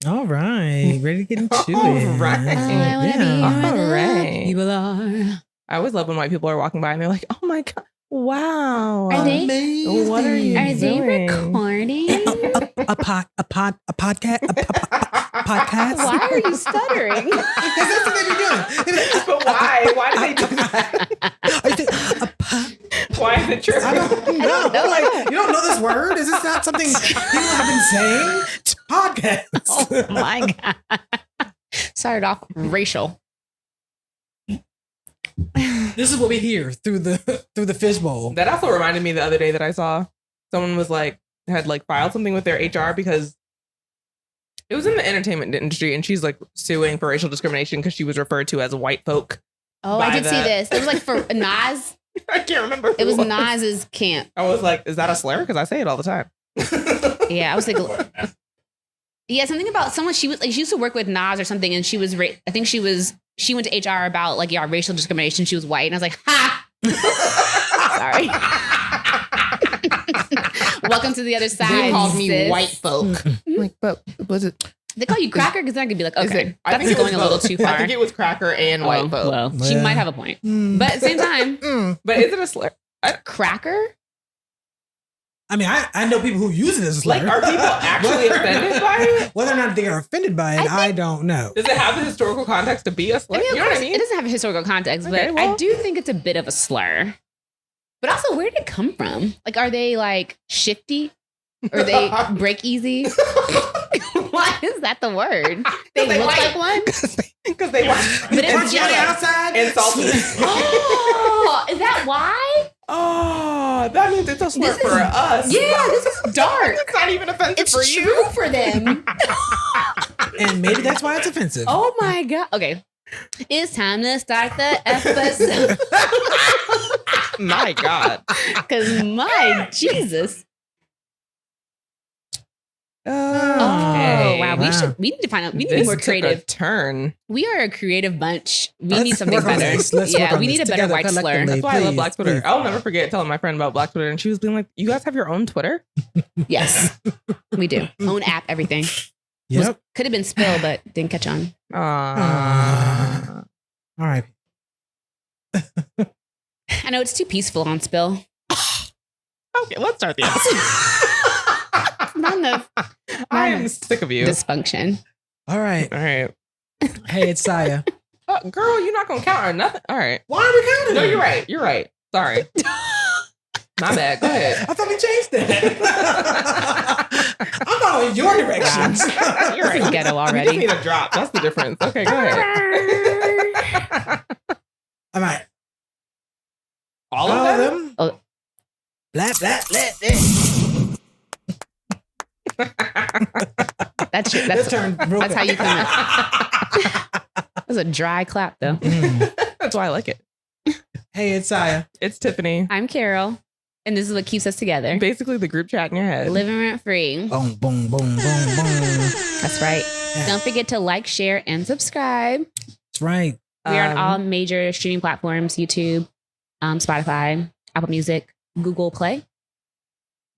All right, ready to get into it. All right. I wanna be All where right. people are. I always love when white people are walking by and they're like, "Oh my god, wow! Are they? Amazing. What are you Are they doing? recording? a podcast? Why are you stuttering? Because that's what they be doing. But why? Why do they do that? Why is it true? I don't know. Like, you don't know this word? Is this not something people have been saying? It's podcast. Oh my God. Started off racial. This is what we hear through the fishbowl. That also reminded me the other day that I saw someone was like had like filed something with their HR because it was in the entertainment industry, and she's like suing for racial discrimination because she was referred to as white folk. Oh, I did see this. It was like for Nas. I can't remember. It was Nas's camp. I was like, is that a slur? Because I say it all the time. Yeah, I was like, yeah, something about someone she was like, she used to work with Nas or something, and she was, I think she went to HR about like, yeah, racial discrimination. She was white, and I was like, ha. Sorry. Welcome to the other side. They called me sis. white folk. Like, but was it? They call you cracker because then I could be like, okay, I think that's going a little too far. I think it was cracker and white folk. Well, she might have a point, but at the same time, But is it a slur? cracker? I mean, I know people who use it as a slur. Like, are people actually offended by it? Whether or not they are offended by it, I don't know. Does it have the historical context to be a slur? I mean, of You know what course, I mean? it doesn't have a historical context, Okay, but well. I do think it's a bit of a slur. But also, where did it come from? Like, are they like shifty? Or they break easy? Why is that the word? They look like one? Because they want But it's Punch you on the yellow. outside. and salty. Oh, is that why? Oh, that means it's a slur This is- for us. Yeah, this is dark. It's not even offensive It's for you. true for them. And maybe that's why it's offensive. Oh my God. Okay. It's time to start the episode. My God. Because my Jesus. Oh wow. We need to find out. We need to be more This took creative. a turn. We are a creative bunch. We Let's need something work on better. this. Let's work Yeah, on we this need a better together white slur. collectively. That's why I love Please, Black Twitter. please. I'll never forget telling my friend about Black Twitter, and she was being like, "You guys have your own Twitter?" Yes, we do. Own app, everything. Yep. Could have been Spill, but didn't catch on. Aww. All right. I know it's too peaceful on Spill. Okay, let's start the episode. Not enough I am sick of you. dysfunction. All right. All right. Hey, it's Saya. Girl, you're not going to count or nothing. All right. Why are we counting? No, you're right. You're right. Sorry. My bad. Go ahead. I thought we changed that. I'm following your directions. You're This is ghetto You already. just need a drop. That's the difference. Okay, go ahead. All right. All of them? Oh. Blah, blah, blah, blah. That's Let's turn real that's how quick. you come in. That was a dry clap, though. That's why I like it. Hey, it's Saya. It's Tiffany. I'm Carol, and this is what keeps us together. Basically, the group chat in your head. Living rent free. Boom, boom, boom, boom, boom. That's right. Yeah. Don't forget to like, share, and subscribe. That's right. We are on all major streaming platforms: YouTube, Spotify, Apple Music, Google Play,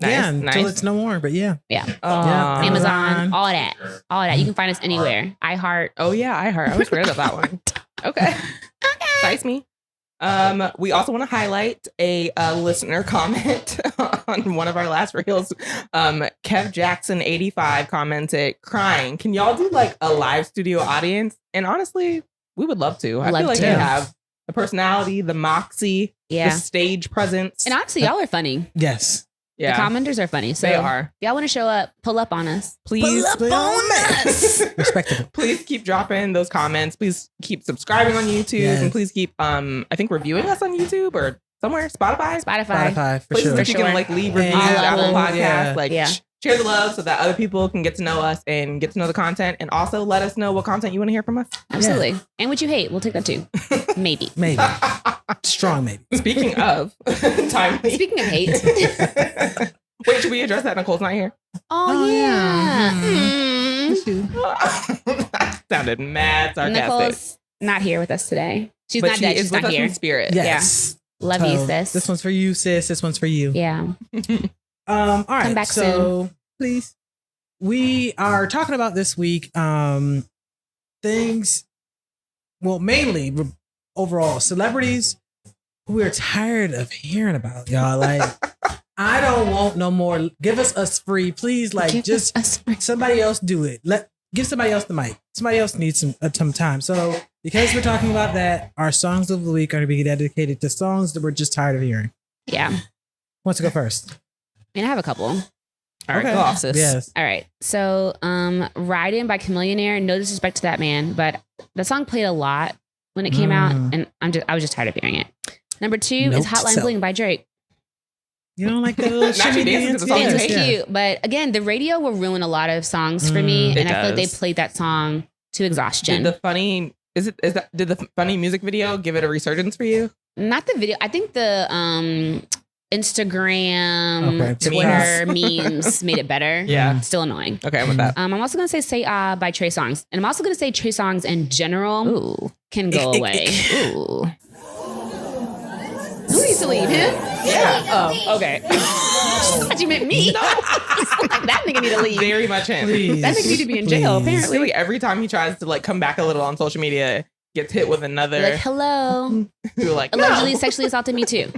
Nice, yeah, nice. until it's no more. But yeah. yeah, Yeah, Amazon, all that. You can find us anywhere. iHeart. Oh yeah, I heard. I was forget about that one. Okay. Nice me. We also want to highlight a listener comment on one of our last reels. Kev Jackson 85 commented, crying. Can y'all do like a live studio audience? And honestly, we would love to. I Love feel like to. they have the personality, the moxie, Yeah. the stage presence. And honestly, y'all are funny. Yes. yeah, The commenters are funny. So they are. if y'all want to show up, pull up on us. Please, Pull up on us. Respectable. please keep dropping those comments. Please keep subscribing on YouTube, Yes. and please keep I think reviewing us on YouTube or somewhere. Spotify. Spotify, for Places sure. that you can like leave reviews, And Apple Apple, Podcasts, yeah. like Yeah. share the love so that other people can get to know us and get to know the content, and also let us know what content you want to hear from us. Absolutely. And what you hate, we'll take that too. Maybe. Maybe. Strong maybe. Speaking of timely, Speaking of hate. wait, should we address that? Nicole's not here. Oh, yeah. Mm. That sounded mad sarcastic. Nicole's not here with us today. She's but not she dead. is She's with not us here. in spirit. Yes. Love you, sis. This one's for you, sis. This one's for you. Yeah. All right. Come back soon. Please. We are talking about this week things, well, mainly overall celebrities who are tired of hearing about, y'all. Like, I don't want no more. Give us free, please. Like, somebody else do it. Give somebody else the mic. Somebody else needs some time. So, because we're talking about that, our songs of the week are going to be dedicated to songs that we're just tired of hearing. Yeah. Who wants to go first? I have a couple. All right, go off, sis. Yes. All right. So, Riding by Chamillionaire, no disrespect to that man, but the song played a lot when it came out, and I was just tired of hearing it. Number 2 is Hotline Bling by Drake. You don't like that little shimmy dance? It's cute, but again, the radio will ruin a lot of songs for me, and I feel like they played that song to exhaustion. Did the funny music video give it a resurgence for you? Not the video. I think the Instagram, Twitter memes made it better. Yeah. Still annoying. Okay, I'm with that. I'm also going to say Say Ah by Trey Songz. And I'm also going to say Trey Songz in general can go away. Ooh. Who needs to leave? Him? Yeah. Oh, okay. I thought you meant me. No. Like, that nigga need to leave. Very much him. Please, that nigga need to be in jail, apparently. Like, every time he tries to like come back a little on social media, gets hit with another. Like, hello. Who like allegedly sexually assaulted me too.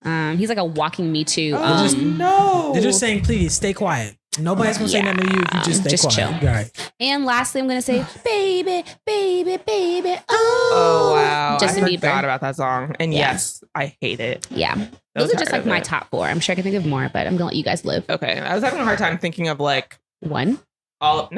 He's like a walking Me Too. No. They're just saying, please stay quiet. Nobody's gonna say nothing to you if you just stay quiet. Chill. Right. And lastly, I'm gonna say, baby, baby, baby. Oh wow. Justin I Bieber. forgot about that song. And yes, I hate it. Yeah. Those are just like my top 4. I'm sure I can think of more, but I'm gonna let you guys live. Okay. I was having a hard time thinking of like one. Of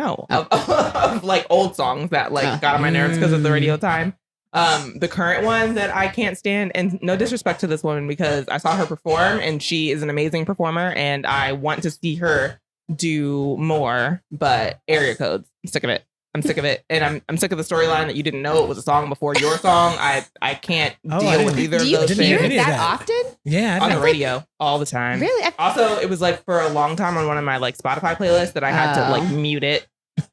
like old songs that like got on my nerves because of the radio time. The current one that I can't stand, and no disrespect to this woman because I saw her perform and she is an amazing performer and I want to see her do more, but Area Codes. I'm sick of it. And I'm sick of the storyline that you didn't know it was a song before your song. I can't deal with either of those things. Do you hear it that often? Yeah. On the radio all the time. Really? Also, it was like for a long time on one of my like Spotify playlists that I had to like mute it.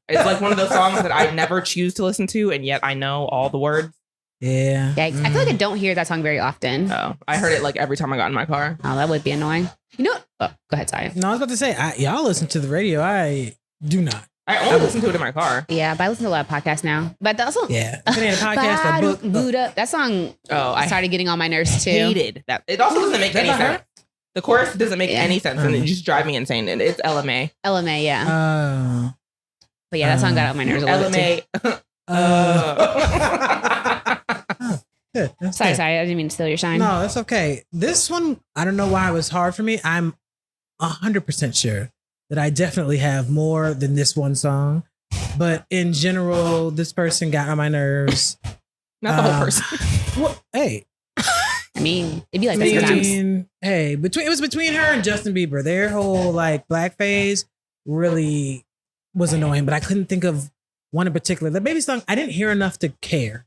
It's like one of those songs that I never choose to listen to, and yet I know all the words. Yeah. Yikes. I feel like I don't hear that song very often. Oh, I heard it like every time I got in my car. Oh, that would be annoying. You know what? Oh, go ahead, sorry. No, I was about to say, y'all listen to the radio. I do not. I only listen to it in my car. Yeah, but I listen to a lot of podcasts now. But also, yeah, if it ain't a podcast, a book. Buddha. That song I started getting on my nerves too. Hated that. It also doesn't make any sense. The chorus doesn't make any sense, and it just drives me insane. And it's LMA. LMA, yeah. But yeah, that song got on my nerves a little bit too. Sorry, I didn't mean to steal your shine. No, that's okay. This one, I don't know why it was hard for me. I'm 100% sure that I definitely have more than this one song. But in general, this person got on my nerves. Not the whole person. Well, hey. I mean, it'd be like that sometimes. Hey, it was between her and Justin Bieber. Their whole like black phase really was annoying, but I couldn't think of one in particular. The baby song, I didn't hear enough to care.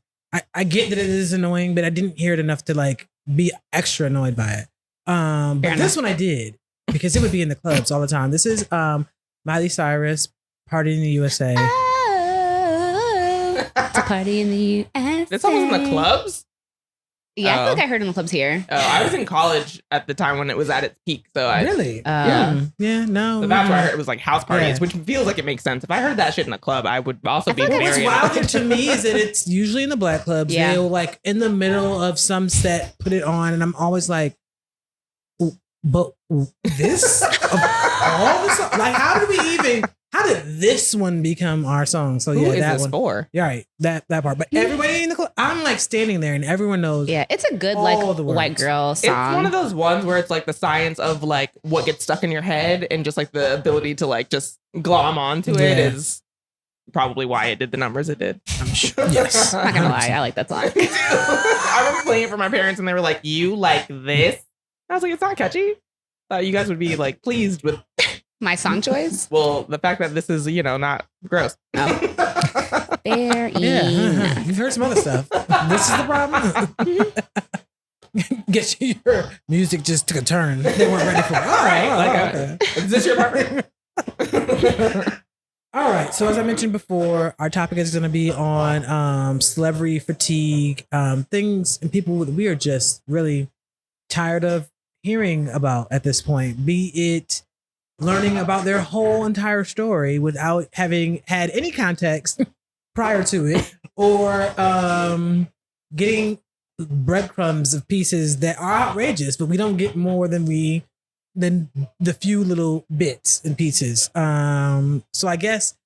I get that it is annoying, but I didn't hear it enough to like be extra annoyed by it. But this one I did because it would be in the clubs all the time. This is Miley Cyrus, Party in the USA. It's a party in the USA. This song was in the clubs? Yeah, I feel like I heard it in the clubs here. Oh, I was in college at the time when it was at its peak. So really? Yeah. Yeah, no. So that's where I heard it was like house parties, which feels like it makes sense. If I heard that shit in a club, I would also be very... What's wilder to me is that it's usually in the black clubs. Yeah. They'll like in the middle of some set, put it on, and I'm always like, but this? Of all the songs? Like, how did this one become our song? So yeah, who is that this one. For? Yeah, right. That part. But everybody in the club, I'm like standing there and everyone knows. Yeah, it's a good like white girl song. It's one of those ones where it's like the science of like what gets stuck in your head and just like the ability to like just glom onto it is probably why it did the numbers it did. I'm sure. Yes. I'm not gonna lie, I like that song. I remember playing it for my parents and they were like, "You like this?" I was like, "It's not catchy." Thought you guys would be like pleased with my song choice. Well, the fact that this is, not gross. No. Fair enough. You've heard some other stuff. This is the problem. Get your music just took a turn. They weren't ready for it. Okay. Is this your apartment? All right. So as I mentioned before, our topic is going to be on celebrity fatigue, things and people that we are just really tired of hearing about at this point, be it learning about their whole entire story without having had any context prior to it, or getting breadcrumbs of pieces that are outrageous, but we don't get more than the few little bits and pieces. So I guess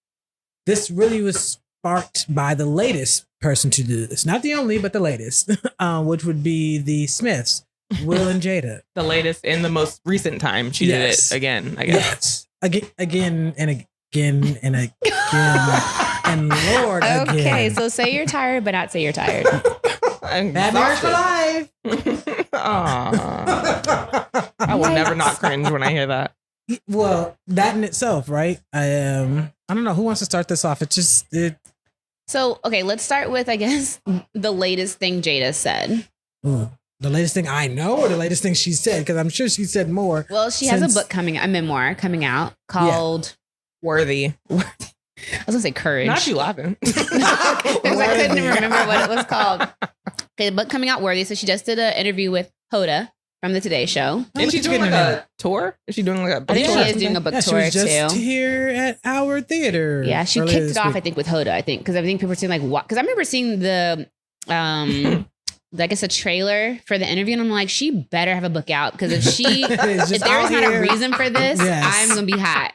this really was sparked by the latest person to do this. Not the only, but the latest, which would be the Smiths, Will and Jada. The latest in the most recent time. She did it again, I guess. Yes. Again and again and again. And Lord again. Okay, so say you're tired, but not say you're tired. Bad marriage for life. Aww. I will never not cringe when I hear that. Well, that in itself, right? I don't know who wants to start this off. So, okay, let's start with, I guess, the latest thing Jada said. Ooh, the latest thing I know, or the latest thing she said, because I'm sure she said more. Well, she has a book a memoir coming out called Worthy. I was gonna say Courage. Not you laughing. Because I couldn't even remember what it was called. Okay, the book coming out, Worthy. So she just did an interview with Hoda from the Today Show. Is she doing like a tour? Is she doing like a book I think tour? she is doing a book She tour was just too. here at our theater. Yeah, she kicked it off, I think, with Hoda, I think. Because I think people were saying like, what? Because I remember seeing the I guess a trailer for the interview, and I'm like, she better have a book out, because if there is not a reason for this, I'm gonna be hot.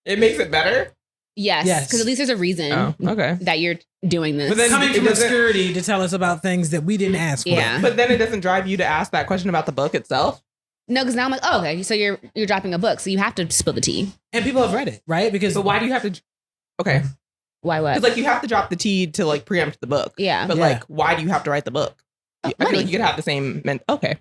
It makes it better? Yes, because at least there's a reason that you're doing this. But then coming from obscurity to tell us about things that we didn't ask for. Yeah. But then it doesn't drive you to ask that question about the book itself? No, because now I'm like, oh, okay, so you're dropping a book, so you have to spill the tea. And people have read it, right? But why do you have to? Okay. Why what? Because like you have to drop the tea to like preempt the book. Yeah. But like, why do you have to write the book? I feel like you could have the same. Okay.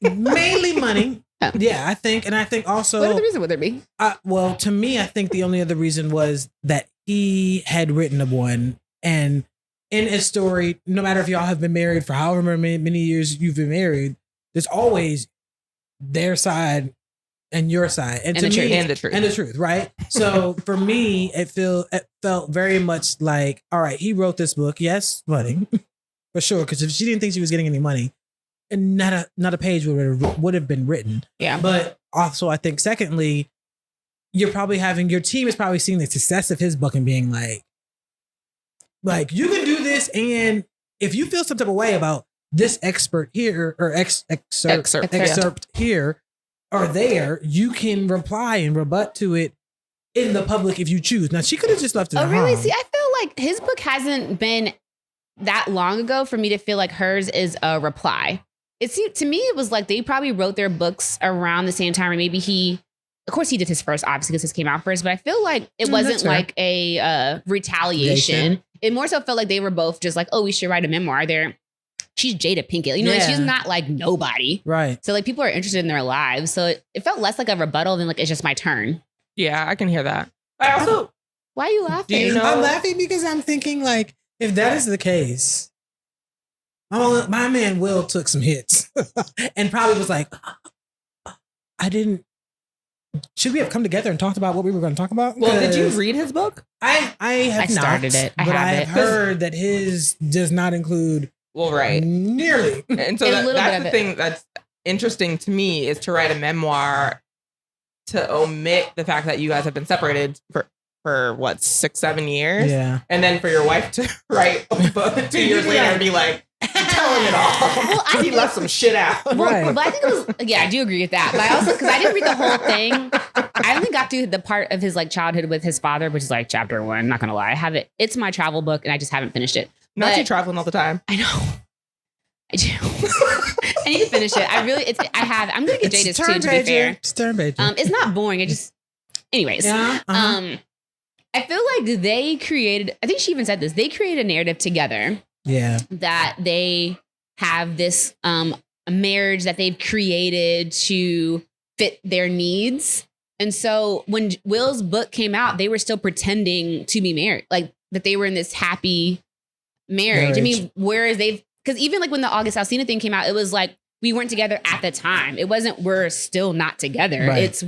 Mainly money. Yeah, I think also. What other reason would there be? Well, to me, I think the only other reason was that he had written a one, and in his story, no matter if y'all have been married for however many years you've been married, there's always their side and your side, and to me, and the truth, right? So for me, it felt very much like, all right, he wrote this book, yes, money for sure, because if she didn't think she was getting any money, and not a page would have been written. Yeah. But also, I think secondly, your team is probably seeing the success of his book and being like you can do this, and if you feel some type of way about this expert here or excerpt here or there, you can reply and rebut to it in the public if you choose. Now, she could have just left it. Oh, really? See, I feel like his book hasn't been that long ago for me to feel like hers is a reply. To me, it was like they probably wrote their books around the same time, or maybe of course he did his first, obviously, because his came out first, but I feel like it wasn't like a retaliation. It more so felt like they were both just like, oh, we should write a memoir. She's Jada Pinkett. Like she's not like nobody. Right. So like people are interested in their lives. So it felt less like a rebuttal than like, it's just my turn. Yeah, I can hear that. I also... Why are you laughing? Do you know? I'm laughing because I'm thinking like, if that is the case, my man Will took some hits and probably was like, should we have come together and talked about what we were going to talk about? Well, did you read his book? I have started not, it. But I have heard that his does not include nearly. And so that's the thing that's interesting to me, is to write a memoir to omit the fact that you guys have been separated for what, 6-7 years? Yeah. And then for your wife to write a book 2 years later and be like, telling it all. Well, he left some shit out. Well, but I think it was, I do agree with that. But I also, because I didn't read the whole thing, I only got to the part of his like childhood with his father, which is like chapter 1. Not gonna lie, I have it. It's my travel book, and I just haven't finished it. Not you traveling all the time. I know. I do. I need to finish it. I'm gonna get Jada's too. To be fair, it's not boring. Anyways. Yeah, I feel like they created. I think she even said this. They created a narrative together. Yeah. That they have this a marriage that they've created to fit their needs. And so when Will's book came out, they were still pretending to be married, like that they were in this happy marriage. I mean, whereas because even like when the August Alsina thing came out, it was like we weren't together at the time. It wasn't we're still not together. Right. It's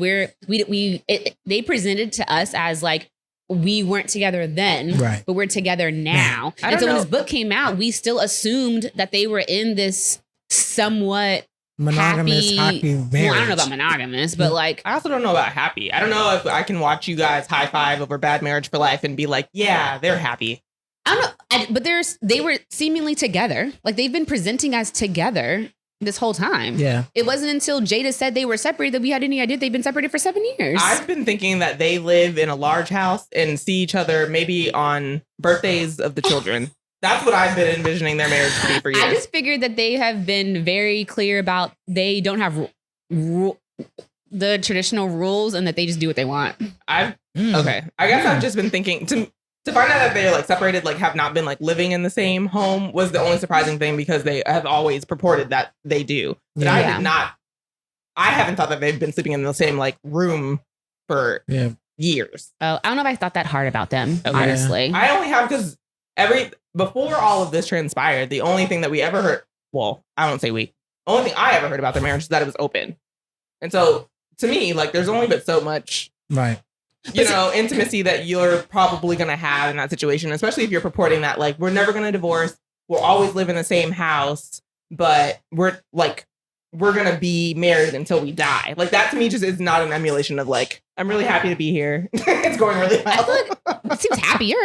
they presented to us as like, we weren't together then, but we're together now. And so when his book came out, we still assumed that they were in this somewhat monogamous hockey marriage. Well, I don't know about monogamous, but like I also don't know about happy. I don't know if I can watch you guys high five over Bad Marriage for Life and be like, yeah, they're happy. I don't know. But they were seemingly together. Like they've been presenting as together this whole time. Yeah. It wasn't until Jada said they were separated that we had any idea they've been separated for 7 years. I've been thinking that they live in a large house and see each other maybe on birthdays of the children. That's what I've been envisioning their marriage to be for years. I just figured that they have been very clear about they don't have the traditional rules and that they just do what they want. Okay. I guess I've just been thinking to find out that they're like separated, like have not been like living in the same home was the only surprising thing because they have always purported that they do. But I haven't thought that they've been sleeping in the same like room for years. Oh, I don't know if I thought that hard about them, honestly. I only have because before all of this transpired, the only thing that we ever heard, well, I won't say only thing I ever heard about their marriage is that it was open. And so to me, like there's only but so much intimacy that you're probably going to have in that situation, especially if you're purporting that like, we're never going to divorce. We'll always live in the same house, but we're going to be married until we die. Like that to me just is not an emulation of like, I'm really happy to be here. It's going really well. I feel like it seems happier.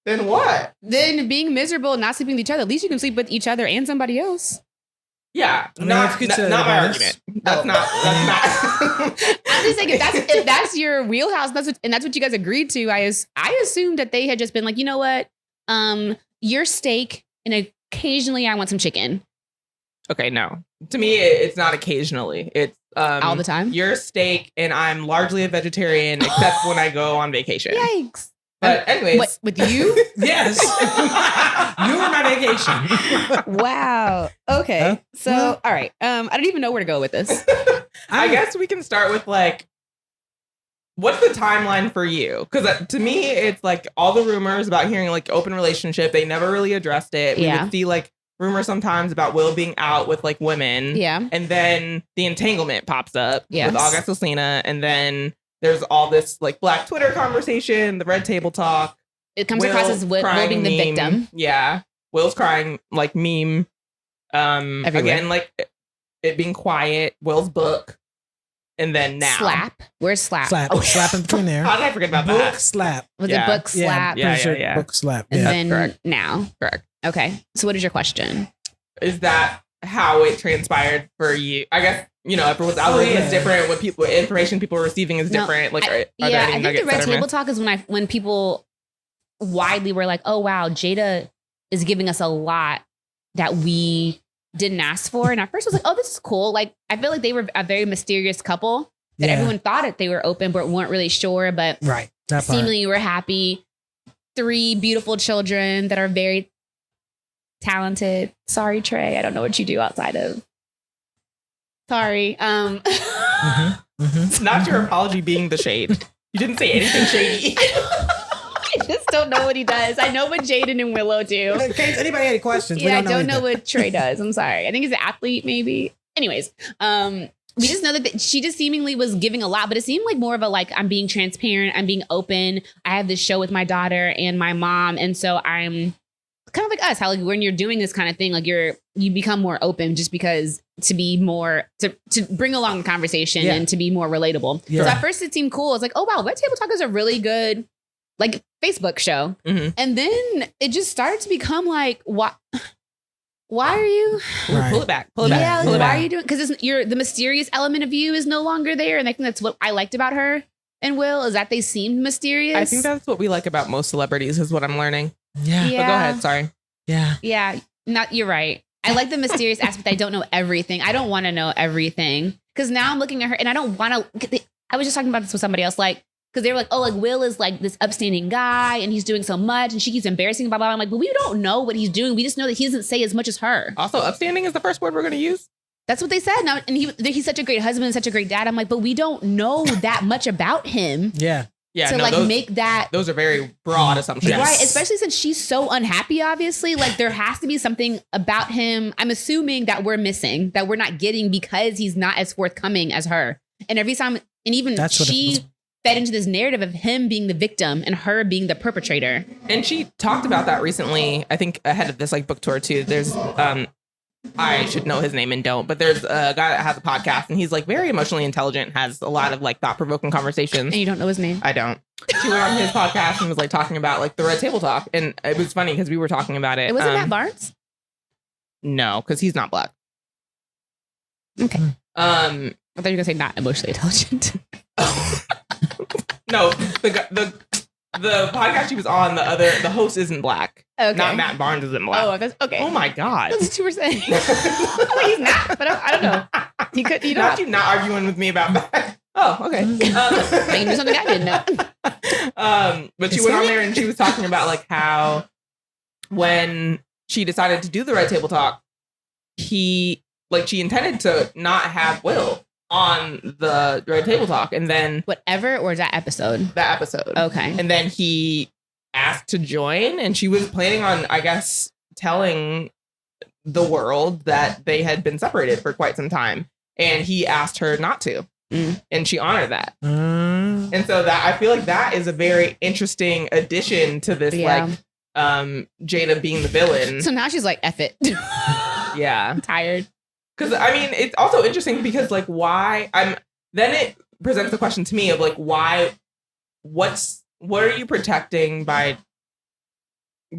Then what? Than being miserable and not sleeping with each other. At least you can sleep with each other and somebody else. Yeah, not my argument. That's not. I'm just saying if that's your wheelhouse, that's what you guys agreed to. I assumed that they had just been like, you know what, your steak and occasionally I want some chicken. Okay, no. To me, it's not occasionally. It's all the time. Your steak and I'm largely a vegetarian except when I go on vacation. Yikes. But anyways. What, with you? Yes. You were my vacation. Wow. Okay. So, all right. I don't even know where to go with this. I guess we can start with like, what's the timeline for you? Because to me, it's like all the rumors about hearing like open relationship. They never really addressed it. We would see like rumors sometimes about Will being out with like women. Yeah. And then the entanglement pops up with August Alsina. And then there's all this like Black Twitter conversation, the red table talk. It comes across as Will being the victim. Yeah. Will's crying like meme. Again, like it being quiet, Will's book. And then now. Slap. Where's Slap? Slap. Slap in between there. How did I forget about book that? Slap. Was it book Slap? Yeah. Book Slap. And then correct. now. Correct. Okay. So what is your question? Is that how it transpired for you? I guess, everyone's algorithm is different. What information people are receiving is different. Like, are there any I think the red table talk is when people widely were like, oh, wow, Jada is giving us a lot that we didn't ask for. And at first I was like, oh, this is cool. Like, I feel like they were a very mysterious couple that everyone thought that they were open, but weren't really sure. But seemingly were happy. 3 beautiful children that are very talented. Sorry, Trey. I don't know what you do outside of. Sorry. It's not your apology being the shade. You didn't say anything shady. I just don't know what he does. I know what Jaden and Willow do. In case anybody had any questions, I don't know what Trey does. I'm sorry. I think he's an athlete, maybe. Anyways, we just know that she just seemingly was giving a lot, but it seemed like more of a like, I'm being transparent. I'm being open. I have this show with my daughter and my mom. And so I'm kind of like us, how like when you're doing this kind of thing, like you become more open just because to be more, to bring along the conversation and to be more relatable. Yeah. So at first it seemed cool. It's like, oh wow, Red Table Talk is a really good like Facebook show. Mm-hmm. And then it just started to become like, why are you? Pull it back. Pull it back. Yeah, pull it why back. are you doing? Because the mysterious element of you is no longer there. And I think that's what I liked about her and Will is that they seemed mysterious. I think that's what we like about most celebrities is what I'm learning. Yeah. But go ahead. Sorry. Yeah. Yeah. You're right. I like the mysterious aspect. I don't know everything. I don't want to know everything. Because now I'm looking at her and I don't want to. I was just talking about this with somebody else. Like, because they were like, oh, like Will is like this upstanding guy and he's doing so much and she keeps embarrassing blah, blah, blah. I'm like, but we don't know what he's doing. We just know that he doesn't say as much as her. Also, upstanding is the first word we're going to use. That's what they said. Now, and he's such a great husband and such a great dad. I'm like, but we don't know that much about him. Yeah. Yeah, to like make that. Those are very broad assumptions. Right. Especially since she's so unhappy, obviously. Like there has to be something about him. I'm assuming that we're missing, that we're not getting because he's not as forthcoming as her. And every time, and even she fed into this narrative of him being the victim and her being the perpetrator. And she talked about that recently, I think ahead of this like book tour too. There's I should know his name and don't, but there's a guy that has a podcast and he's like very emotionally intelligent, has a lot of like thought-provoking conversations. And you don't know his name? I don't. She went on his podcast and was like talking about like the Red Table Talk, and it was funny because we were talking about it. It wasn't Matt Barnes? No, because he's not black. Okay. I thought you were gonna say not emotionally intelligent. No, the podcast she was on, the host isn't black. Okay. Not Matt Barnes isn't black. Oh, that's okay. Oh my god. That's what you were saying. I'm like, he's not, but I don't know. He could. You know, Not you not arguing with me about that. Oh, okay. maybe something I didn't know. But she went on there and she was talking about like how when she decided to do the Red Table Talk, she intended to not have Will on the Red Table Talk, and then Whatever, or is that episode? that episode. Okay. And then he asked to join, and she was planning on, I guess, telling the world that they had been separated for quite some time. And he asked her not to. And she honored that. And so that I feel like that is a very interesting addition to this, like Jada being the villain. So now she's like, F it. Yeah. I'm tired. Because I mean, it's also interesting because like then it presents the question to me of like what are you protecting by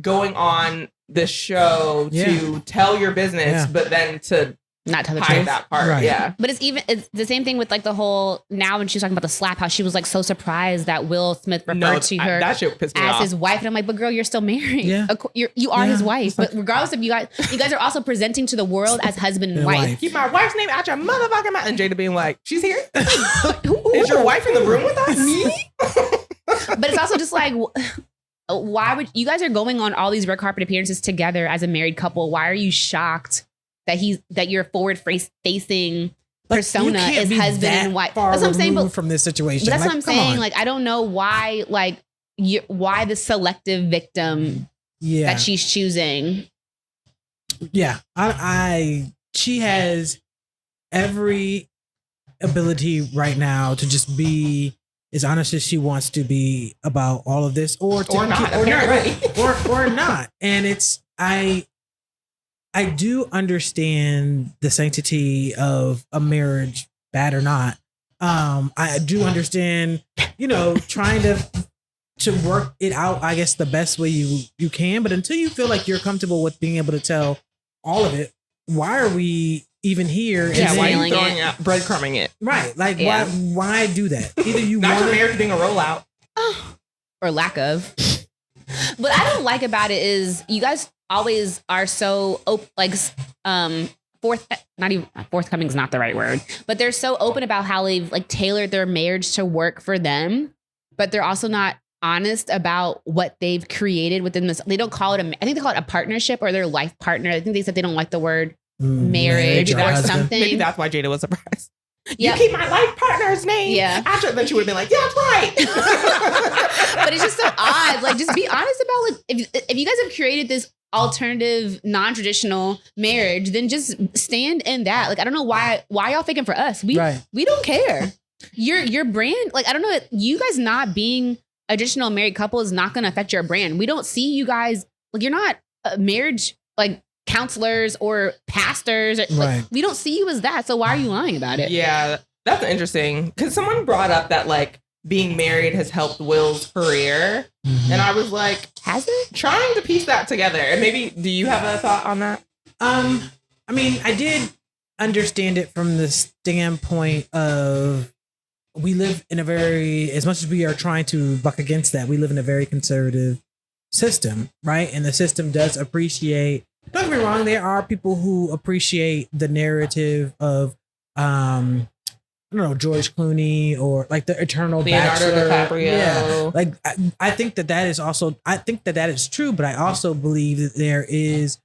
going on this show to tell your business, but then to not tell the hide truth. that part. Right. Yeah. But it's the same thing with like the whole, now when she was talking about the slap, how she was like so surprised that Will Smith referred to her that shit pissed me as off. his wife. And I'm like, but girl, you're still married. Yeah. You are his wife. But regardless of you guys are also presenting to the world as husband and wife. Keep my wife's name out your motherfucking mouth. And Jada being like, she's here? Is your wife in the room with us? Me? But it's also just like, why would you guys are going on all these red carpet appearances together as a married couple? Why are you shocked that your forward facing persona is husband and wife? That's what I'm saying. But from this situation, but that's like, what I'm saying. Like, I don't know why, why the selective victim that she's choosing. Yeah, she has every ability right now to just be as honest as she wants to be about all of this, or not. And it's I do understand the sanctity of a marriage, bad or not. I do understand, trying to work it out, I guess, the best way you can. But until you feel like you're comfortable with being able to tell all of it, why are we even here? Yeah, why are you throwing out, breadcrumbing it? Right. Like, why do that? Either you not want your marriage being a rollout. Or lack of. What I don't like about it is you guys always are so forthcoming is not the right word, but they're so open about how they've like tailored their marriage to work for them, but they're also not honest about what they've created within this. They don't call it I think they call it a partnership or their life partner. I think they said they don't like the word marriage or something. Maybe that's why Jada was surprised. Yep. You keep my life partner's name. Yeah. After then she would have been like, yeah, that's right. But it's just so odd. Like, just be honest about like if you guys have created this alternative, non-traditional marriage, then just stand in that. Like, I don't know why y'all faking for us. We don't care. Your brand, like, I don't know, you guys not being a traditional married couple is not going to affect your brand. We don't see you guys, like, you're not a marriage like counselors or pastors. Or, like, we don't see you as that. So why are you lying about it? Yeah, that's interesting. Because someone brought up that like being married has helped Will's career. And I was like, has it? Trying to piece that together. And maybe, do you have a thought on that? I mean, I did understand it from the standpoint of we live in a very, as much as we are trying to buck against that, we live in a very conservative system, right? And the system does appreciate, don't get me wrong, there are people who appreciate the narrative of, I don't know, George Clooney or like the Eternal Leonardo Bachelor. DiCaprio. Yeah. Like, I think that is also, I think that is true, but I also believe that there is,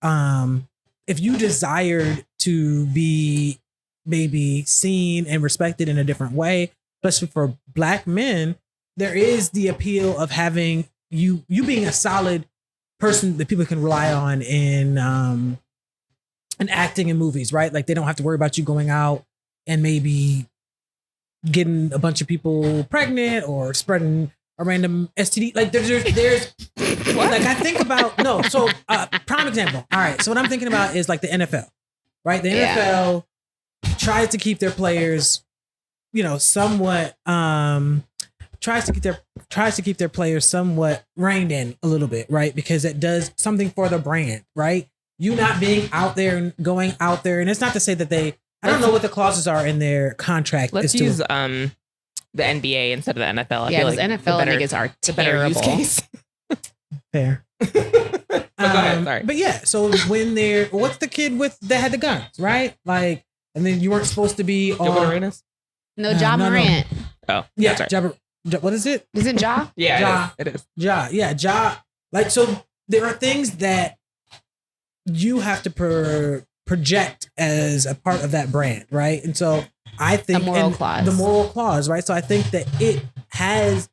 if you desired to be maybe seen and respected in a different way, especially for Black men, there is the appeal of having you being a solid person that people can rely on in acting in movies, right? Like, they don't have to worry about you going out and maybe getting a bunch of people pregnant or spreading a random STD. Like there's like I think about no. So prime example. All right. So what I'm thinking about is like the NFL, right? The NFL tries to keep their players, somewhat tries to keep their players somewhat reined in a little bit, right? Because it does something for the brand, right? You not being out there and going out there, and it's not to say that I don't know what the clauses are in their contract. Let's use the NBA instead of the NFL. Yeah, because NFL niggas are terrible. Use case. Fair. Go ahead, sorry. But yeah, so when what's the kid that had the guns, right? Like, and then you weren't supposed to be on. No, Ja Morant. No. Oh, yeah, right. What is it? Is it Ja? Yeah, it is. Ja. Like, so there are things that you have to project as a part of that brand, right? And so I think the moral clause, right? So I think that it has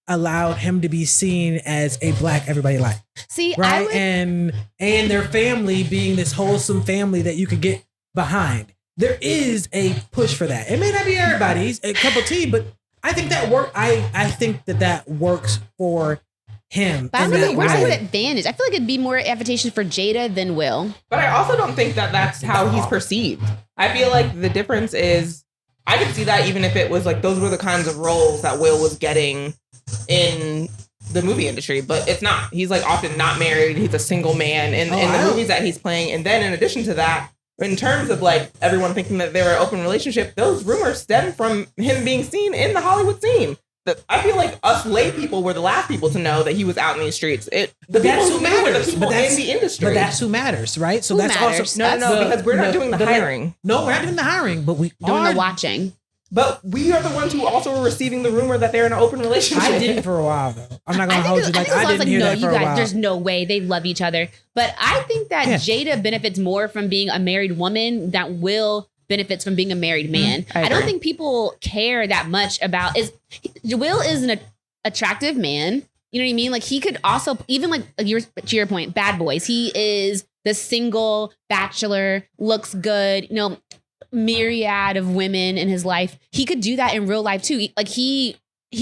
allowed him to be seen as a Black everybody likes. See, right, and their family being this wholesome family that you could get behind. There is a push for that. It may not be everybody's a cup of tea, but I think that I think that works for him. But I don't think it works as an advantage. I feel like it'd be more advantageous for Jada than Will. But I also don't think that that's how he's perceived. I feel like the difference is, I could see that even if it was like those were the kinds of roles that Will was getting in the movie industry, but it's not. He's like often not married. He's a single man in the movies that he's playing. And then in addition to that, in terms of like everyone thinking that they were an open relationship, those rumors stem from him being seen in the Hollywood scene. I feel like us lay people were the last people to know that he was out in these streets. The people who matters. The people in the industry. But that's who matters, right? So who that's matters? also no, because we're not doing the hiring. No, we're not doing the hiring, but we doing are the watching. But we are the ones who also were receiving the rumor that they're in an open relationship. I didn't for a while though. I'm not gonna hold you. Like I didn't hear that for a while. There's no way they love each other. But I think that Jada benefits more from being a married woman than Will benefits from being a married man. I don't think people care that much about Will is an attractive man. You know what I mean? Like he could also, even like to your point, Bad Boys. He is the single bachelor, looks good, myriad of women in his life. He could do that in real life too. Like he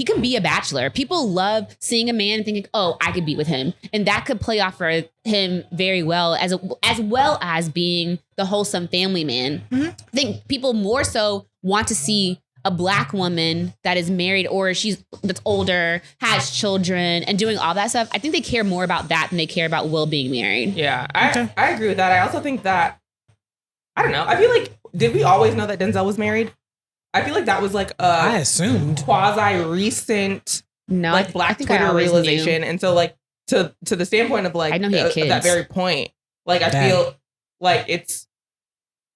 can be a bachelor. People love seeing a man and thinking, oh, I could be with him. And that could play off for him very well, as well as being the wholesome family man. Mm-hmm. I think people more so want to see a Black woman that is married or that's older, has children, and doing all that stuff. I think they care more about that than they care about Will being married. Yeah, I agree with that. I also think that, I don't know, I feel like, did we always know that Denzel was married? I feel like that was like I assumed quasi-recent Black Twitter realization. And so like to the standpoint of like I know he had kids. That very point, like I feel like it's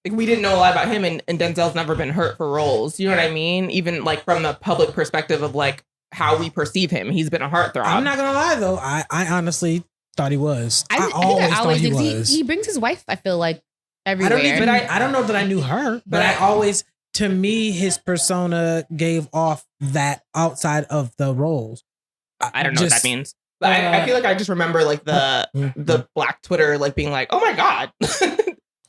like we didn't know a lot about him, and Denzel's never been hurt for roles. You know what I mean? Even like from the public perspective of like how we perceive him, he's been a heartthrob. I'm not gonna lie though, I honestly thought he was. I always thought he was. He brings his wife, I feel like, everywhere. I don't know that I knew her, but I always, to me, his persona gave off that outside of the roles. I don't know what that means. But I feel like I just remember like the Black Twitter like being like, oh my God.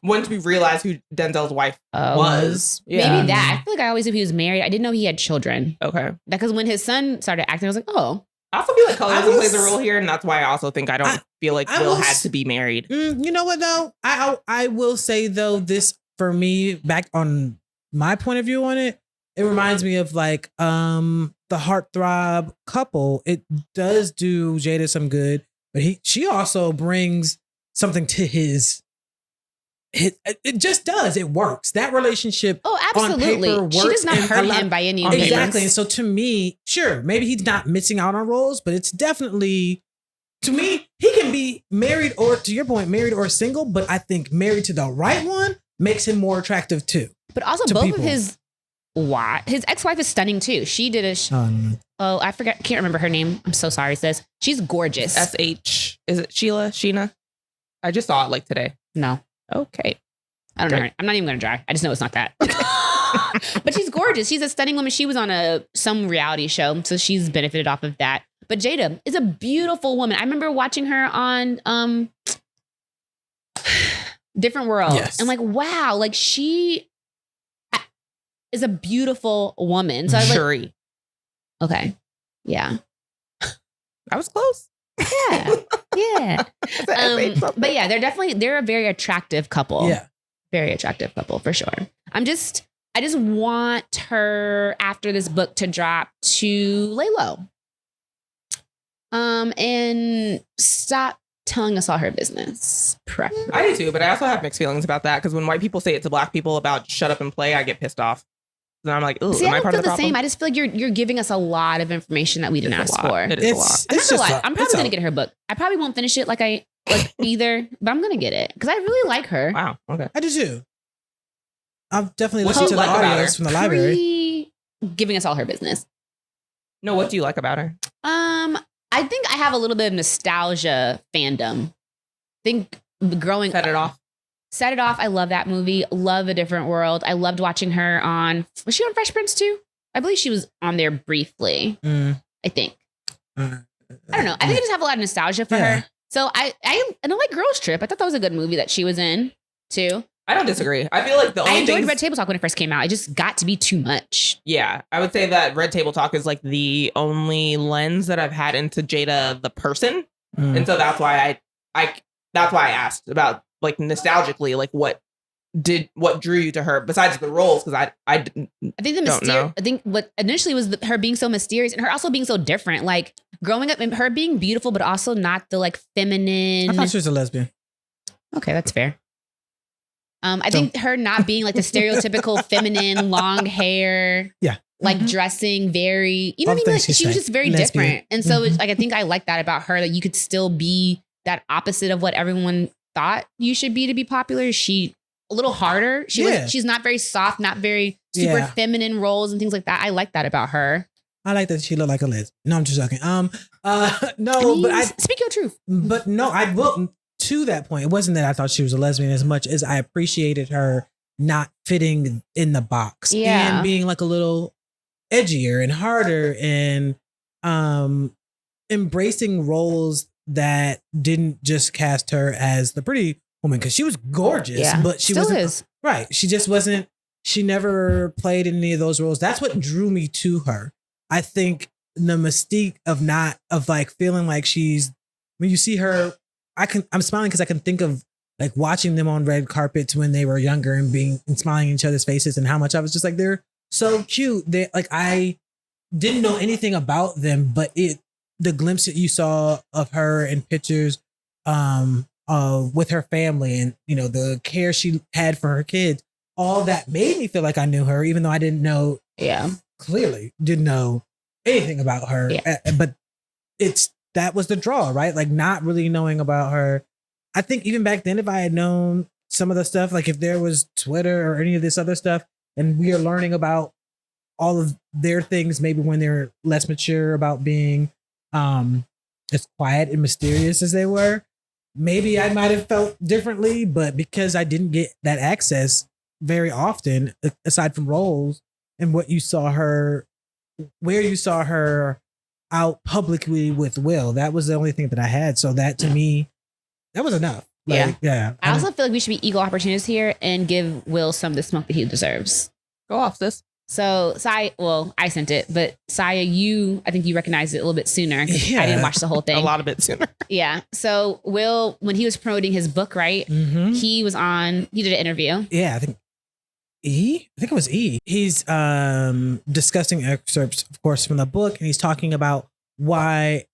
Once we realized who Denzel's wife was. Yeah. Maybe that. I feel like I always knew he was married. I didn't know he had children. Okay. Because when his son started acting, I was like, oh. I also feel like colorism plays a role here, and that's why I also think I don't feel like Will had to be married. You know what though? I will say though, this for me, back on my point of view on it, it reminds me of like the heartthrob couple. It does do Jada some good, but she also brings something to his. It just does. It works. That relationship. Oh, absolutely. On paper works. She does not hurt him by any means. Exactly. And so to me, sure, maybe he's not missing out on roles, but it's definitely, to me, he can be married or, to your point, married or single, but I think married to the right one makes him more attractive too. But also both of his ex-wife is stunning too. She did I forget, can't remember her name. I'm so sorry, sis. She's gorgeous. S-H, is it Sheena? I just saw it like today. No. Okay. I don't know. I'm not even going to try. I just know it's not that. But she's gorgeous. She's a stunning woman. She was on some reality show, so she's benefited off of that. But Jada is a beautiful woman. I remember watching her on Different World. Yes. And like, wow, like she is a beautiful woman. So I was Shuri. like, okay. Yeah. I was close. Yeah. Yeah. But But yeah, they're a very attractive couple. Yeah. Very attractive couple for sure. I just want her after this book to drop to lay low. And stop telling us all her business. Preferably. I do too, but I also have mixed feelings about that because when white people say it to black people about shut up and play, I get pissed off. And I'm like, ooh, See, am I I don't part feel of the the problem? same. I just feel like you're giving us a lot of information that we didn't It's a ask lot. for. It is a lot. I'm not gonna lie. I'm probably it's gonna get her book. I probably won't finish it like either, but I'm gonna get it because I really like her. Wow. Okay. I do too. I've definitely What listened do to you the like about her? audios from the library. Giving us all her business. No, what do you like about her? I think I have a little bit of nostalgia fandom. I think growing Set it off. Set It Off. I love that movie. Love A Different World. I loved watching her on. Was she on Fresh Prince too? I believe she was on there briefly. I think. I don't know. I think I just have a lot of nostalgia for her. So I like Girls Trip. I thought that was a good movie that she was in too. I don't disagree. I feel like the only I enjoyed things- Red Table Talk when it first came out. It just got to be too much. Yeah, I would say that Red Table Talk is like the only lens that I've had into Jada the person, and so that's why I asked about like nostalgically, like what drew you to her besides the roles, because I didn't. I think the Don't know. I think what initially was her being so mysterious and her also being so different. Like growing up and her being beautiful, but also not the like feminine. I thought she was a lesbian. Okay, that's fair. I think her not being like the stereotypical feminine, long hair, like dressing very, you know All what the I mean? things Like, she she was said. just very Lesbian. different. And so it's like, I think I like that about her, that you could still be that opposite of what everyone thought you should be to be popular. She a little harder. She's not very soft, not very super feminine roles and things like that. I like that about her. I like that she looked like a lesbian. No, I'm just joking. No, I mean, but I speak your truth. But no, I will to that point. It wasn't that I thought she was a lesbian as much as I appreciated her not fitting in the box and being like a little edgier and harder and embracing roles that didn't just cast her as the pretty woman, because she was gorgeous, but she still wasn't is. right. She just wasn't. She never played in any of those roles. That's what drew me to her. I think the mystique of feeling like she's, when you see her, I'm smiling because I can think of like watching them on red carpets when they were younger and smiling in each other's faces, and how much I was just like, they're so cute. They like, I didn't know anything about them, but the glimpse that you saw of her in pictures with her family and, you know, the care she had for her kids, all that made me feel like I knew her, even though I didn't know, clearly didn't know anything about her. But that was the draw, right? Like not really knowing about her. I think even back then, if I had known some of the stuff, like if there was Twitter or any of this other stuff, and we are learning about all of their things, maybe when they're less mature about being as quiet and mysterious as they were, maybe I might have felt differently. But because I didn't get that access very often, aside from roles and where you saw her out publicly with Will, that was the only thing that I had. So that to me, that was enough. Like, I also feel like we should be equal opportunists here and give Will some of the smoke that he deserves. Go off, sis. So I sent it, but Saya, I think you recognized it a little bit sooner. 'Cause I didn't watch the whole thing. A lot of it sooner. Yeah. So Will, when he was promoting his book, right? He did an interview. Yeah, I think it was E. He's discussing excerpts, of course, from the book, and he's talking about why,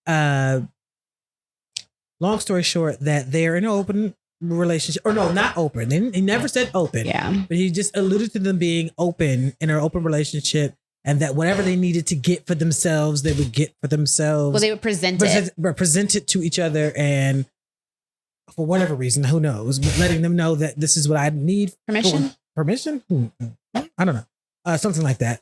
long story short, that they're in an open relationship, or no, not open. He never said open. Yeah. But he just alluded to them being open in an open relationship, and that whatever they needed to get for themselves, they would get for themselves. Well, they would present it to each other, and for whatever reason, who knows, but letting them know that this is what I need. Permission? Permission? I don't know. Something like that.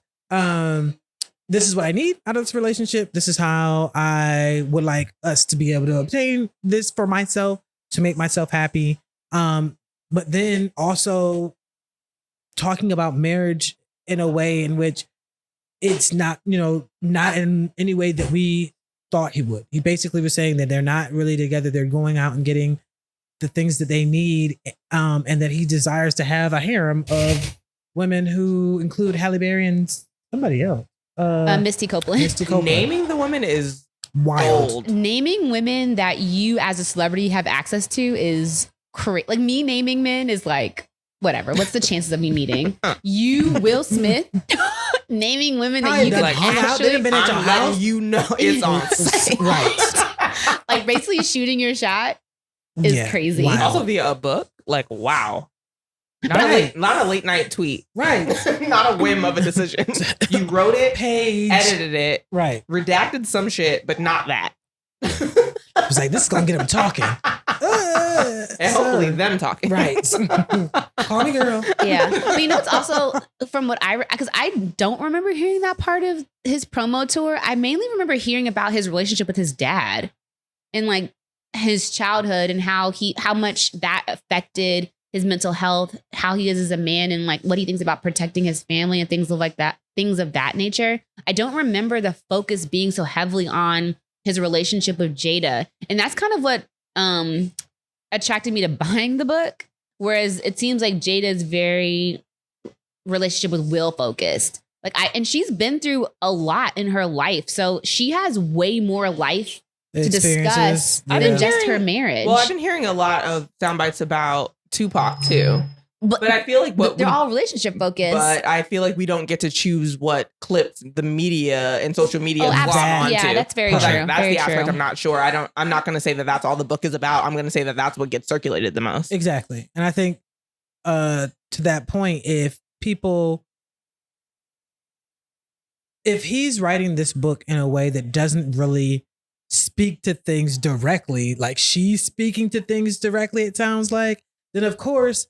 This is what I need out of this relationship. This is how I would like us to be able to obtain this for myself, to make myself happy. But then also talking about marriage in a way in which it's not, not in any way that we thought he would. He basically was saying that they're not really together. They're going out and getting the things that they need. And that he desires to have a harem of women who include Halle Berry and somebody else. Misty Copeland. Misty Copeland. Naming the woman is wild. Naming women that you as a celebrity have access to is crazy. Like me naming men is like, whatever. What's the chances of me meeting? You, Will Smith, naming women that you can like, hung out, actually... they've been at your house. You know it's on site. Right. Like basically shooting your shot is crazy. Wow. Also via a book. Like, wow. Not a late night tweet. Right. Not a whim of a decision. You wrote it, Page. edited it, Right. redacted some shit, but not that. It was like, this is going to get them talking. And hopefully them talking. Right. Call me girl. Yeah. But you know, it's also from what because I don't remember hearing that part of his promo tour. I mainly remember hearing about his relationship with his dad and like his childhood and how much that affected his mental health, how he is as a man, and like what he thinks about protecting his family and things of that nature. I don't remember the focus being so heavily on his relationship with Jada. And that's kind of what attracted me to buying the book. Whereas it seems like Jada's very relationship with Will focused. And she's been through a lot in her life. So she has way more life to discuss than just her marriage. Well, I've been hearing a lot of sound bites about Tupac too. But I feel like they're all relationship focused. But I feel like we don't get to choose what clips the media and social media glom onto. Yeah, that's very true. That's very the aspect true. I'm not sure. I'm not going to say that that's all the book is about. I'm going to say that that's what gets circulated the most. Exactly. And I think to that point, if he's writing this book in a way that doesn't really speak to things directly, like she's speaking to things directly, it sounds like, then of course,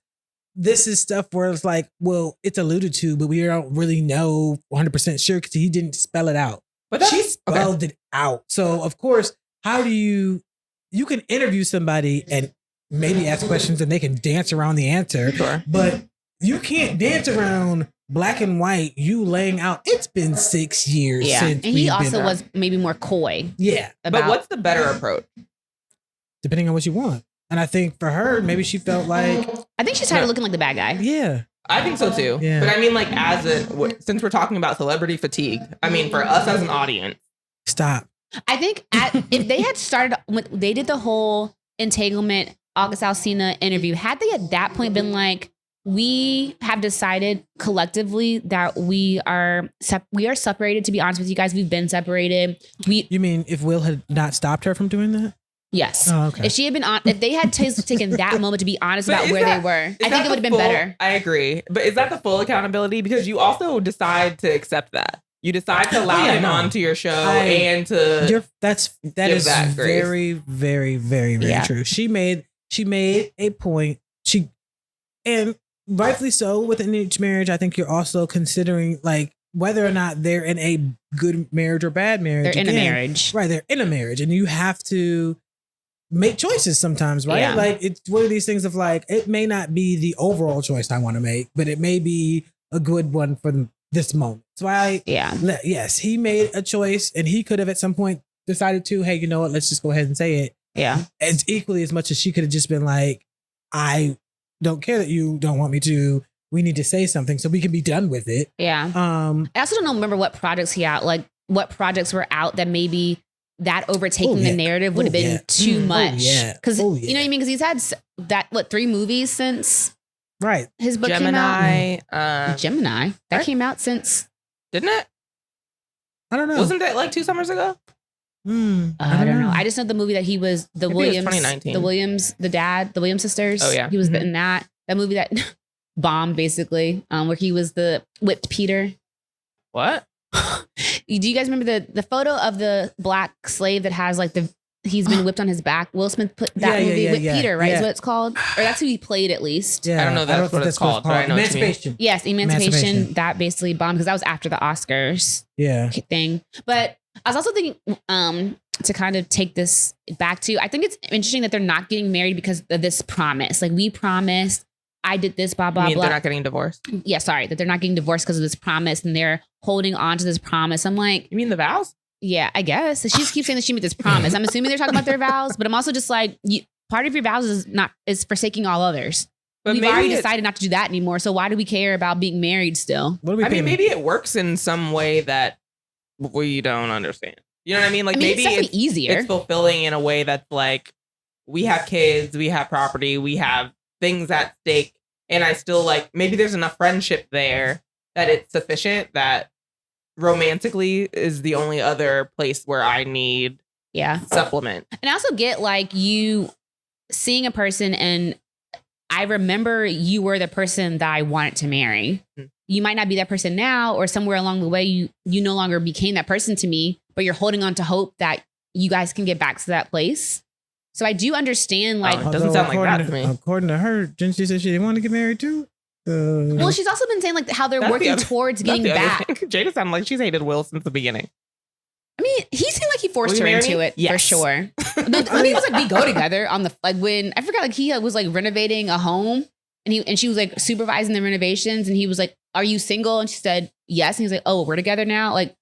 this is stuff where it's like, well, it's alluded to, but we don't really know 100% sure because he didn't spell it out. But she spelled it out. So, of course, how do you can interview somebody and maybe ask questions and they can dance around the answer, sure. But you can't dance around black and white, you laying out, it's been 6 years since and he also was maybe more coy. Yeah. But what's the better approach? Depending on what you want. And I think for her, maybe she felt like... I think she's tired of looking like the bad guy. Yeah. I think so too. Yeah. But I mean, like, since we're talking about celebrity fatigue, I mean, for us as an audience... Stop. I think if they had started... when they did the whole entanglement, August Alsina interview, had they at that point been like, we have decided collectively that we are separated, to be honest with you guys, we've been separated. You mean if Will had not stopped her from doing that? Yes. Oh, okay. If she had been if they had taken that moment to be honest about where they were, I think it would have been better. I agree. But is that the full accountability? Because you also decide to accept that. You decide to allow him onto your show and to that is very, very, very, very true. She made a point. And rightfully so, within each marriage, I think you're also considering like whether or not they're in a good marriage or bad marriage. They're in a marriage. Right. They're in a marriage. And you have to make choices sometimes, right? Yeah. Like it's one of these things of like, it may not be the overall choice I want to make, but it may be a good one for this moment. So yes, he made a choice and he could have at some point decided to, hey, you know what? Let's just go ahead and say it. Yeah. As equally as much as she could have just been like, I don't care that you don't want me to. We need to say something so we can be done with it. Yeah. I also don't remember what projects what projects were out that maybe that overtaking the narrative would have been too much. Because you know what I mean? Because he's had 3 movies since his book Gemini, came out? Gemini. That came out since... Didn't it? I don't know. Wasn't that like 2 summers ago? I don't know. I just know the movie that he was the Maybe Williams, 2019. the Williams sisters. Oh yeah, he was in that movie that bombed basically, where he was the whipped Peter. What? Do you guys remember the photo of the black slave that has like he's been whipped on his back? Will Smith put that movie with Peter, right? Is what it's called, or that's who he played at least. Yeah, I don't know that's what it's called. But I know Emancipation. Yes, Emancipation. That basically bombed because that was after the Oscars. Thing, but. I was also thinking to kind of take this back to, I think it's interesting that they're not getting married because of this promise. Like we promised, I did this, blah, blah, blah. They're not getting divorced? Yeah, sorry, that they're not getting divorced because of this promise and they're holding on to this promise. I'm like... You mean the vows? Yeah, I guess. So she just keeps saying that she made this promise. I'm assuming they're talking about their vows, but I'm also just like, part of your vows is forsaking all others. But we've already decided not to do that anymore. So why do we care about being married still? Maybe it works in some way that we don't understand. You know what I mean? Like I mean, maybe it's definitely easier. it's fulfilling in a way that's like, we have kids, we have property, we have things at stake. And I still like, maybe there's enough friendship there that it's sufficient, that romantically is the only other place where I need supplement. And I also get like you seeing a person, and I remember you were the person that I wanted to marry. Mm. You might not be that person now, or somewhere along the way, you no longer became that person to me, but you're holding on to hope that you guys can get back to that place. So I do understand, like, it doesn't sound like that to me. According to her, didn't she say she didn't want to get married too? Well, she's also been saying like how they're working towards getting back. Jada sounded like she's hated Will since the beginning. I mean, he seemed like he forced her into it for sure. No, I mean, it was like we go together on the like when I forgot, like he was like renovating a home, and she was like supervising the renovations, and he was like, "Are you single?" And she said yes, and he was like, "Oh, we're together now." Like, do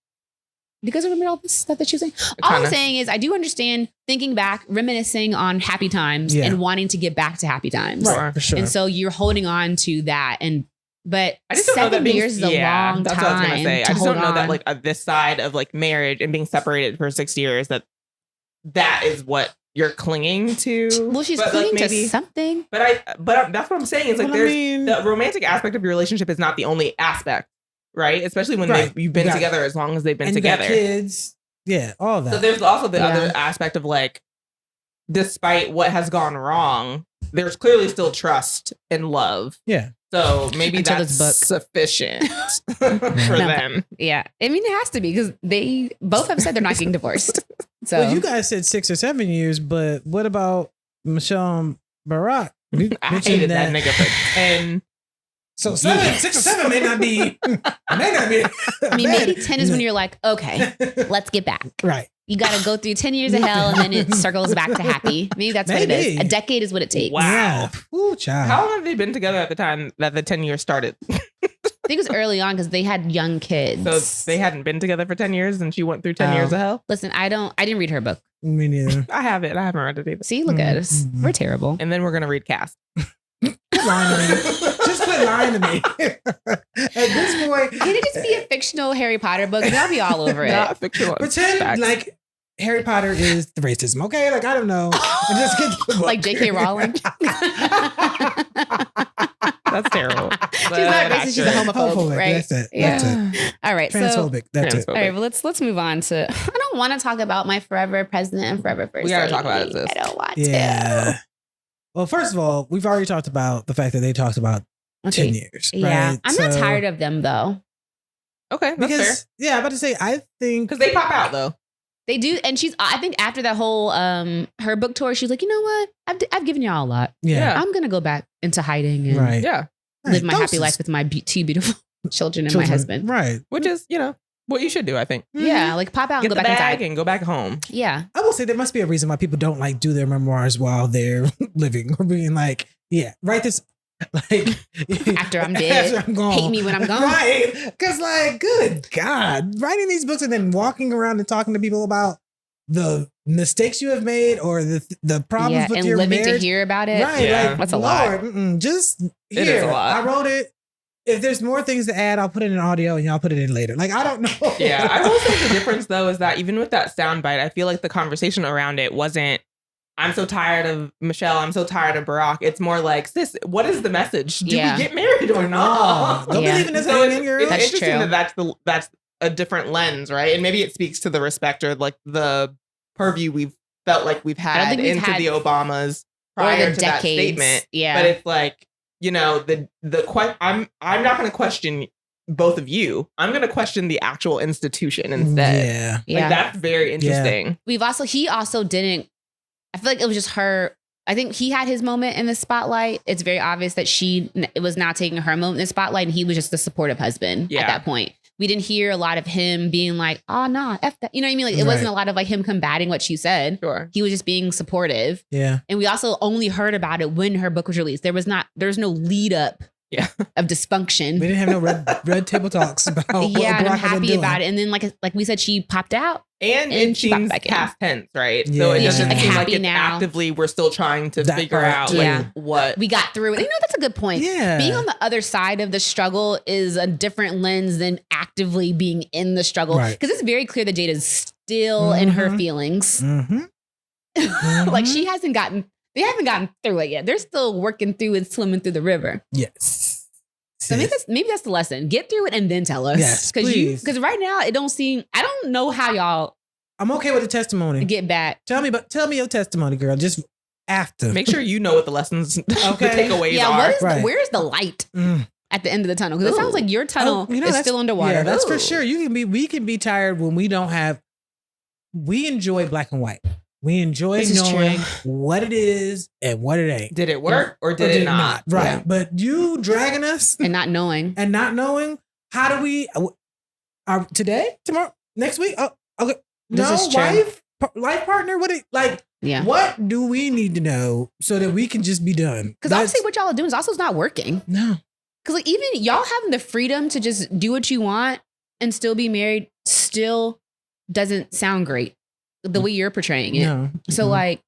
you guys remember all this stuff that she was saying? All I'm saying is, I do understand thinking back, reminiscing on happy times, and wanting to get back to happy times. Right, for sure. And so you're holding on to that, but I just don't know that 7 years is a long that's time. What I was gonna say. I just don't know that on. like this side of like marriage and being separated for 6 years, that is what you're clinging to. Well, she's clinging to something. But that's what I'm saying. Is like the romantic aspect of your relationship is not the only aspect, right? Especially when you've been together as long as they've been together. You got kids, all that. So there's also the other aspect of like, despite what has gone wrong, there's clearly still trust and love. Yeah. So maybe Until that's this book. Sufficient for them. Yeah. I mean, it has to be because they both have said they're not getting divorced. So well, you guys said 6 or 7 years, but what about Michelle and Barack? I hated that nigga for 10. So 6 or 7 may not be. I mean, maybe 10 is when you're like, okay, let's get back. Right. You got to go through 10 years of hell and then it circles back to happy. Maybe that's what it is. A decade is what it takes. Wow. Yeah. Ooh, child. How long have they been together at the time that the 10 years started? I think it was early on because they had young kids. So they hadn't been together for 10 years and she went through 10 years of hell? Listen, I didn't read her book. Me neither. I have it. I haven't read it either. See, look at us. We're terrible. And then we're going to read Cast. Quit lying to me. Just quit lying to me. At this point. Can it just be a fictional Harry Potter book? And I'll be all over it. Not fictional. Pretend like Harry Potter is the racism, okay? Like, I don't know. Just get the book. Like J.K. Rowling. That's terrible. She's not racist, she's a homophobe, right? That's it. Yeah. That's it. All right. Transphobic. That's it. All right, well, let's move on to. I don't want to talk about my forever president and forever first. We gotta lady. talk about it, sis. I don't want Yeah. Well, first of all, we've already talked about the fact that they talked about 10 years. Yeah. Right? I'm not tired of them though. Okay, that's fair. Yeah, I'm about to say, I think. Because they pop out though. They do, and I think after that whole her book tour, she's like, you know what? I've given y'all a lot. Yeah. I'm gonna go back into hiding and Right. Yeah. live my happy life with my two beautiful children and my husband. Right. Which is, what you should do, I think. Yeah, like pop out Get and go the back bag inside. and go back home. Yeah. I will say there must be a reason why people don't like do their memoirs while they're living or being like, write this like After I'm dead. After I'm gone. Hate me when I'm gone. Right. Because like, good God, writing these books and then walking around and talking to people about the mistakes you have made or the problems with and your living marriage. to hear about it. Right. Yeah. Like, That's a Lord, lot. Just here. It is a lot. I wrote it. If there's more things to add, I'll put it in audio and y'all put it in later. Like, I don't know. Yeah. I will say the difference though is that even with that soundbite, I feel like the conversation around it wasn't, I'm so tired of Michelle, I'm so tired of Barack. It's more like, sis, what is the message? Do we get married or not? Don't believe in this So hanging, girl. it's That's interesting true. that's a different lens, right? And maybe it speaks to the respect or like the purview we've felt like we've had think we've into had- the Obamas Or prior the to that decades. statement. Yeah. But it's like, I'm not going to question both of you. I'm going to question the actual institution instead. Yeah. Like that's very interesting. He also didn't, I feel like it was just her. I think he had his moment in the spotlight. It's very obvious that it was now taking her moment in the spotlight and he was just the supportive husband at that point. We didn't hear a lot of him being like, oh, nah, F that. You know what I mean? Like, it wasn't a lot of like him combating what she said. Sure. He was just being supportive. Yeah. And we also only heard about it when her book was released. There's no lead up of dysfunction. We didn't have no red table talks about what Yeah, and I'm Barack had been happy doing. about it. And then, like we said, she popped out. And And it she popped seems back in. past tense, right? Yeah. So it Yeah, doesn't she's, like, seem like happy it's now. actively we're still trying to That figure part, out too. like Yeah. what. We got through it. You know, that's a good point. Yeah. Being on the other side of the struggle is a different lens than actively being in the struggle. Right. Because it's very clear that Jada's still in her Mhm. feelings. Mm-hmm. Like they haven't gotten through it yet. They're still working through and swimming through the river. Yes. So maybe that's the lesson. Get through it and then tell us. Yes, please. Because right now I don't know how y'all I'm okay with the testimony. get back. Tell me your testimony, girl. Just after. Make sure you know what the lessons, the takeaways Yeah, are. where's the light Mm. at the end of the tunnel? Because it sounds like your tunnel is that's- still underwater. Yeah, that's for Ooh. sure. We can be tired when we don't have. We enjoy black and white. We enjoy This is knowing true. what it is and what it ain't. Did it work or did it not? Right. Yeah. But you dragging us And not knowing. and not knowing how do we are today, tomorrow, next week? Oh, okay. This No, is true. life partner. Yeah. What do we need to know so that we can just be done? Because obviously what y'all are doing is also not working. No. Because like even y'all having the freedom to just do what you want and still be married still doesn't sound great the way you're portraying it. No. So Mhm. like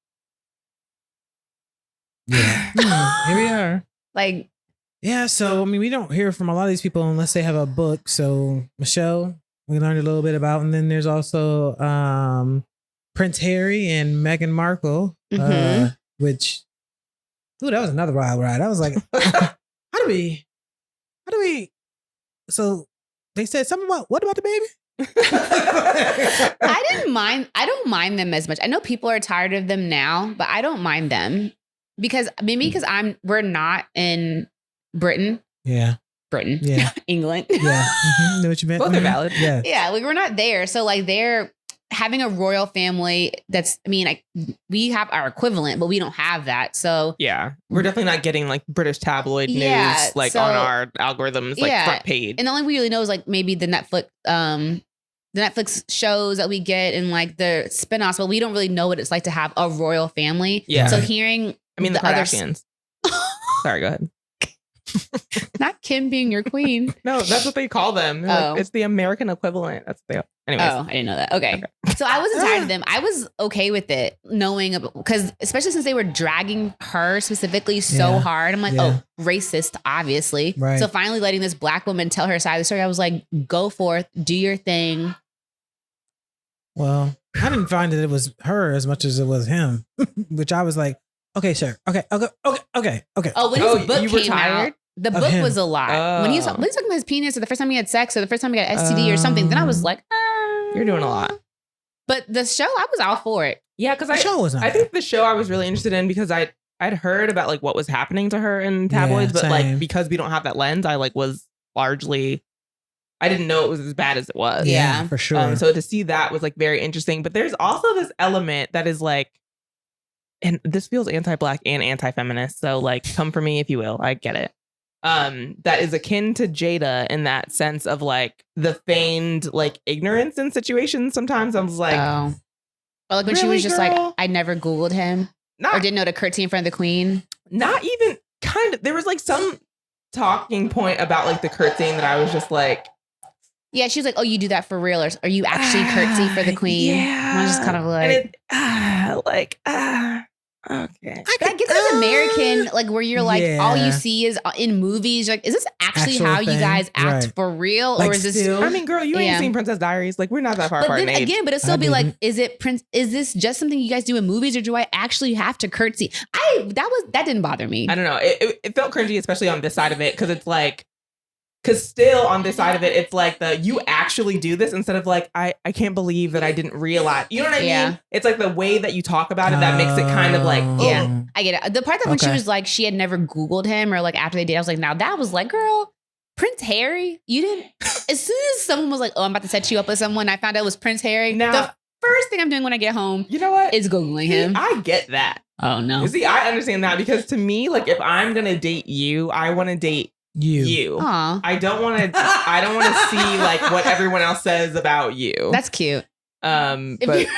Here we are. like Yeah, so I mean, we don't hear from a lot of these people unless they have a book. So Michelle, we learned a little bit about, and then there's also Prince Harry and Meghan Markle, Mhm. which, ooh, that was another wild ride. I was like, how do we? So they said something about what about the baby? I don't mind them as much. I know people are tired of them now, but I don't mind them because we're not in Britain, Yeah, England. yeah. Know what you meant? Both are Mhm. valid. Yeah, Yeah, like we're not there. So like they're having a royal family we have our equivalent, but we don't have that. So Yeah, we're definitely not getting like British tabloid Yeah, news like so- on our algorithms, like Yeah, front page. and the only we really know is like maybe the Netflix shows that we get and like the spinoffs, but we don't really know what it's like to have a royal family. Yeah. So hearing I mean, the other Kardashians. Sorry, go ahead. not Kim being your queen. No, that's what they call them. They're Oh. like, it's the American equivalent. That's what they. Anyways, Oh, I didn't know that. Okay. So I wasn't tired of them. I was okay with it, knowing because especially since they were dragging her specifically so Yeah. hard. I'm like, Yeah. oh, racist, obviously. Right. So finally letting this black woman tell her side of the story, I was like, go forth, do your thing. Well, I didn't find that it was her as much as it was him, which I was like, okay, sure. Okay. Oh, when Oh, his book you were came tired? out, the Of book him. was a lot. When he was talking about his penis or the first time he had sex or the first time he got STD or something, then I was like, You're doing a lot. But the show, I was all for it. Yeah, because The show was not I bad. think the show I was really interested in because I'd heard about like what was happening to her in tabloids, Yeah, but like same. because we don't have that lens, I like was largely I didn't know it was as bad as it was. Yeah. for sure. So to see that was like very interesting. But there's also this element that is like, and this feels anti-black and anti-feminist. So like, come for me if you will. I get it. That is akin to Jada in that sense of like the feigned like ignorance in situations. Sometimes I was like, Or like when she really, was just girl? like, I never Googled him or not didn't know to curtsy in front of the queen. not even kind of. There was like some talking point about like the curtsying that I was just like, Yeah, she was like, oh, you do that for real, or you actually curtsy for the queen. Yeah. And I was just kind of like, and okay. I guess as American, like where you're like, all Yeah. you see is in movies. You're like, is this actually Actual how you thing, guys act right. for real, Like or is this? still- I mean, girl, you Yeah. ain't seen Princess Diaries. Like, we're not that far But apart then in age. again, but it'll still I be like, didn't. is it Prince? Is this just something you guys do in movies, or do I actually have to curtsy? That didn't bother me. I don't know. It felt cringy, especially on this side of it, because it's like, because still on this side of it, it's like you actually do this instead of like, I can't believe that I didn't realize. You know what I Yeah. mean? It's like the way that you talk about it that makes it kind of like, Yeah. Oh. I get it. The part that when she Okay. was like, she had never Googled him, or like after they did, I was like, now that was like, girl, Prince Harry, you didn't. As soon as someone was like, oh, I'm about to set you up with someone, I found out it was Prince Harry. Now- The first thing I'm doing when I get home you know what? is Googling him. I get that. Oh no. See, I understand that because to me, like, if I'm gonna date you, I want to date you. Aw, I don't want to. I don't want to see like what everyone else says about you. that's cute. If but you're,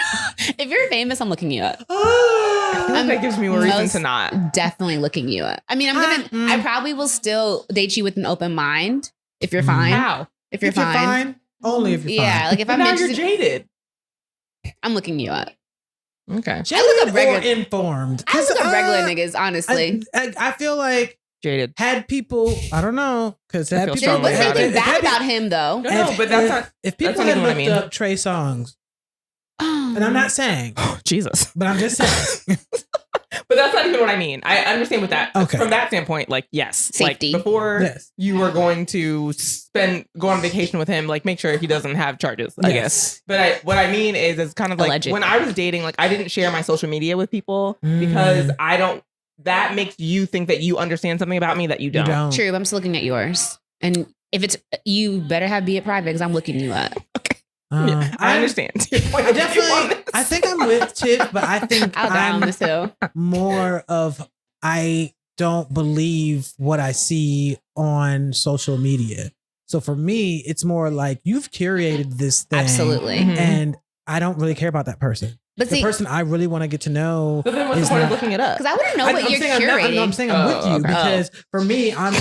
if you're famous, I'm looking you up. That gives me more reason to not. Definitely looking you up. I mean, I probably will still date you with an open mind if you're fine. How? If you're fine. Only if you're fine. Yeah, like if But I'm now interested, you're jaded. I'm looking you up. Okay. Jaded I look up regular- or informed. I look up regular uh, niggas, honestly. I feel like Jaded. had people, I don't know, because I had feel people. There strongly was about nothing it. bad about him, though. No, but that's not. If people not had even what I looked mean. up Trey songs, and I'm not saying, Jesus. but I'm just saying. But that's not even what I mean. I understand with that. Okay. From that standpoint, like, yes. Safety. Like, before Yes. you were going to go on vacation with him, like, make sure he doesn't have charges, I guess. But what I mean is, it's kind of like, Alleged. when I was dating, like, I didn't share my social media with people because I don't, that makes you think that you understand something about me that you don't. True, I'm still looking at yours. And if it's, you better be it private because I'm looking you up. Yeah, I understand. I definitely, I think I'm with Chip, but I think I'll die on I'm this hill. more of, I don't believe what I see on social media. So for me, it's more like you've curated this thing. Absolutely. Mhm. And I don't really care about that person. But The see, person I really want to get to know. So then what's is the point of not- looking it up? because I wouldn't know I- what I'm you're saying curating. I'm saying I'm with you okay. because for me, I'm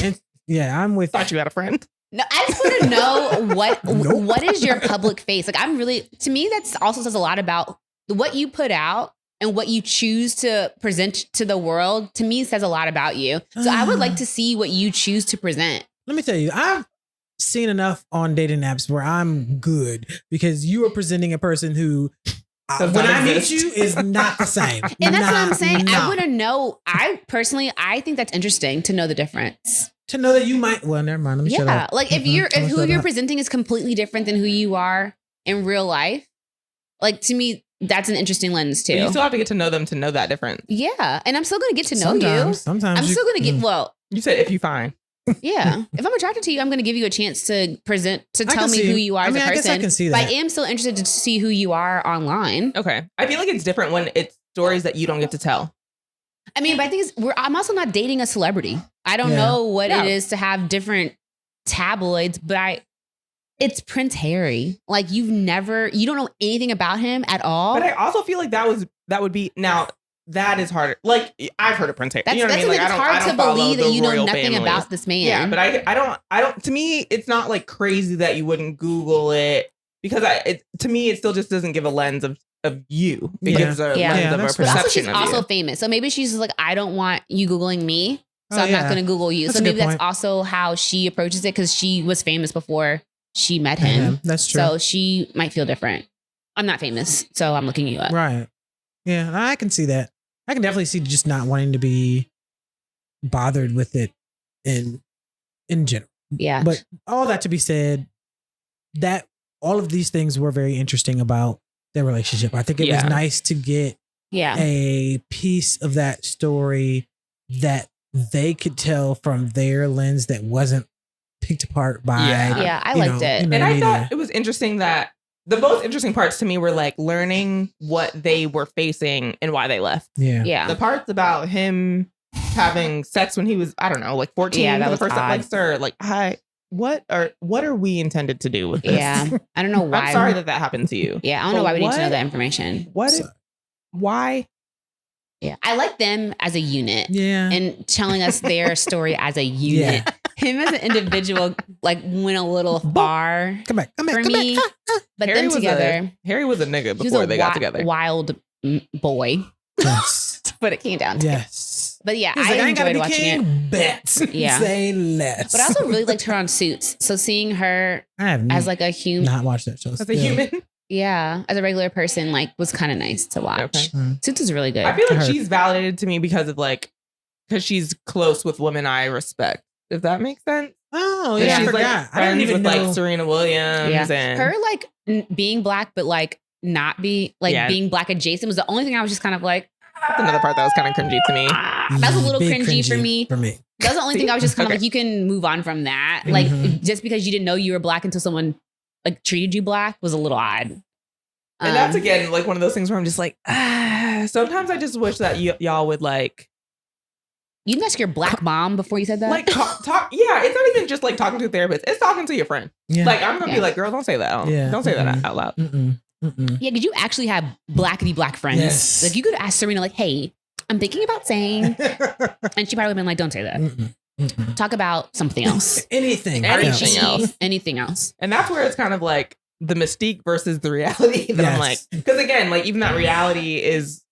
with. Thought you had a friend. No, I just want to know Nope. what is your public face? Like, I'm really, to me, that's also says a lot about what you put out and what you choose to present to the world. To me, says a lot about you. So I would like to see what you choose to present. Let me tell you, I've seen enough on dating apps where I'm good because you are presenting a person who, Does when not I meet exist. you, is not the same. And that's what I'm Not- saying. I not. wouldn't know. I think that's interesting to know the difference. To know that you might. Well, never mind. Let me shut Yeah, up. like if Mm-mm, you're I'm if gonna who shut you're up. presenting is completely different than who you are in real life, like to me, that's an interesting lens too. But you still have to get to know them to know that difference. Yeah, and I'm still going to get to know you. Sometimes I'm you- still going to get well. You said if you find. Yeah, if I'm attracted to you, I'm going to give you a chance to present to I tell can me see- who you are I as mean, a I person. guess I can see But I that. am still interested to see who you are online. Okay. I feel like it's different when it's stories that you don't get to tell. I mean, but I think I'm also not dating a celebrity. I don't Yeah. know what Yeah. it is to have different tabloids, but it's Prince Harry. Like you don't know anything about him at all. But I also feel like that would be now that is harder. Like I've heard of Prince Harry. That's, You know what I that's mean? like, Like, it's hard to follow believe the that you know royal nothing families. about this man. Yeah, but I don't. To me, it's not like crazy that you wouldn't Google it because to me, it still just doesn't give a lens of you. It Yeah. gives a Yeah. lens Yeah, of a that's fair. But also, perception she's of also you. famous. So maybe she's just like, I don't want you Googling me. So Oh, I'm yeah. not going to Google you. That's So a maybe good that's point. also how she approaches it because she was famous before she met him. Yeah, that's true. So she might feel different. I'm not famous, so I'm looking you up. Right. Yeah, I can see that. I can definitely see just not wanting to be bothered with it in general. Yeah. But all that to be said, that all of these things were very interesting about their relationship. I think it was Yeah. nice to get Yeah. a piece of that story that they could tell from their lens that wasn't picked apart by Yeah, I liked it. And the I media. thought it was interesting that the most interesting parts to me were like learning what they were facing and why they left. Yeah. Yeah. The parts about him having sex when he was, I don't know, like 14 Yeah, that for the was first time. odd. Like, sir, like, hi, what are we intended to do with this? Yeah. I don't know why. I'm sorry that happened to you. Yeah. I don't know But why we need to know what- that information. So- Why? Yeah. I like them as a unit Yeah. and telling us their story as a unit. Him as an individual, like, went a little far Come back. Come back. for Come me. back. But Harry them was together, Harry was a nigga he was before a they got together. wild boy. Yes. But it came down to it. Yes. But yeah, He's like, I I ain't gotta enjoyed be watching it. king. Bet. Yeah. Say less. But I also really liked her on Suits. So seeing her I have as like a human, not watched that show. As a still. human, yeah, as a regular person, like was kind of nice to watch. Okay. Suits is really good. I feel I like heard. she's validated to me because she's close with women I respect. If that makes sense. Oh And yeah, I she's forgot. like I friends didn't even with know. like Serena Williams Yeah. and Her like being black, but like not be like Yeah. being black adjacent was the only thing I was just kind of like, that's another part that was kind of cringy to me. that's a little Big cringy for me. For me. That's the only thing I was just kind of Okay. like, you can move on from that. Like Mhm. just because you didn't know you were black until someone like treated you black was a little odd. And that's Um, again like one of those things where I'm just like, sometimes I just wish that y'all would like you didn't ask your black mom before you said that. talk. Yeah, it's not even just like talking to a therapist. It's talking to your friend. Yeah. Like I'm gonna be Yeah. like, girl, don't say that. Yeah. Don't say that Mhm. out loud. Mm-mm. Mm-mm. yeah, because you actually have blackity black friends. Yes. Like you could ask Serena, like, hey, I'm thinking about saying, and she probably would have been like, don't say that. Talk about something else. Anything else. Anything else. And that's where it's kind of like the mystique versus the reality that I'm like, because again, like even that reality is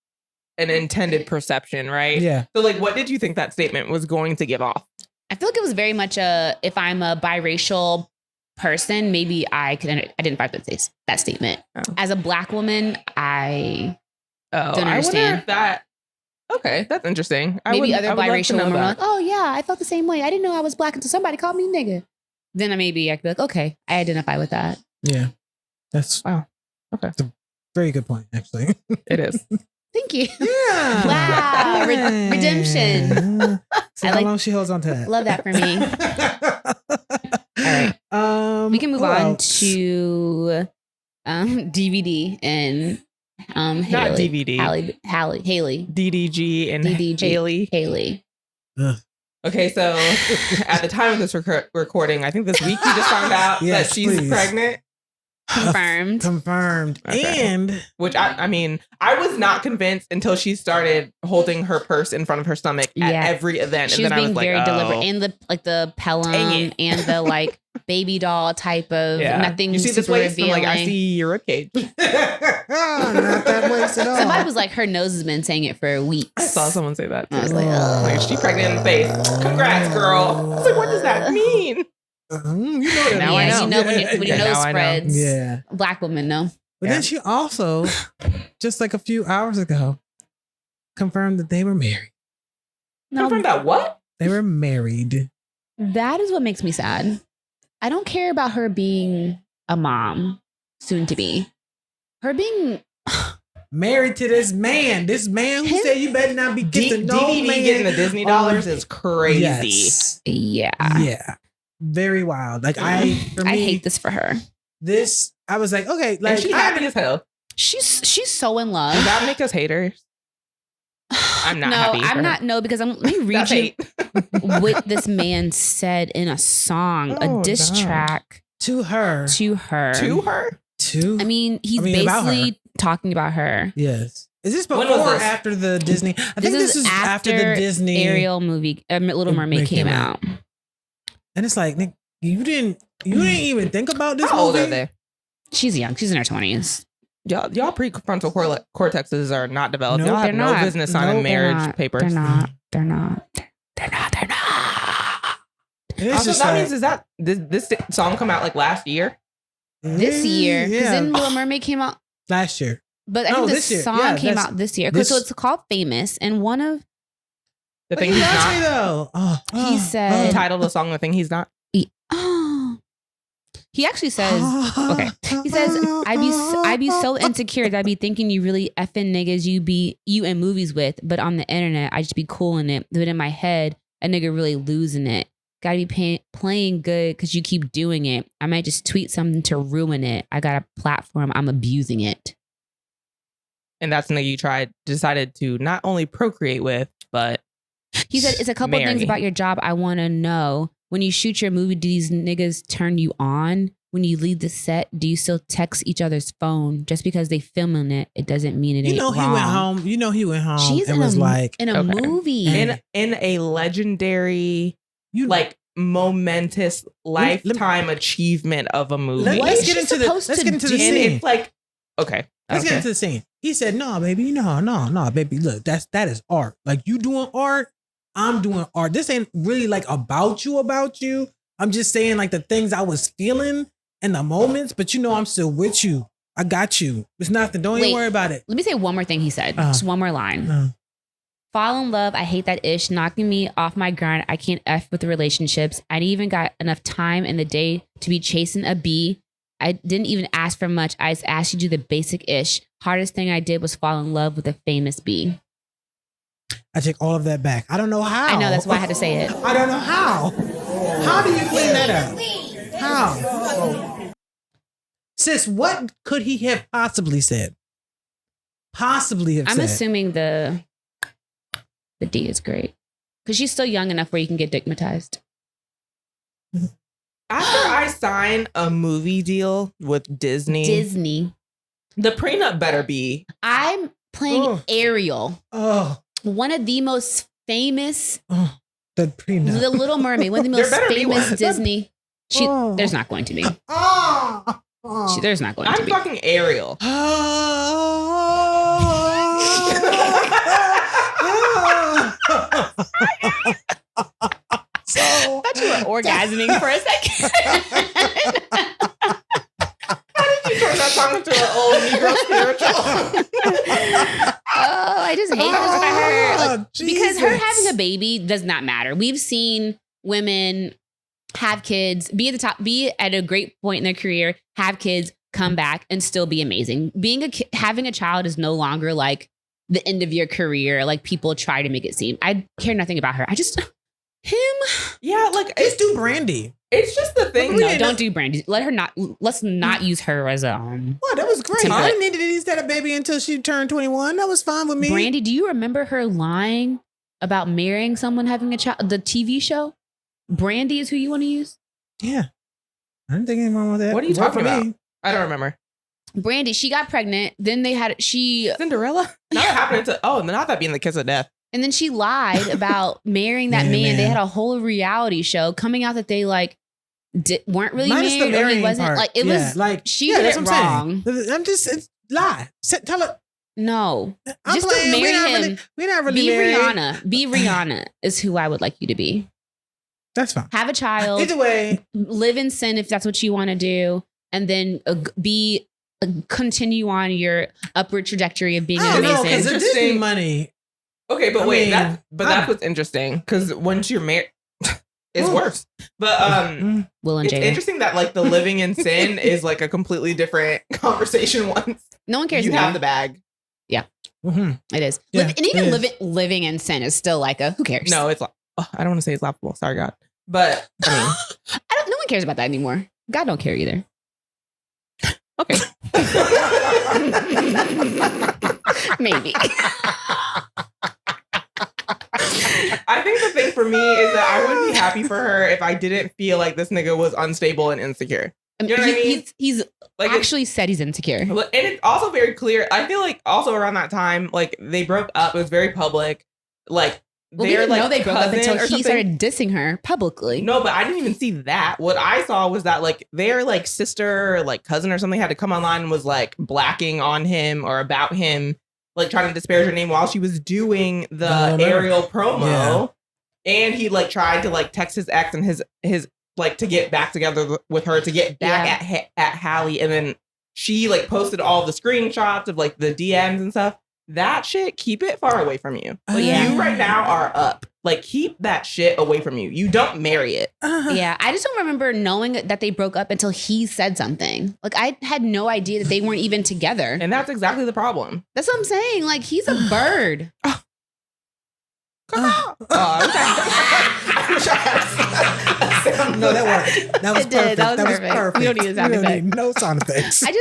an intended perception, right? Yeah. So like, what did you think that statement was going to give off? I feel like it was very much if I'm a biracial person, maybe I could identify with that statement. Oh. As a Black woman, I don't I understand. wonder if that. Okay, that's interesting. Maybe other biracial women were like, that. oh yeah, I felt the same way. I didn't know I was Black until somebody called me nigga. Then maybe I could be like, okay, I identify with that. Yeah. That's wow. Okay. That's a very good point, actually. It is. Thank you. Yeah. Wow. Redemption. See how long she holds on to that. Love that for me. All right. We can move on to DVD and not DVD. Haley. DDG and Haley. Ugh. Okay, so at the time of this recording, I think this week we just found out that she's pregnant. Confirmed. Okay. And which I mean, I was not convinced until she started holding her purse in front of her stomach at every event. She and was then being I was like, very deliberate in the Pelham and the like baby doll type of nothing. You see this waist? I'm like, I see your ribcage. not that waist at all. Somebody was like, her nose has been saying it for weeks. I saw someone say that. I was like, oh. Like, is she pregnant in the face? Congrats, girl. I was like, what does that mean? You know that. Now I know. You know when your nose spreads. Yeah. Black women know. But then she also, just like a few hours ago, confirmed that they were married. Confirmed that what? They were married. That is what makes me sad. I don't care about her being a mom, soon to be. Her being married to this man. This man who said you better not be kissing no DVD man. getting the Disney dollars is crazy. Yes. Yeah. Very wild. Like I hate this for her. This I was like, okay, like and she happy as hell. She's so in love. Does that make us haters? I'm not happy. I'm not. No, because let me read you what this man said in a song, a diss track to her. I mean, he's basically talking about her. Yes. Is this before or after the Disney? I think this is after the Disney Ariel movie, Little Mermaid came out. And it's like, Nick, you didn't even think about this How movie? old are they? She's young. She's in her 20s. Y'all prefrontal cortexes are not developed. No, y'all have no business signing marriage papers. They're not. Also, that means is that this song come out like last year? This year, because then Little Mermaid came out last year. But I think this song came out this year. So it's called Famous, and one of the thing he's not. Though. He said, titled the song "The Thing He's Not." He actually says, okay. He says, I be so insecure that I be thinking you really effing niggas you in movies with, but on the internet I just be cool in it. But in my head, a nigga really losing it. Gotta be playing good because you keep doing it. I might just tweet something to ruin it. I got a platform. I'm abusing it. And that's the nigga you decided to not only procreate with, but he said, it's a couple of things about your job I want to know. When you shoot your movie, do these niggas turn you on? When you leave the set, do you still text each other's phone? Just because they filming it, it doesn't mean it ain't wrong. He went home. She's and was like in a movie. In a legendary, like momentous lifetime achievement of a movie. Let's get into the scene. And it's like, okay. Let's get into the scene. He said, no, baby, no, baby. Look, that is art. Like you doing art, I'm doing art. This ain't really like about you. I'm just saying like the things I was feeling in the moments, but I'm still with you. I got you. It's nothing. Don't even worry about it. Let me say one more thing he said. Just one more line. Fall in love. I hate that ish. Knocking me off my grind. I can't F with the relationships. I didn't even got enough time in the day to be chasing a bee. I didn't even ask for much. I just asked you to do the basic ish. Hardest thing I did was fall in love with a famous bee. I take all of that back. I don't know how. I know, that's why I had to say it. I don't know how. How do you clean that up? How? Sis, what could he have possibly said? I'm assuming the D is great. Because she's still young enough where you can get stigmatized. After I sign a movie deal with Disney, the prenup better be. I'm playing Ariel. Oh. one of the most famous, The prenup. The Little Mermaid, one of the most There better be famous one. Disney. There's not going to be. There's not going to I'm be. fucking Ariel. So I thought you were orgasming for a second. You turn that song into an old Negro spiritual. Oh, I just hate this for her. Like, because her Jesus. having a baby does not matter. We've seen women have kids, be at the top, be at a great point in their career, have kids, come back, and still be amazing. Having a child is no longer like the end of your career, like people try to make it seem. I care nothing about her. I just him. Yeah, like Just do Brandy. it's just the thing. No, don't do Brandy. Let's not use her as a What? That was great. Template. I didn't need to use that a baby until she turned 21. That was fine with me. Brandy. Do you remember her lying about marrying someone having a child? The TV show. Brandy is who you want to use. Yeah. I didn't think anything wrong with that. What are you Worked talking for about? me. I don't remember. Brandy, she got pregnant. Then they had Cinderella? Not happening to not that being the kiss of death. and then she lied about marrying that man. They had a whole reality show coming out that they like weren't really Minus the married, or he marrying wasn't part. like it Yeah, was like she did that's it what I'm wrong. saying. I'm just it's lie. Tell her. No, I'm just playing. don't We're marry not him. really, we're not really Be married. Rihanna. Be Rihanna is who I would like you to be. That's fine. Have a child. Either way, Live in sin if that's what you want to do, and then continue on your upward trajectory of being I don't know because amazing. the Disney money. Okay, but I wait, mean, that's what's interesting because once you're married, it's Ooh. worse. But Will and it's Jada. interesting that like the living in sin is like a completely different conversation once No one cares you now. have the bag. Mm-hmm. It is. Yeah, And even it is. living in sin is still like a who cares? No, it's I don't want to say it's laughable. Sorry, God. But I mean, no one cares about that anymore. God don't care either. okay. Maybe. I think the thing for me is that I would be happy for her if I didn't feel like this nigga was unstable and insecure. You know what I mean? He's Like actually said he's insecure. and it's also very clear. I feel like also around that time, like they broke up. It was very public. Like Well, we they're didn't like know they broke up cousin until or he something. started dissing her publicly. No, but I didn't even see that. What I saw was that like their like sister or like cousin or something had to come online and was like blacking on him or about him, like trying to disparage her name while she was doing the Ariel promo. Yeah. And he like tried to like text his ex and his like to get back together with her to get back at Hallie, and then she like posted all the screenshots of like the DMs and stuff. That shit, keep it far away from you. Like Yeah. you right now are up. Like keep that shit away from you. You don't marry it. Yeah, I just don't remember knowing that they broke up until he said something. Like I had no idea that they weren't even together. And that's exactly the problem. That's what I'm saying. Like he's a bird. I wish I had No, that worked. That was It did. perfect. That was perfect. We don't need a sound We don't effect. need no sound effects. I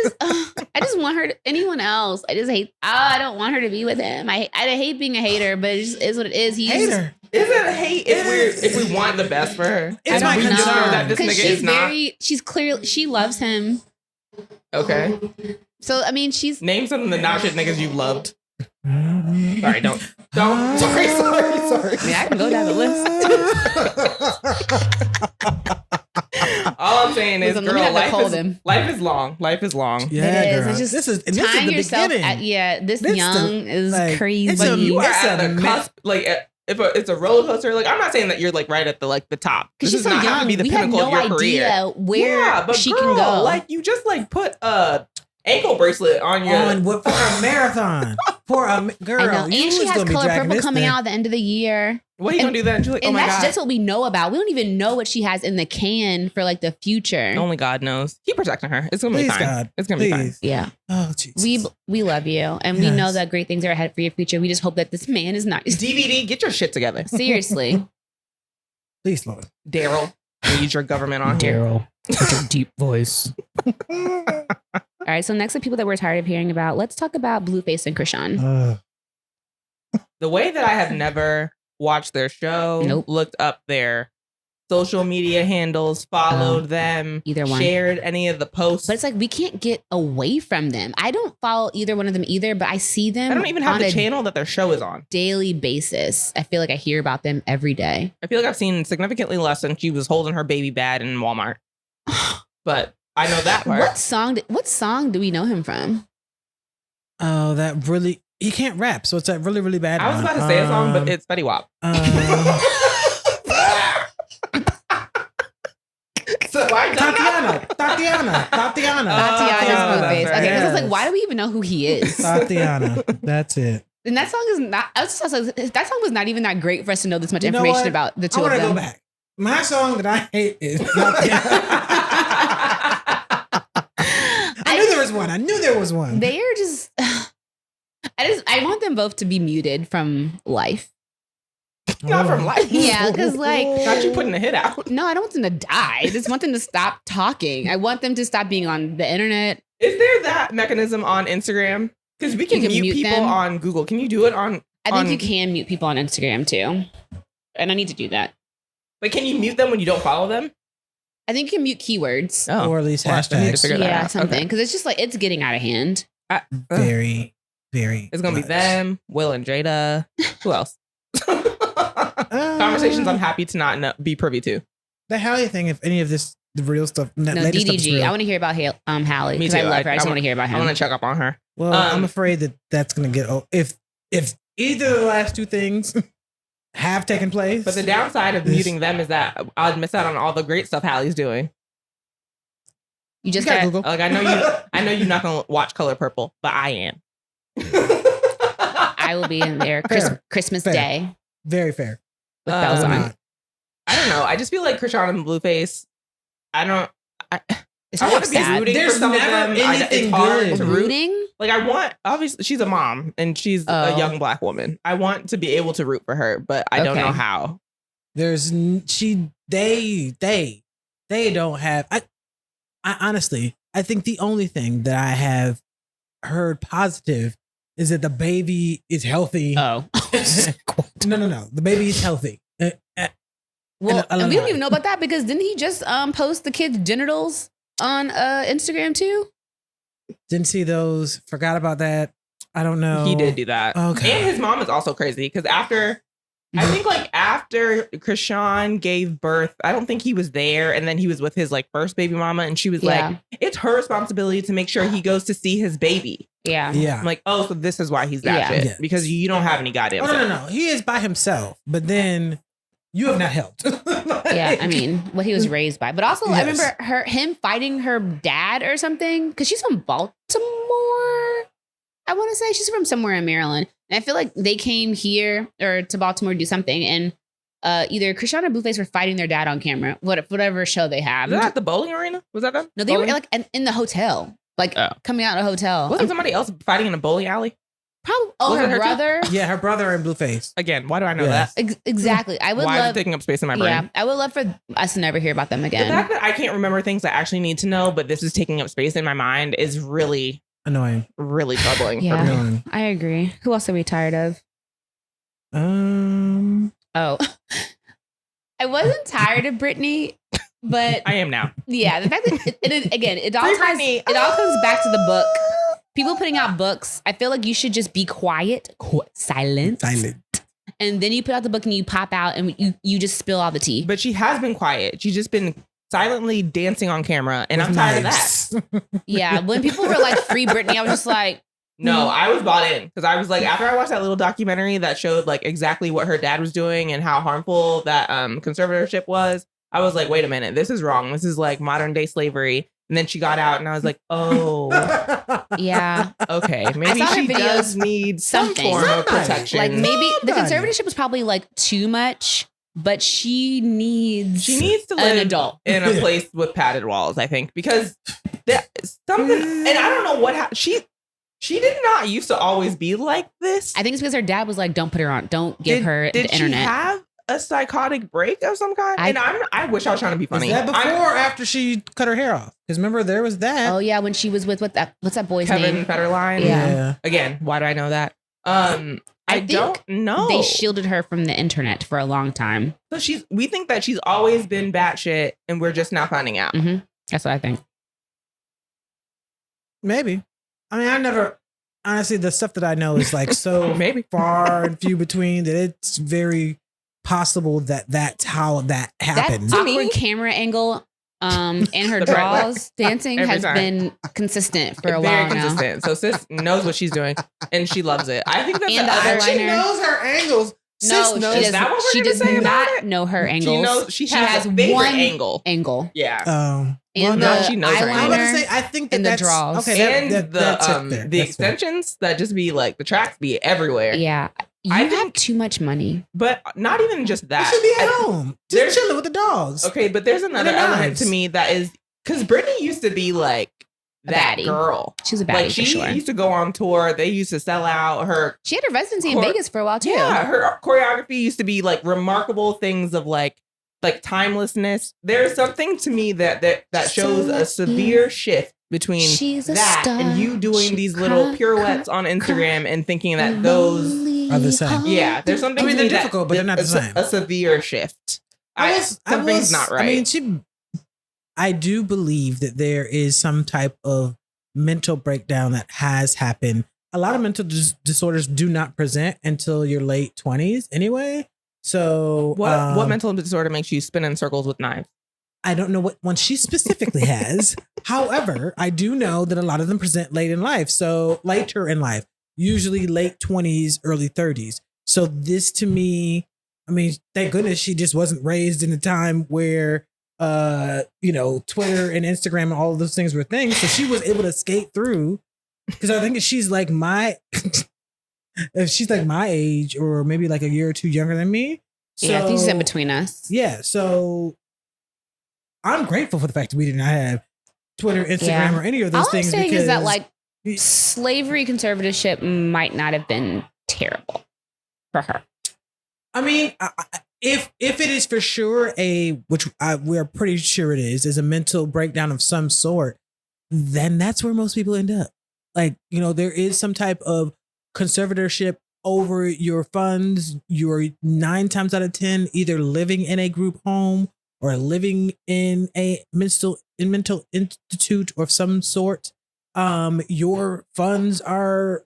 just want her to anyone else. I just hate. I don't want her to be with him. I hate being a hater, but it just is what it is. He's Hater. Is it hate if we want the best for her? It's And my we know concern. that this because nigga she's is not. she's clearly she loves him. Okay. So I mean, she's Name some of the not shit niggas you've loved. Mm-hmm. Sorry, don't. Sorry. I mean, I can go down the list. All I'm saying is, Listen, let me girl, not hold him. life is long. Life is long. Yeah, It is. girl. It's just this is the tying yourself beginning. at this This young the- is like, crazy. it's a- You are It's at a the cusp. Like, if it's a roller coaster, like I'm not saying that you're like right at the top. Because This she's is so not young, to be the we had pinnacle no of your idea career. where but she girl, can go. Like you just like put a ankle bracelet on your. On what for a marathon for a girl. I know. You And she was has gonna be Color dragging Purple this coming thing. out at the end of the year. What are you gonna do then? She's like, oh And my that's god. just what we know about. We don't even know what she has in the can for like the future. Only God knows. Keep protecting her. It's gonna be Please, fine. God. It's gonna be fine. Please. Yeah. Oh, Jesus. We love you. And we know Yes. that great things are ahead for your future. We just hope that this man is not DVD, get your shit together. seriously. Please, Lord. Daryl, we need your government on here. Daryl, with a deep voice. All right. So next the people that we're tired of hearing about, let's talk about Blueface and Krishan. The way that I have never watched their show, Nope. looked up their social media handles, followed them, Either one. shared any of the posts. But it's like we can't get away from them. I don't follow either one of them either, but I see them. I don't even have on the a channel that their show is on. daily basis. I feel like I hear about them every day. I feel like I've seen significantly less since she was holding her baby bad in Walmart. But I know that part. What song do we know him from? Oh, that really. He can't rap, so it's that really, really bad. I was one. about to say a song, but it's Fetty Wap. So why Tatiana. Tatiana's Blueface. That's right. Okay, because I was like, Yes. why do we even know who he is? Tatiana. That's it. And that song is not. That song was not even that great for us to know this much You know information what? about the two I of want to them. go back. My song that I hate is Tatiana. I knew there was one. They are just. I want them both to be muted from life. Not from life. Yeah, because like. Not you putting a hit out. No, I don't want them to die. I just want them to stop talking. I want them to stop being on the internet. Is there that mechanism on Instagram? Because we can, You can mute mute people them. on Google. Can you do it on? I think you can mute people on Instagram too. And I need to do that. But can you mute them when you don't follow them? I think you can mute keywords. Oh, Or at least well, I need to hashtags. figure that Yeah, out. something. Okay. Because it's just like, it's getting out of hand. Very, very. It's gonna be much. them, Will and Jada. Who else? Conversations I'm happy to not be privy to. The Hallie thing, if any of this, the real stuff, No, latest stuff is DDG. real. I want to hear about Hallie Me because I too. love her. I I just wa- want to hear about I him. want to check up on her. Well, I'm afraid that that's going to get old. If either of the last two things have taken place. But the downside of This- muting them is that I'd miss out on all the great stuff Hallie's doing. You just You got got Google. Like I know you're not gonna watch Color Purple, but I am. I will be in there Fair. Christmas Fair. Day Very fair. with bells Um, on. I don't know. I just feel like Krishan and Blueface. I It's want to be sad. rooting There's for some of never them. anything it's hard good. to root. Rooting? Like I want, obviously, she's a mom and she's Oh. a young Black woman. I want to be able to root for her, but I don't Okay. know how. There's they don't have. I honestly, I think the only thing that I have heard positive is that the baby is healthy. Oh. No. The baby is healthy. Well, And and we don't even know about that because didn't he just post the kid's genitals on Instagram too? Didn't see those. Forgot about that. I don't know. He did do that. Okay. And his mom is also crazy because after Krishan gave birth, I don't think he was there. And then he was with his like first baby mama. And she was Yeah. like, it's her responsibility to make sure he goes to see his baby. Yeah. Yeah. I'm like, oh, so this is why he's that Yeah. shit. Yeah. Because you don't have any goddamn Oh, sense. no. He is by himself, but then you have not helped. Yeah, I mean, what he was raised by. But also, I Yes. remember him fighting her dad or something because she's from Baltimore. I want to say she's from somewhere in Maryland. And I feel like they came here or to Baltimore to do something. And either Krishan or Blueface were fighting their dad on camera, whatever show they have. Was that at the bowling arena? Was that them? No, they were Bowling? like in the hotel, like Oh. coming out of a hotel. Wasn't somebody else fighting in a bowling alley? Probably, oh, Was it her her too? brother. Yeah, her brother in Blueface. Again, why do I know Yes. that? Exactly. I would Why is it love. taking up space in my brain? Yeah, I would love for us to never hear about them The again. fact that I can't remember things I actually need to know, but this is taking up space in my mind is really, Annoying. really troubling. Yeah. For me. Annoying. I agree. Who else are we tired of? Oh, I wasn't tired of Brittany, but I am now. yeah, the fact that it all Free ties, Britney. it all comes back to the book. People putting out books, I feel like you should just be quiet, silent, and then you put out the book and you pop out and you just spill all the tea. But she has been quiet. She's just been silently dancing on camera, and I'm tired of that. Yeah, when people were like free Britney, I was just like, No, I was bought in because I was like, after I watched that little documentary that showed like exactly what her dad was doing and how harmful that conservatorship was, I was like, wait a minute, this is wrong. This is like modern day slavery. And then she got out, and I was like, oh, yeah, okay, maybe saw her she videos, does need some something. form of Somebody. protection. like maybe the Somebody. conservatorship was probably like too much, but she needs to an live adult. in a place with padded walls, I think, because something, and I don't know what she did not used to always be like this. I think it's because her dad was like, "Don't put her on. Don't give her Did the internet." she have a psychotic break of some kind? I wish I was trying to be Was funny. that before or after she cut her hair off? Because remember, there was that. Oh yeah, when she was with what's that boy's Kevin name? Federline. Yeah. Again, why do I know that? I think don't know. They shielded her from the internet for a long time. So we think that she's always been batshit, and we're just now finding out. Mm-hmm. That's what I think. Maybe. I mean, I never. Honestly, the stuff that I know is like so Maybe. far and few between that it's very possible that that's how that happened. That To me- awkward camera angle and her The right way. draws dancing Every has time. been consistent for a Very while now. consistent. So sis knows what she's doing, and she loves it. I think that's And the the other. eyeliner. She knows her angles. No, Sis she knows. Is that what we're she gonna does say about not it? know her angles. She knows she has a favorite one angle. angle. Yeah. And no, the she knows her I was about to eyeliner. say, I think that and the that's draws. okay. And That's it there. the That's fair. extensions that just be like the tracks be everywhere. Yeah. You I have think- too much money. But not even just You that. should be at I- home, there's- just chilling with the dogs. Okay, but there's another the element knives. to me that is because Britney used to be like A that baddie. girl. She was a baddie Like for she sure. used to go on tour. They used to sell out her. She had a residency in Cor- Vegas for a while too. Yeah, her choreography used to be like remarkable things of like timelessness. There's something to me that shows a severe shift between She's a that star. and you doing She these little cry, pirouettes cry, on Instagram and thinking that cry. those are the same. yeah, there's something. I mean, to me they're that- difficult, but they're not the same. A severe shift. Something's not right. I mean, I do believe that there is some type of mental breakdown that has happened. A lot of mental disorders do not present until your late 20s anyway. So what mental disorder makes you spin in circles with knives? I don't know what one she specifically has. However, I do know that a lot of them present late in life. So later in life, usually late 20s, early 30s. So this to me, I mean, thank goodness she just wasn't raised in a time where, Twitter and Instagram and all of those things were things. So she was able to skate through. Because I think if she's like if she's like my age or maybe like a year or two younger than me. Yeah, I think she's in so- between us. Yeah, so I'm grateful for the fact that we did not have Twitter, Instagram, Yeah. or any of those All I'm things. saying is that because- like slavery conservatorship might not have been terrible for her. I mean, if it is for sure we're pretty sure it is a mental breakdown of some sort, then that's where most people end up. Like, there is some type of conservatorship over your funds. You're 9 times out of 10 either living in a group home or living in a mental institute of some sort. Your funds are,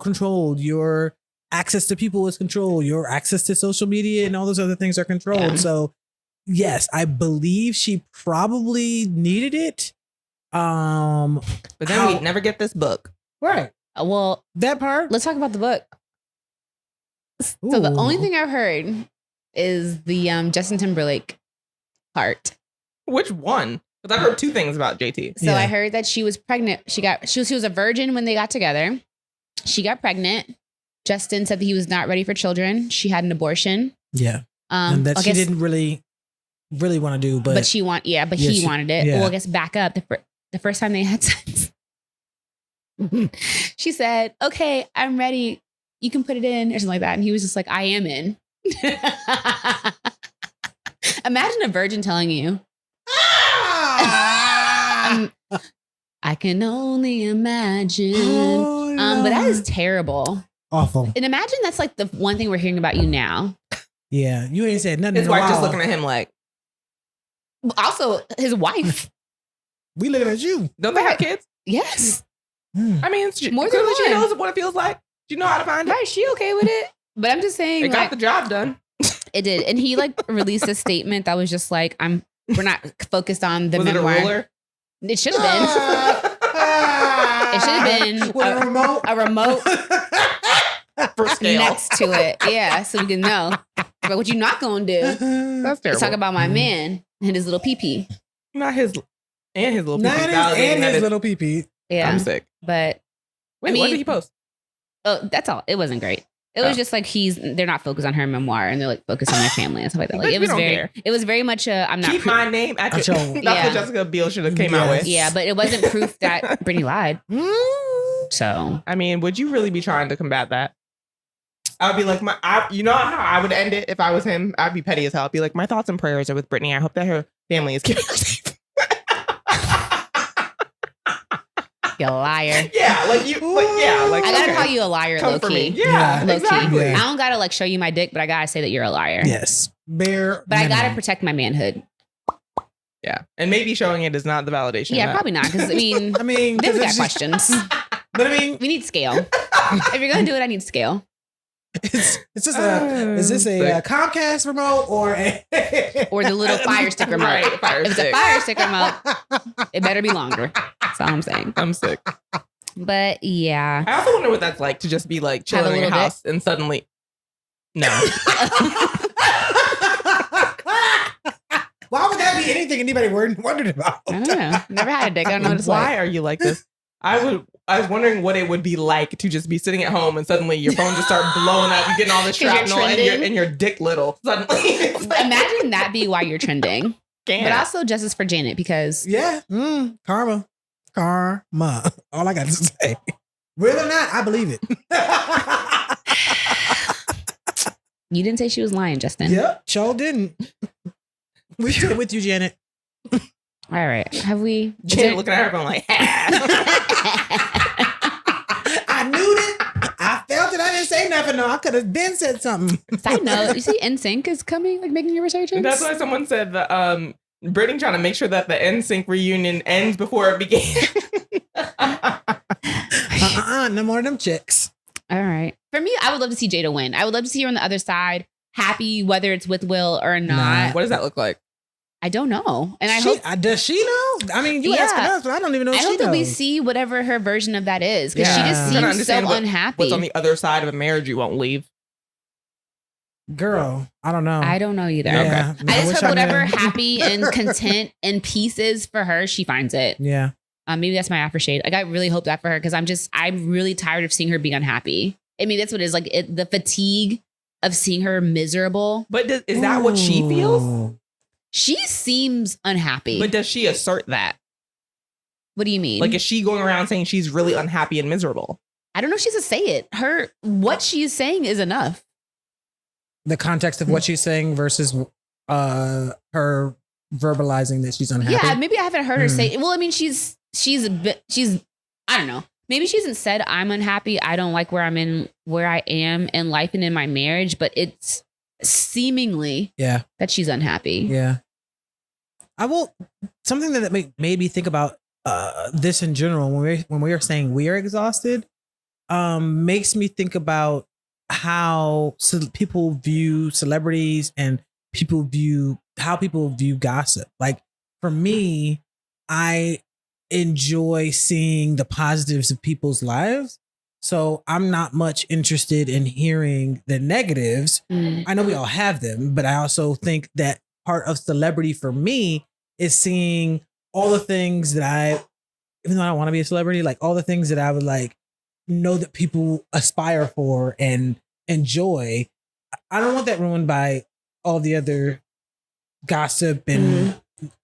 controlled. Your access to people is controlled. Your access to social media and all those other things are controlled. Yeah. So yes, I believe she probably needed it. But then we'd never get this book. Right. Well, That part. let's talk about the book. So the only Ooh. thing I've heard is the Justin Timberlake part. Which one? Because I've heard two things about JT. So Yeah. I heard that she was pregnant. She was a virgin when they got together. She got pregnant. Justin said that he was not ready for children. She had an abortion. Yeah. And that I she guess- didn't really want to do, but he wanted she- wanted it. yeah. Well, I guess back up the first time they had sex. She said, "Okay, I'm ready. You can put it in," or something like that. And he was just like, "I am in." Imagine a virgin telling you, "I can only imagine." Oh, But that is Lord. terrible. awful. And imagine that's like the one thing we're hearing about you now. Yeah, you ain't said nothing. His in a wife just while. looking at him like, Also, his wife. We looking at you. don't they have kids? Yes. Hmm. I mean, More than clearly she one. knows what it feels like. She know how to find it. Right, she okay with it? But I'm just saying, It got like, the job done. it did. And he like released a statement that was just like, we're not focused on the Was memoir. it a ruler? It should have been. It should have been With a remote. a remote For scale. next to it. Yeah, so we can know. But what you not gonna do That's is terrible. talk about my man and his little pee-pee. Not his and his little Not pee-pee his, validating and that his it's- little pee-pee. Yeah. I'm sick. But Wait, I what mean- did he post? oh, that's all. It wasn't great. It was Oh. just like they're not focused on her memoir and they're like focused on their family and stuff like that. Like Bitch, it we was don't very, care. it was very much a I'm not. Keep my name at At your. your- That's Yeah. what Jessica Biel should have came out Yes. with. Yeah, but it wasn't proof that Britney lied. So I mean, would you really be trying to combat that? I would be like, you know how I would end it if I was him? I'd be petty as hell. I'd be like, my thoughts and prayers are with Britney. I hope that her family is keeping her safe. you liar. Yeah, like you, like like, I gotta okay, call you a liar, come low for key. me. Yeah, Low key. exactly. Yeah. I don't gotta like show you my dick, but I gotta say that you're a liar. Yes. Bare But I gotta minimum. protect my manhood. Yeah, and maybe showing it is not the validation. Yeah, of that. probably not. Because I mean, I mean, then we 'cause got it's just- questions. But I mean, We need scale. If you're gonna do it, I need scale. it's just is this a Comcast remote or a Or the little fire stick remote. Right, fire If it's a stick. fire stick remote, it better be longer. That's all I'm saying. I'm sick. But yeah. I also wonder what that's like to just be like Have a chilling in your little house and suddenly, no. Why would that be anything anybody wondered about? I don't know. Never had a dick. I don't know what it's Why like. are you like this? I was wondering what it would be like to just be sitting at home and suddenly your phone just start blowing up. You're getting all this 'Cause you're shrapnel trending. and your dick little. Suddenly, it's like, Imagine that be why you're trending. But also justice for Janet because Yeah. Karma. All I got to say. Real or not, I believe it. you didn't say she was lying, Justin. Yep. Sure didn't. We stood with you, Janet. All right. Have we? Janet looking at her phone like, I knew it. I felt it. I didn't say nothing. No, I could have been said something. Side note, you see NSYNC is coming, like making a resurgence? That's why someone said that Brittany trying to make sure that the NSYNC reunion ends before it began. No more of them chicks. All right. For me, I would love to see Jada win. I would love to see her on the other side, happy whether it's with Will or not. What does that look like? I don't know. And I She- hope does she know? I mean, you Yeah. asking us, but I don't even know if I she hope that we knows. see whatever her version of that is. Because she Yeah. just I'm trying to seems so understand unhappy. What's on the other side of a marriage you won't leave? Girl, I don't know. I don't know either. Yeah. I just wish hope whatever knew. happy and content and peace is for her, she finds it. Yeah. Maybe that's my after shade. Like I really hope that for her because I'm really tired of seeing her be unhappy. I mean, that's what it is. Like the fatigue of seeing her miserable. But is that what she feels? Ooh. She seems unhappy. But does she assert that? What do you mean? Like, is she going around saying she's really unhappy and miserable? I don't know if she's to say it. What she's saying is enough. The context of what she's saying versus her verbalizing that she's unhappy. Yeah, maybe I haven't heard her say. Well, I mean, she's I don't know. Maybe she hasn't said I'm unhappy. I don't like where I am in life and in my marriage, but it's seemingly Yeah. that she's unhappy. Yeah. I will. Something that made me think about this in general when we are saying we are exhausted, makes me think about how people view celebrities and how people view gossip. Like for me, I enjoy seeing the positives of people's lives. So I'm not much interested in hearing the negatives. I know we all have them, but I also think that part of celebrity for me is seeing all the things that even though I don't want to be a celebrity, like all the things that I would like know that people aspire for and enjoy. I don't want that ruined by all the other gossip and,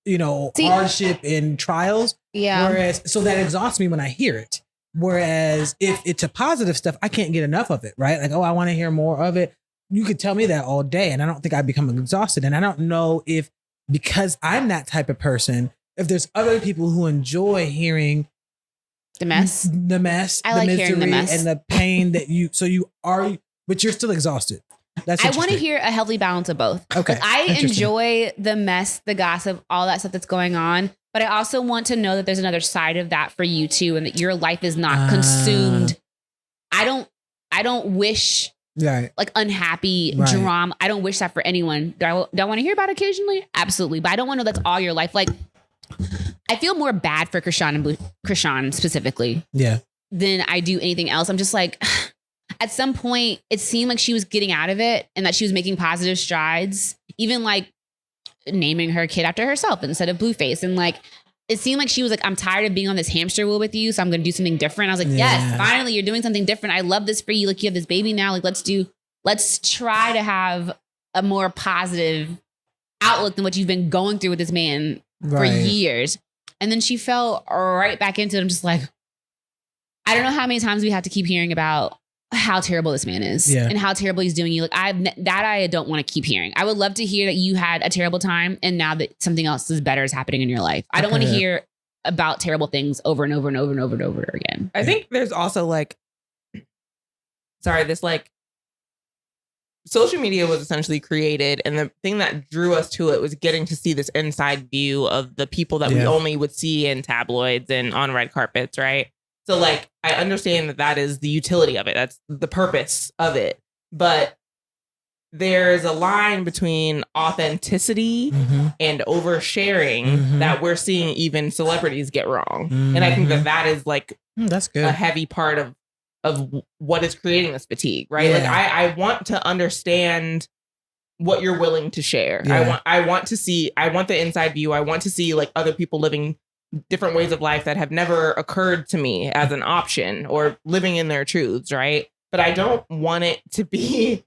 See- hardship and trials. Yeah. Whereas, so that exhausts me when I hear it. Whereas if it's a positive stuff, I can't get enough of it, right? Like, oh, I want to hear more of it. You could tell me that all day and I don't think I'd become exhausted. And I don't know if, because I'm that type of person, if there's other people who enjoy hearing The mess. the like misery hearing the mess. and the pain that but you're still exhausted. That's I want to interesting. hear a healthy balance of both. Okay. Like, I Interesting. enjoy the mess, the gossip, all that stuff that's going on. But I also want to know that there's another side of that for you too, and that your life is not consumed. I don't wish Right. like unhappy Right. drama. I don't wish that for anyone. Do I want to hear about it occasionally? Absolutely. But I don't want to know that's all your life. Like, I feel more bad for Krishan specifically Yeah. than I do anything else. I'm just like, at some point, it seemed like she was getting out of it and that she was making positive strides, even like naming her kid after herself instead of Blueface. And like, it seemed like she was like, I'm tired of being on this hamster wheel with you, so I'm going to do something different. I was like, Yeah. yes, finally, you're doing something different. I love this for you. Like, you have this baby now. Like, let's try to have a more positive outlook than what you've been going through with this man for Right. years. And then she fell right back into it. I'm just like, I don't know how many times we have to keep hearing about how terrible this man is Yeah. and how terrible he's doing you. Like I don't want to keep hearing. I would love to hear that you had a terrible time and now that something else is better is happening in your life. I don't want to Okay. hear about terrible things over and over and over and over and over again. I think there's also like sorry, this like social media was essentially created, and the thing that drew us to it was getting to see this inside view of the people that we only would see in tabloids and on red carpets, right? So like, I understand that is the utility of it. That's the purpose of it. But there's a line between authenticity and oversharing that we're seeing even celebrities get wrong. And I think that is like that's good. A heavy part of what is creating this fatigue, right? Yeah. Like I want to understand what you're willing to share. Yeah. I want the inside view. I want to see like other people living different ways of life that have never occurred to me as an option, or living in their truths, right? But I don't want it to be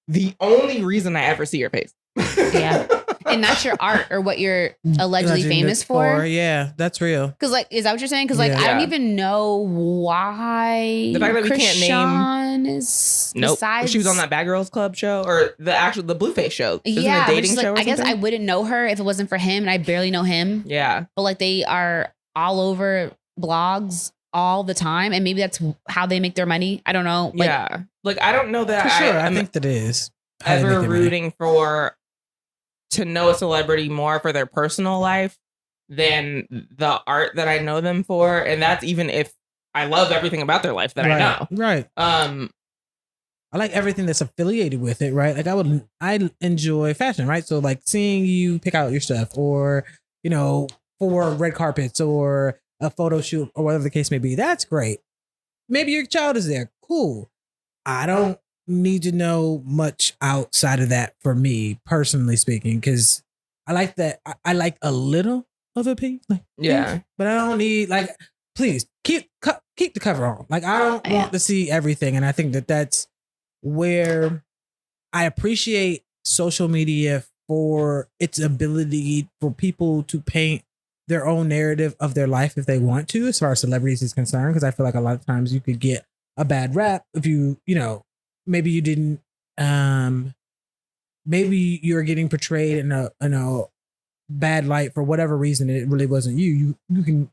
the only reason I ever see your face. Yeah. And that's your art or what you're allegedly famous for. Yeah, that's real. Because like, is that what you're saying? Because like, I don't even know why the fact that we can't name is nope. besides... She was on that Bad Girls Club show, or the Blueface show. Isn't Yeah, it a dating show? I guess I wouldn't know her if it wasn't for him, and I barely know him. Yeah, but like they are all over blogs all the time, and maybe that's how they make their money. I don't know. Like, yeah, like I don't know that. For sure, I think that is ever rooting for to know a celebrity more for their personal life than the art that I know them for, and that's even if I love everything about their life that I know. Right. I like everything that's affiliated with it, right? Like I enjoy fashion, right? So like seeing you pick out your stuff, or you know, for red carpets or a photo shoot or whatever the case may be, that's great. Maybe your child is there, cool. I don't need to know much outside of that for me, personally speaking, because I like that. I like a little of a piece, like, yeah, but I don't need like. Please keep the cover on. Like I don't want to see everything, and I think that that's where I appreciate social media for its ability for people to paint their own narrative of their life if they want to, as far as celebrities is concerned. Because I feel like a lot of times you could get a bad rap if you know, maybe you didn't, maybe you're getting portrayed in a bad light for whatever reason. It really wasn't you. You can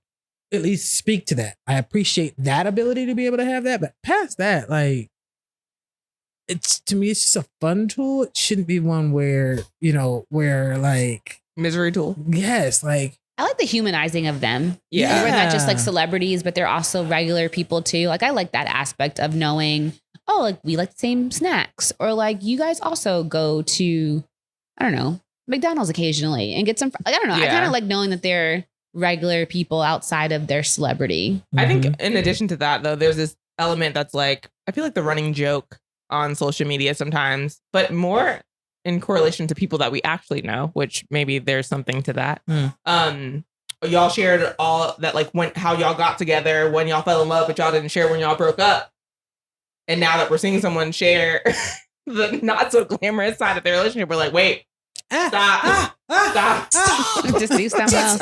at least speak to that. I appreciate that ability to be able to have that, but past that, like, it's, to me, it's just a fun tool. It shouldn't be one where, you know, where like misery tool. Yes. Like, I like the humanizing of them. Yeah. We're not just like celebrities, but they're also regular people too. Like I like that aspect of knowing, oh, like we like the same snacks, or like you guys also go to, I don't know, McDonald's occasionally and get some, like, I don't know. I kind of like knowing that they're regular people outside of their celebrity. I think in addition to that, though, there's this element that's like, I feel like the running joke on social media sometimes, but more in correlation to people that we actually know, which maybe there's something to that. Y'all shared all that, like how y'all got together, when y'all fell in love, but y'all didn't share when y'all broke up. And now that we're seeing someone share the not so glamorous side of their relationship, we're like, wait, stop. Just do something else.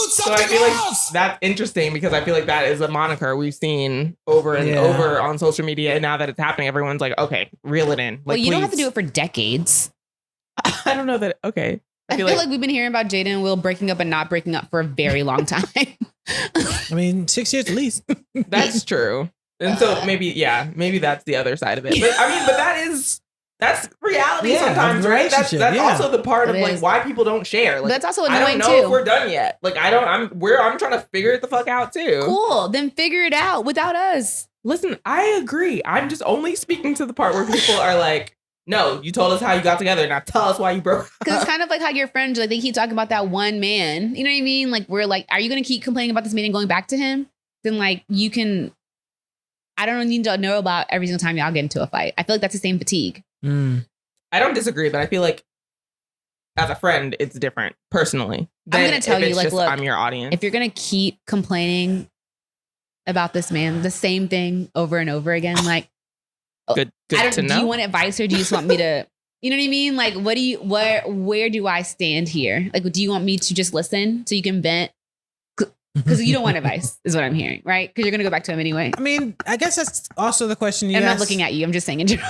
So I feel like that's interesting, because I feel like that is a moniker we've seen over and over on social media. And now that it's happening, everyone's like, okay, reel it in. Like, well, you don't have to do it for decades. I don't know that. Okay. I feel like we've been hearing about Jada and Will breaking up and not breaking up for a very long time. I mean, 6 years at least. That's true. And so maybe that's the other side of it. But I mean, that's reality sometimes, right? That's also the part of like why people don't share. Like, that's also annoying I don't know if we're done yet. Like I'm trying to figure it the fuck out too. Cool. Then figure it out without us. Listen, I agree. I'm just only speaking to the part where people are like, no, you told us how you got together. Now tell us why you broke up. Because it's kind of like how your friends, like, they keep talking about that one man. You know what I mean? Like, we're like, are you going to keep complaining about this man and going back to him? Then like you can, I don't need to know about every single time y'all get into a fight. I feel like that's the same fatigue. I don't disagree, but I feel like as a friend, it's different personally. I'm going to tell you, like, look, I'm your audience. If you're going to keep complaining about this man, the same thing over and over again, like, good to know. Do you want advice, or do you just want me to, you know what I mean? Like, where do I stand here? Like, do you want me to just listen so you can vent? Because you don't want advice, is what I'm hearing, right? Because you're going to go back to him anyway. I mean, I guess that's also the question you I'm asked. not looking at you. I'm just saying in general.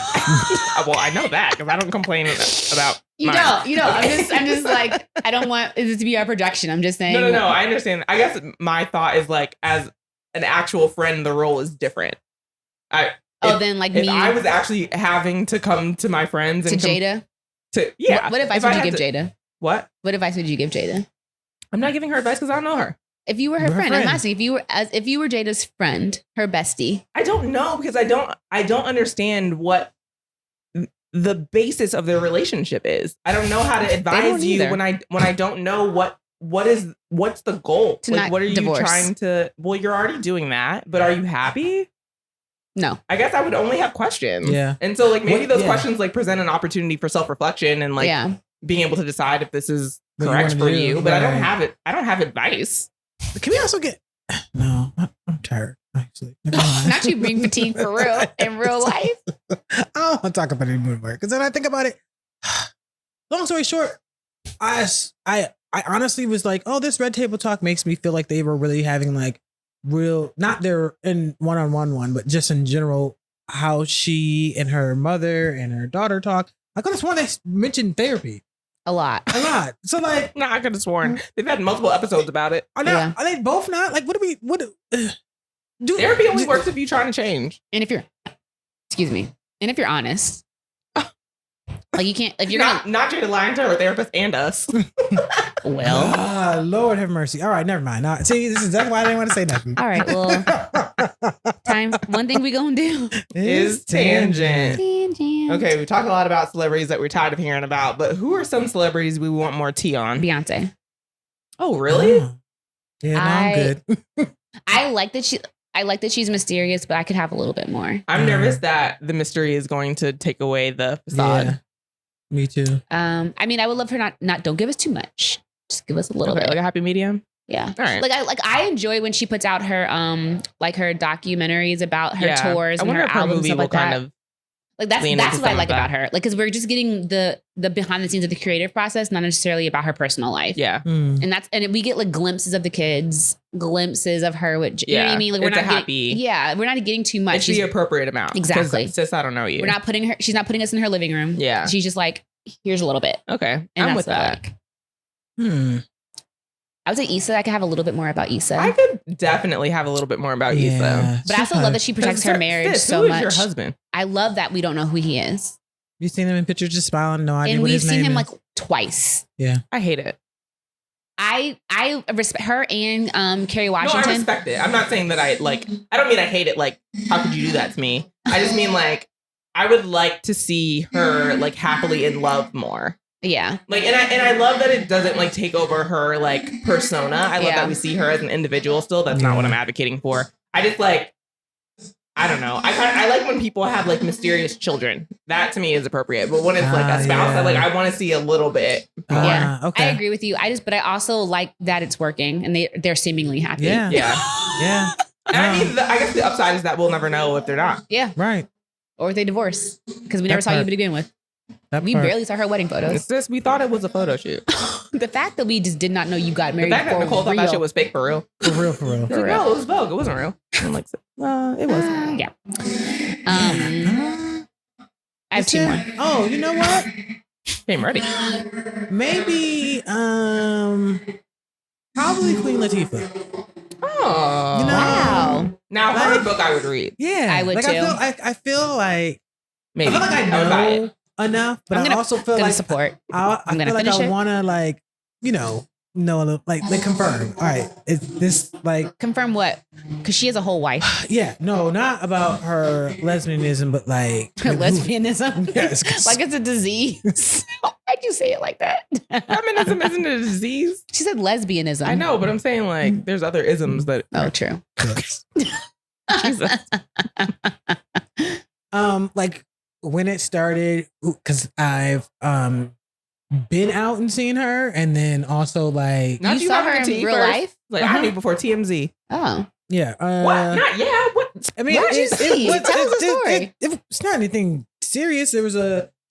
Well, I know that because I don't complain about You mine. don't. I'm just like, I don't want it to be our projection. I'm just saying. No. I understand. I guess my thought is like, as an actual friend, the role is different. Oh, then like if me I was actually having to come to my friends to and Jada. yeah. What advice if would I you had give to- Jada? What? What advice would you give Jada? I'm not giving her advice because I don't know her. If you were her You're her friend, I'm friend. asking if you were Jada's friend, her bestie. I don't know because I don't understand what the basis of their relationship is. I don't know how to don't advise you either. when I don't know what's the goal. To Like not what are you divorce. trying to well, you're already doing that, but are you happy? No. I guess I would only have questions. Yeah. And so like maybe What- those yeah. questions like present an opportunity for self-reflection and like Yeah. being able to decide if this is What you correct wanna for do, you. But I don't right. have it. I don't have advice. Can we also get? No, I'm tired. Actually, never mind. Not you being fatigued for real in real life. I don't want to talk about it anymore because then I think about it. Long story short, I honestly was like, oh, this red table talk makes me feel like they were really having like real, not their in one-on-one one, but just in general, how she and her mother and her daughter talk. I could have sworn they mentioned therapy A lot. a lot. So like, No, I could have sworn they've had multiple episodes about it. Yeah. are they both not? Like, what do we, what do Therapy only works if you're trying to change. And if you're honest, like you can't if you're Not Jada lying to her therapist and us. well. Lord have mercy. All right, never mind. See, this is exactly why I didn't want to say nothing. All right, well, time. One thing we gonna do. Is tangent. Tangent. Okay, we talked a lot about celebrities that we're tired of hearing about, but who are some celebrities we want more tea on? Beyonce. Oh, really? Oh. Yeah, no, I'm good. I like that she's mysterious, but I could have a little bit more. I'm nervous that the mystery is going to take away the facade. Yeah, me too. I mean, I would love her not. Don't give us too much. Just give us a little Okay, bit. like a happy medium. Yeah. All right. Like I enjoy when she puts out her like her documentaries about her Yeah. tours I and wonder her if her albums movie stuff will like that. kind of Like that's lean what into I some like of about that. her. Like because we're just getting the behind the scenes of the creative process, not necessarily about her personal life. yeah. Mm. And we get like glimpses of the kids, glimpses of her with you know what I Yeah. mean? Like It's a getting, happy- yeah, we're not getting too much. It's the appropriate amount. 'Cause, Exactly. Sis, I don't know you. We're not putting her. She's not putting us in her living room. Yeah. She's just like, here's a little bit. Okay. And I'm that's with what I that. like. I would say Issa. I could have a little bit more about Issa. I could definitely have a little bit more about you, though. But I also love that she protects her marriage so who much. is your husband? I love that we don't know who he is. You seen him in pictures just smiling, no idea And what we've his seen name him is. like twice. I hate it. I respect her and Kerry No, I Washington. respect it. I'm not saying that I don't mean I hate it. Like, how could you do that to me? I just mean like, I would like to see her like happily in love more. Yeah. Like, and I love that it doesn't like take over her like persona. I love Yeah. that we see her as an individual still. That's not what I'm advocating for. I just like, I don't know. I like when people have like mysterious children. That to me is appropriate. But when it's like a spouse, yeah. I want to see a little bit more. Yeah. Okay. I agree with you. But I also like that it's working and they're seemingly happy. Yeah. Yeah. Yeah. And I mean, I guess the upside is that we'll never know if they're not. Yeah. Right. Or if they divorce. Because we never That saw you part. to begin with. That We part. barely saw her wedding It's photos. just, we thought it was a photo shoot. The fact that we just did not know you got The married fact that for Nicole thought real. that shit was fake for real. For real, for real. She's like, no, it was Vogue. It wasn't real. I'm like, it was. Yeah. I have two more. Oh, you know what? I'm ready. Maybe probably Queen Latifah. Oh. You know? Wow. Now, her Like- book I would read. Yeah. I would like, too. I feel like Maybe. I feel like I would buy know it. enough, but I'm I gonna- also feel Gonna like support. I I'm gonna feel like finish I it. want to like, you know a little, like confirm. All right, is this like Confirm what? Because she has a whole wife. yeah, no, not about her lesbianism, but like Her who- lesbianism. Yes, 'cause- Like it's a disease. Why'd you say it like that? Feminism isn't a disease. She said lesbianism. I know, but I'm saying like there's other isms that. Oh, true. Jesus. Like when it started, because I've been out and seen her, and then also like Not You saw having her a in tea real first? life? Like Uh-huh. I knew before TMZ. Oh. yeah, What? Not yeah. What? I mean, What did you see? Tell us the story. It's not anything serious.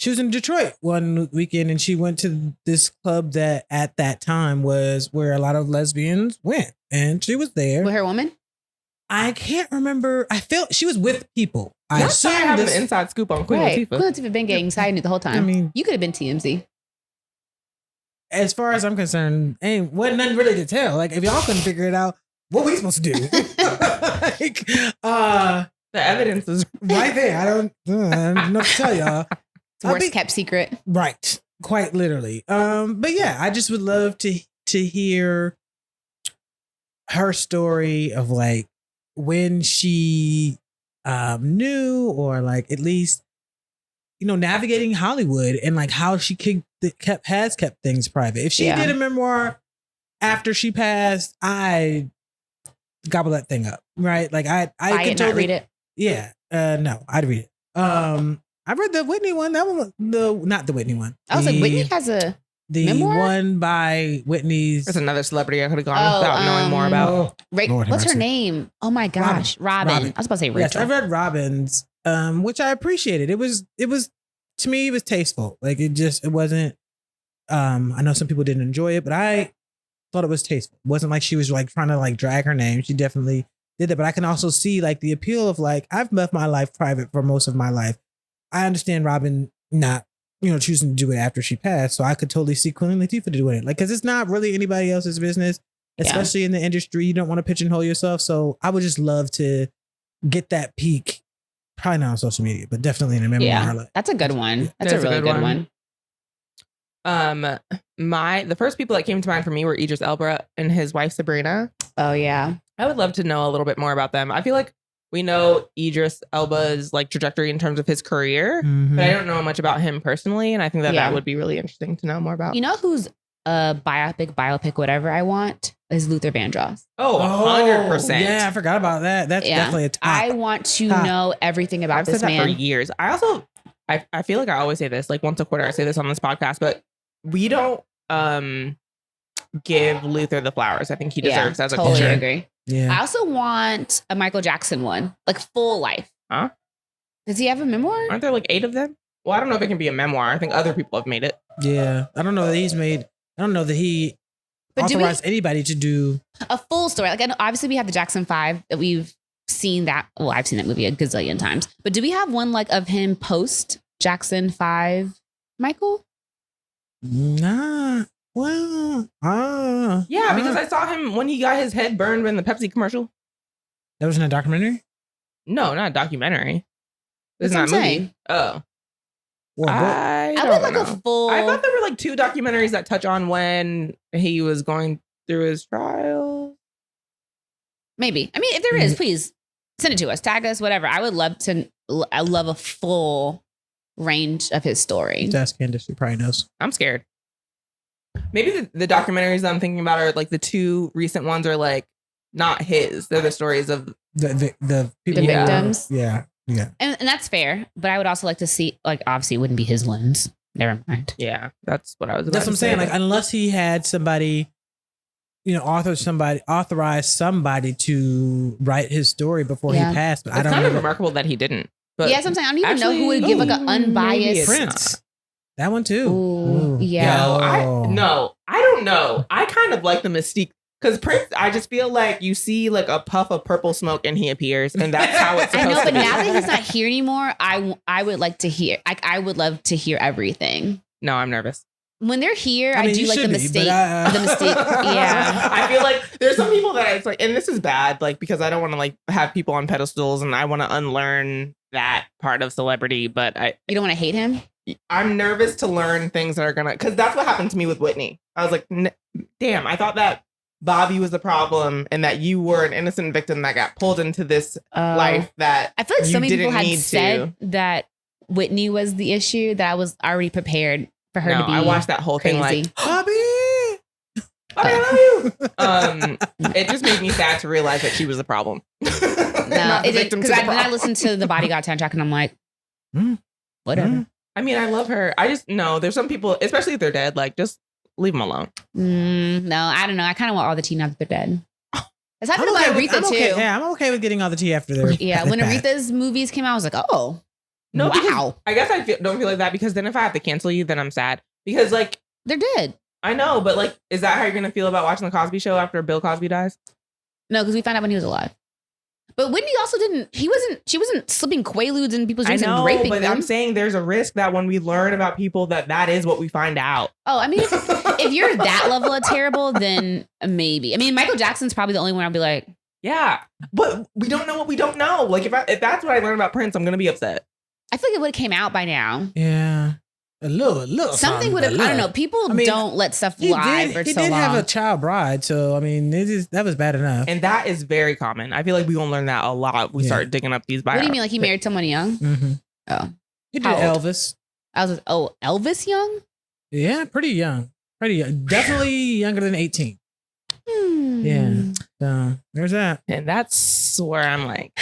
She was in Detroit one weekend, and she went to this club that at that time was where a lot of lesbians went, and she was there. With her woman? I can't remember. I feel she was with people. I Not that I assume have this. an inside scoop on Queen Right. Latifah. Queen Latifah been getting side the whole time. I mean, You could have been TMZ. as far as I'm concerned, wasn't nothing really to tell. Like if y'all couldn't figure it out, what we supposed to do? like, The evidence is right there. I don't know what to tell y'all. Worst kept secret. Right. Quite literally. But yeah, I just would love to hear her story of like when she knew, or like at least, you know, navigating Hollywood and like how she has kept things private. If she did a memoir after she passed, I gobble that thing up. Right. Like I could totally read it. Yeah. No, I'd read it. I read the Whitney one. That one, not the Whitney one. I was like, Whitney has a memoir? One by Whitney's. There's another celebrity I could have gone without knowing more about. What's her name? Oh my gosh, Robin. I was about to say Rachel. Yes, I read Robin's, which I appreciated. It was to me, it was tasteful. Like it wasn't. I know some people didn't enjoy it, but I thought it was tasteful. It wasn't like she was like trying to like drag her name. She definitely did that, but I can also see like the appeal of like, I've left my life private for most of my life. I understand Robin not, choosing to do it after she passed. So I could totally see Queen Latifah doing it. Like, cause it's not really anybody else's business, especially in the industry. You don't want to pigeonhole yourself. So I would just love to get that peak, probably not on social media, but definitely in a memoir. Yeah, that's a good one. That's a really good one. The first people that came to mind for me were Idris Elba and his wife Sabrina. Oh yeah. I would love to know a little bit more about them. I feel like we know Idris Elba's like trajectory in terms of his career, but I don't know much about him personally. And I think that would be really interesting to know more about. You know who's a biopic, whatever I want is Luther Vandross. Oh, 100%. Yeah, I forgot about that. That's definitely a top. I want to know everything about this man. I've said that for years. I also, I feel like I always say this, like once a quarter, I say this on this podcast, but we don't give Luther the flowers I think he deserves as a totally culture. Agree. Yeah. I also want a Michael Jackson one, like full life. Huh? Does he have a memoir? Aren't there like 8 of them? Well, I don't know if it can be a memoir. I think other people have made it. Yeah. I don't know that he authorized anybody to do a full story. Like, I know, obviously we have the Jackson 5 that we've seen that. Well, I've seen that movie a gazillion times, but do we have one like of him post Jackson 5, Michael? Nah. Well, yeah, because I saw him when he got his head burned in the Pepsi commercial. That was in a documentary? No, not a documentary. That's what I'm saying. Oh. Well, I would like a full. I thought there were like 2 documentaries that touch on when he was going through his trial. Maybe. I mean, if there is, please send it to us, tag us, whatever. I would love to. I love a full range of his story. That's Candace. She probably knows. I'm scared. Maybe the documentaries that I'm thinking about are like the 2 recent ones are like not his. They're the stories of the people, the victims. Yeah. And that's fair. But I would also like to see, like, obviously it wouldn't be his lens. Never mind. Yeah, that's what I was about That's what I'm saying. Like, unless he had somebody, authorized somebody to write his story before he passed. But it's I don't kind of know. remarkable that he didn't. But yes, I'm saying I don't even know who would give like an unbiased Prince. That one too. Ooh, yeah. No, I don't know. I kind of like the mystique because Prince. I just feel like you see like a puff of purple smoke and he appears, and that's how it's supposed I know, to but be. now that he's not here anymore, I would like to hear. I would love to hear everything. No, I'm nervous. When they're here, I mean, I do like the mistake. The mistake. Yeah. I feel like there's some people that it's like, and this is bad, like because I don't want to like have people on pedestals, and I want to unlearn that part of celebrity. But you don't want to hate him. I'm nervous to learn things that are gonna, because that's what happened to me with Whitney. I was like, damn, I thought that Bobby was the problem and that you were an innocent victim that got pulled into this life that I feel like so many people had said to. that Whitney was the issue, that I was already prepared for her to be. I watched that whole crazy. thing like, Bobby, I love you. It just made me sad to realize that she was the problem. No, it did, because then I listened to the Bodyguard soundtrack and I'm like, whatever. I mean, I love her. I just know there's some people, especially if they're dead, like just leave them alone. No, I don't know. I kind of want all the tea now that they're dead. It's happened about Aretha too. Yeah, I'm okay with getting all the tea after they're when Aretha's movies came out, I was like, oh, no, wow. I guess don't feel like that, because then if I have to cancel you, then I'm sad, because like they're dead. I know, but like, is that how you're gonna feel about watching the Cosby Show after Bill Cosby dies? No, because we found out when he was alive. But Whitney also she wasn't slipping Quaaludes in people's drinks and raping them. I'm saying there's a risk that when we learn about people that is what we find out. Oh, I mean, if you're that level of terrible, then maybe. I mean, Michael Jackson's probably the only one I'll be like, Yeah, but we don't know what we don't know. Like if that's what I learned about Prince, I'm gonna be upset. I feel like it would have came out by now. Yeah. A little. Something would have. I don't know. People don't let stuff lie for so long. He did have a child bride, so I mean, that was bad enough. And that is very common. I feel like we gonna learn that a lot. We start digging up these bios. What do you mean? Like he married someone young? Mm-hmm. Oh, he did Elvis. Elvis young? Yeah, pretty young. Definitely younger than 18. Yeah. So there's that. And that's where I'm like,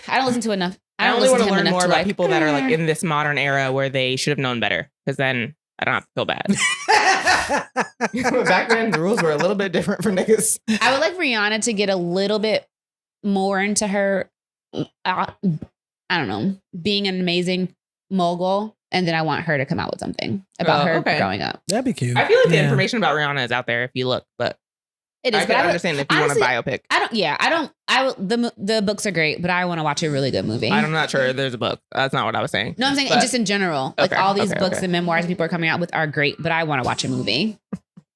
I don't listen to enough. I only want to learn more about people that are like in this modern era where they should have known better, because then I don't have to feel bad. Back then, the rules were a little bit different for niggas. I would like Rihanna to get a little bit more into her, I don't know, being an amazing mogul. And then I want her to come out with something about her growing up. That'd be cute. I feel like the information about Rihanna is out there if you look, but it is. I can understand if you want a biopic. The books are great, but I want to watch a really good movie. I'm not sure there's a book. That's not what I was saying. No, I'm saying just in general. Like all these books and memoirs people are coming out with are great, but I want to watch a movie.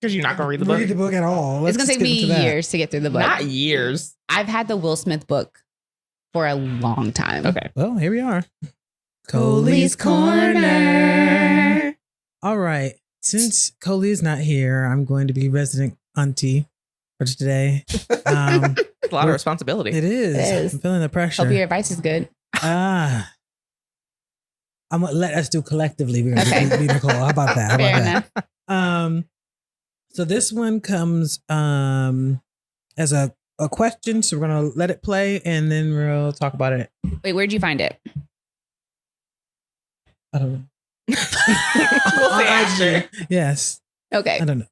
Because you're not going to read the book. Read the book at all. It's going to take me years to get through the book. Not years. I've had the Will Smith book for a long time. Okay. Well, here we are. Coley's Corner. All right. Since Coley is not here, I'm going to be resident auntie for today. A lot of responsibility. It is. I'm feeling the pressure. Hope your advice is good. I'm going to let us do collectively. We're going to be Nicole. How about that? Fair enough. So this one comes as a question. So we're going to let it play and then we'll talk about it. Wait, where'd you find it? I don't know. We'll say after. Yes. Okay. I don't know.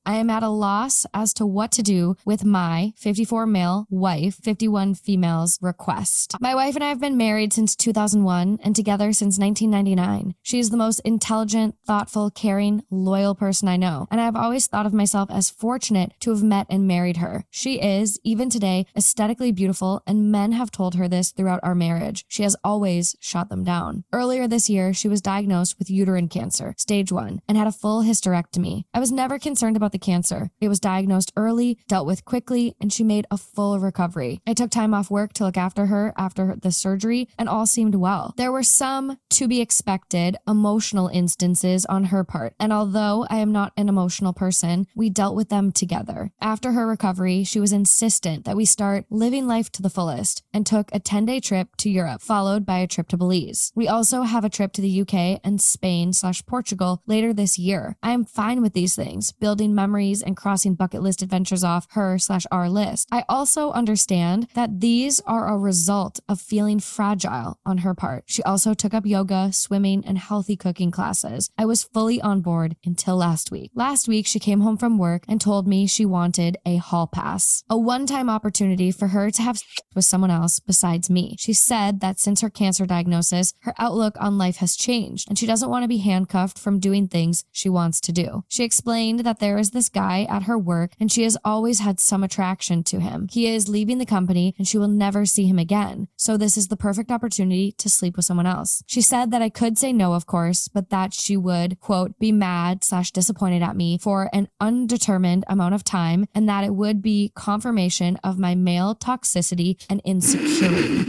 I am at a loss as to what to do with my 54 male wife, 51 females request. My wife and I have been married since 2001 and together since 1999. She is the most intelligent, thoughtful, caring, loyal person I know, and I have always thought of myself as fortunate to have met and married her. She is, even today, aesthetically beautiful, and men have told her this throughout our marriage. She has always shot them down. Earlier this year, she was diagnosed with uterine cancer, stage 1, and had a full hysterectomy. I was never concerned about the cancer. It was diagnosed early, dealt with quickly, and she made a full recovery. I took time off work to look after her after the surgery, and all seemed well. There were some, to be expected, emotional instances on her part, and although I am not an emotional person, we dealt with them together. After her recovery, she was insistent that we start living life to the fullest and took a 10-day trip to Europe, followed by a trip to Belize. We also have a trip to the UK and Spain/Portugal later this year. I am fine with these things, building memories and crossing bucket list adventures off her/our list. I also understand that these are a result of feeling fragile on her part. She also took up yoga, swimming, and healthy cooking classes. I was fully on board until last week. Last week, she came home from work and told me she wanted a hall pass, a one-time opportunity for her to have sex with someone else besides me. She said that since her cancer diagnosis, her outlook on life has changed, and she doesn't want to be handcuffed from doing things she wants to do. She explained that there is this guy at her work, and she has always had some attraction to him. He is leaving the company, and she will never see him again. So this is the perfect opportunity to sleep with someone else. She said that I could say no, of course, but that she would, quote, be mad/disappointed at me for an undetermined amount of time, and that it would be confirmation of my male toxicity and insecurity.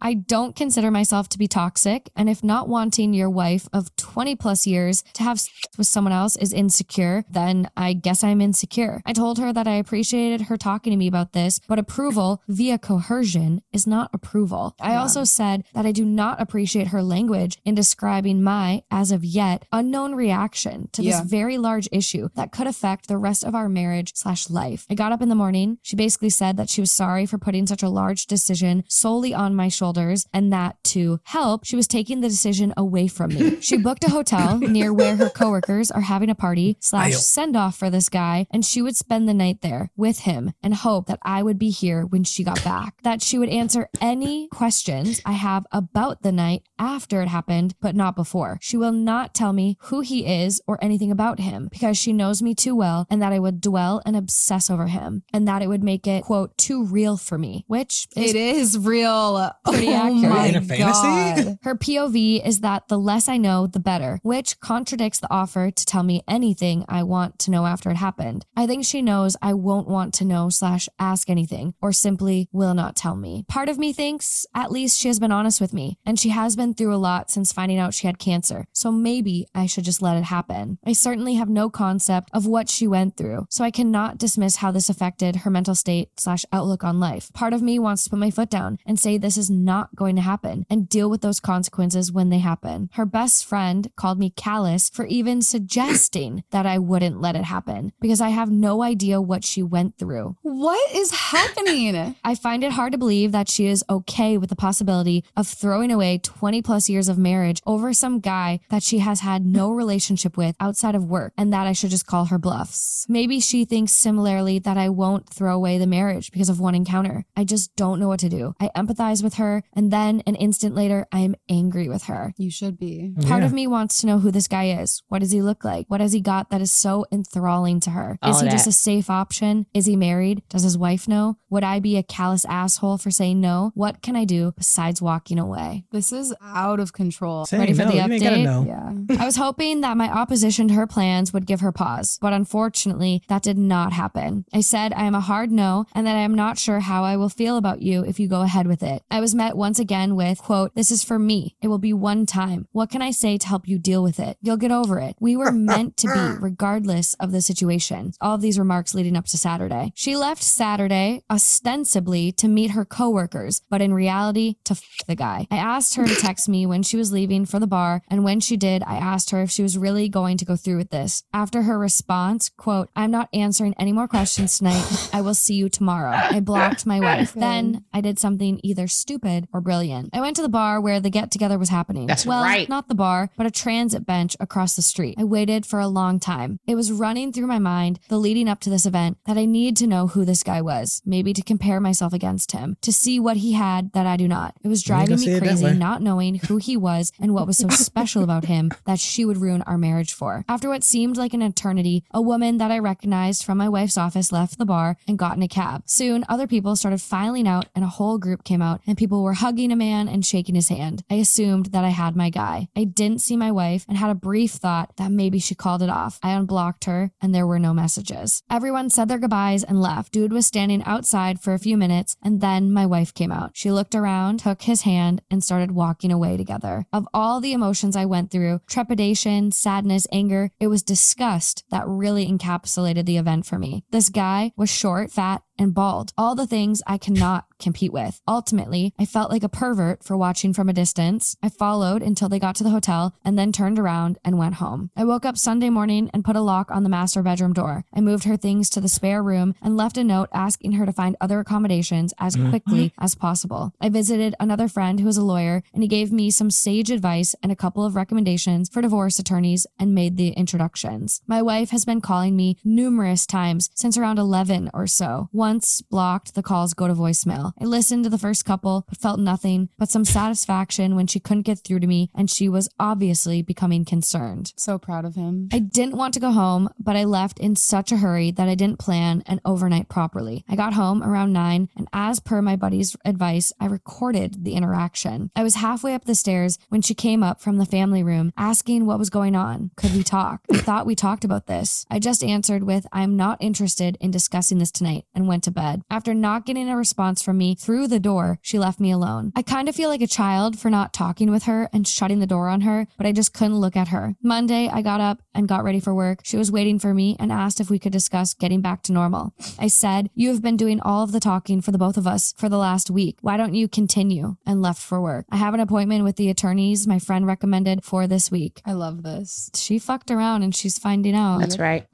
I don't consider myself to be toxic, and if not wanting your wife of 20 plus years to have sex with someone else is insecure, then I guess I'm insecure. I told her that I appreciated her talking to me about this, but approval via coercion is not approval. I also said that I do not appreciate her language in describing my, as of yet, unknown reaction to this very large issue that could affect the rest of our marriage/life. I got up in the morning. She basically said that she was sorry for putting such a large decision solely on my shoulders, and that to help, she was taking the decision away from me. She booked a hotel near where her coworkers are having a party/send-off for this guy, and she would spend the night there with him and hope that I would be here when she got back, that she would answer any questions I have about the night after it happened, but not before. She will not tell me who he is or anything about him because she knows me too well, and that I would dwell and obsess over him, and that it would make it, quote, too real for me, which is it is real. Pretty pretty Oh accurate. my In a fantasy? God. Her POV is that the less I know, the better, which contradicts the offer to tell me anything I want to know after it happened. I think she knows I won't want to know / ask anything, or simply will not tell me. Part of me thinks at least she has been honest with me, and she has been through a lot since finding out she had cancer, so maybe I should just let it happen. I certainly have no concept of what she went through, so I cannot dismiss how this affected her mental state / outlook on life. Part of me wants to put my foot down and say this is not going to happen and deal with those consequences when they happen. Her best friend called me callous for even suggesting that I wouldn't let it happen because I have no idea what she went through. What is happening? I find it hard to believe that she is okay with the possibility of throwing away 20 plus years of marriage over some guy that she has had no relationship with outside of work, and that I should just call her bluffs. Maybe she thinks similarly that I won't throw away the marriage because of one encounter. I just don't know what to do. I empathize with her, and then an instant later, I am angry with her. You should be. Part Yeah. of me wants to know who this guy is. What does he look like? What has he got that is so enthralling to her? All Is he of just that. a safe option? Is he married? Does his wife know? Would I be a callous asshole for saying no? What can I do besides walking away? This is out of control. Saying Ready for no, the you ain't gotta update? know. Yeah. I was hoping that my opposition to her plans would give her pause, but unfortunately, that did not happen. I said I am a hard no and that I am not sure how I will feel about you if you go ahead with it. I was met once again with, quote, "This is for me. It will be one time. What can I say to help you deal with it? You'll get over it. We were meant to be, regardless of the situation." All of these remarks leading up to Saturday. She left Saturday ostensibly to meet her coworkers, but in reality, to f the guy. I asked her to text me when she was leaving for the bar, and when she did, I asked her if she was really going to go through with this. After her response, quote, "I'm not answering any more questions tonight. I will see you tomorrow." I blocked my wife. Then I did something either stupid or brilliant. I went to the bar where the get-together was happening. That's well, right. not the bar, but a transit bench across the street. I waited for a long time. It was running through my mind, the leading up to this event, that I needed to know who this guy was, maybe to compare myself against him, to see what he had that I do not. It was driving see me it that crazy way. not knowing who he was and what was so special about him that she would ruin our marriage for. After what seemed like an eternity, a woman that I recognized from my wife's office left the bar and got in a cab. Soon, other people started filing out and a whole group came out and people were hugging a man and shaking his hand. I assumed that I had my guy. I didn't see my wife and had a brief thought that maybe she called it off. I unblocked her and there were no messages. Everyone said their goodbyes and left. Dude was standing outside for a few minutes and then my wife came out. She looked around, took his hand, and started walking away together. Of all the emotions I went through, trepidation, sadness, anger, it was disgust that really encapsulated the event for me. This guy was short, fat, and bald. All the things I cannot compete with. Ultimately, I felt like a pervert for watching from a distance. I followed until they got to the hotel and then turned around and went home. I woke up Sunday morning and put a lock on the master bedroom door. I moved her things to the spare room and left a note asking her to find other accommodations as quickly as possible. I visited another friend who is a lawyer and he gave me some sage advice and a couple of recommendations for divorce attorneys and made the introductions. My wife has been calling me numerous times since around 11 or so. Once blocked, the calls go to voicemail. I listened to the first couple, but felt nothing but some satisfaction when she couldn't get through to me and she was obviously becoming concerned. So proud of him. I didn't want to go home, but I left in such a hurry that I didn't plan an overnight properly. I got home around 9, and as per my buddy's advice, I recorded the interaction. I was halfway up the stairs when she came up from the family room asking what was going on. Could we talk? I thought we talked about this. I just answered with, "I'm not interested in discussing this tonight," and went to bed. After not getting a response from me through the door, she left me alone. I kind of feel like a child for not talking with her and shutting the door on her, but I just couldn't look at her. Monday, I got up and got ready for work. She was waiting for me and asked if we could discuss getting back to normal. I said, "You have been doing all of the talking for the both of us for the last week. Why don't you continue?" and left for work. I have an appointment with the attorneys my friend recommended for this week. I love this. She fucked around and she's finding out. That's right.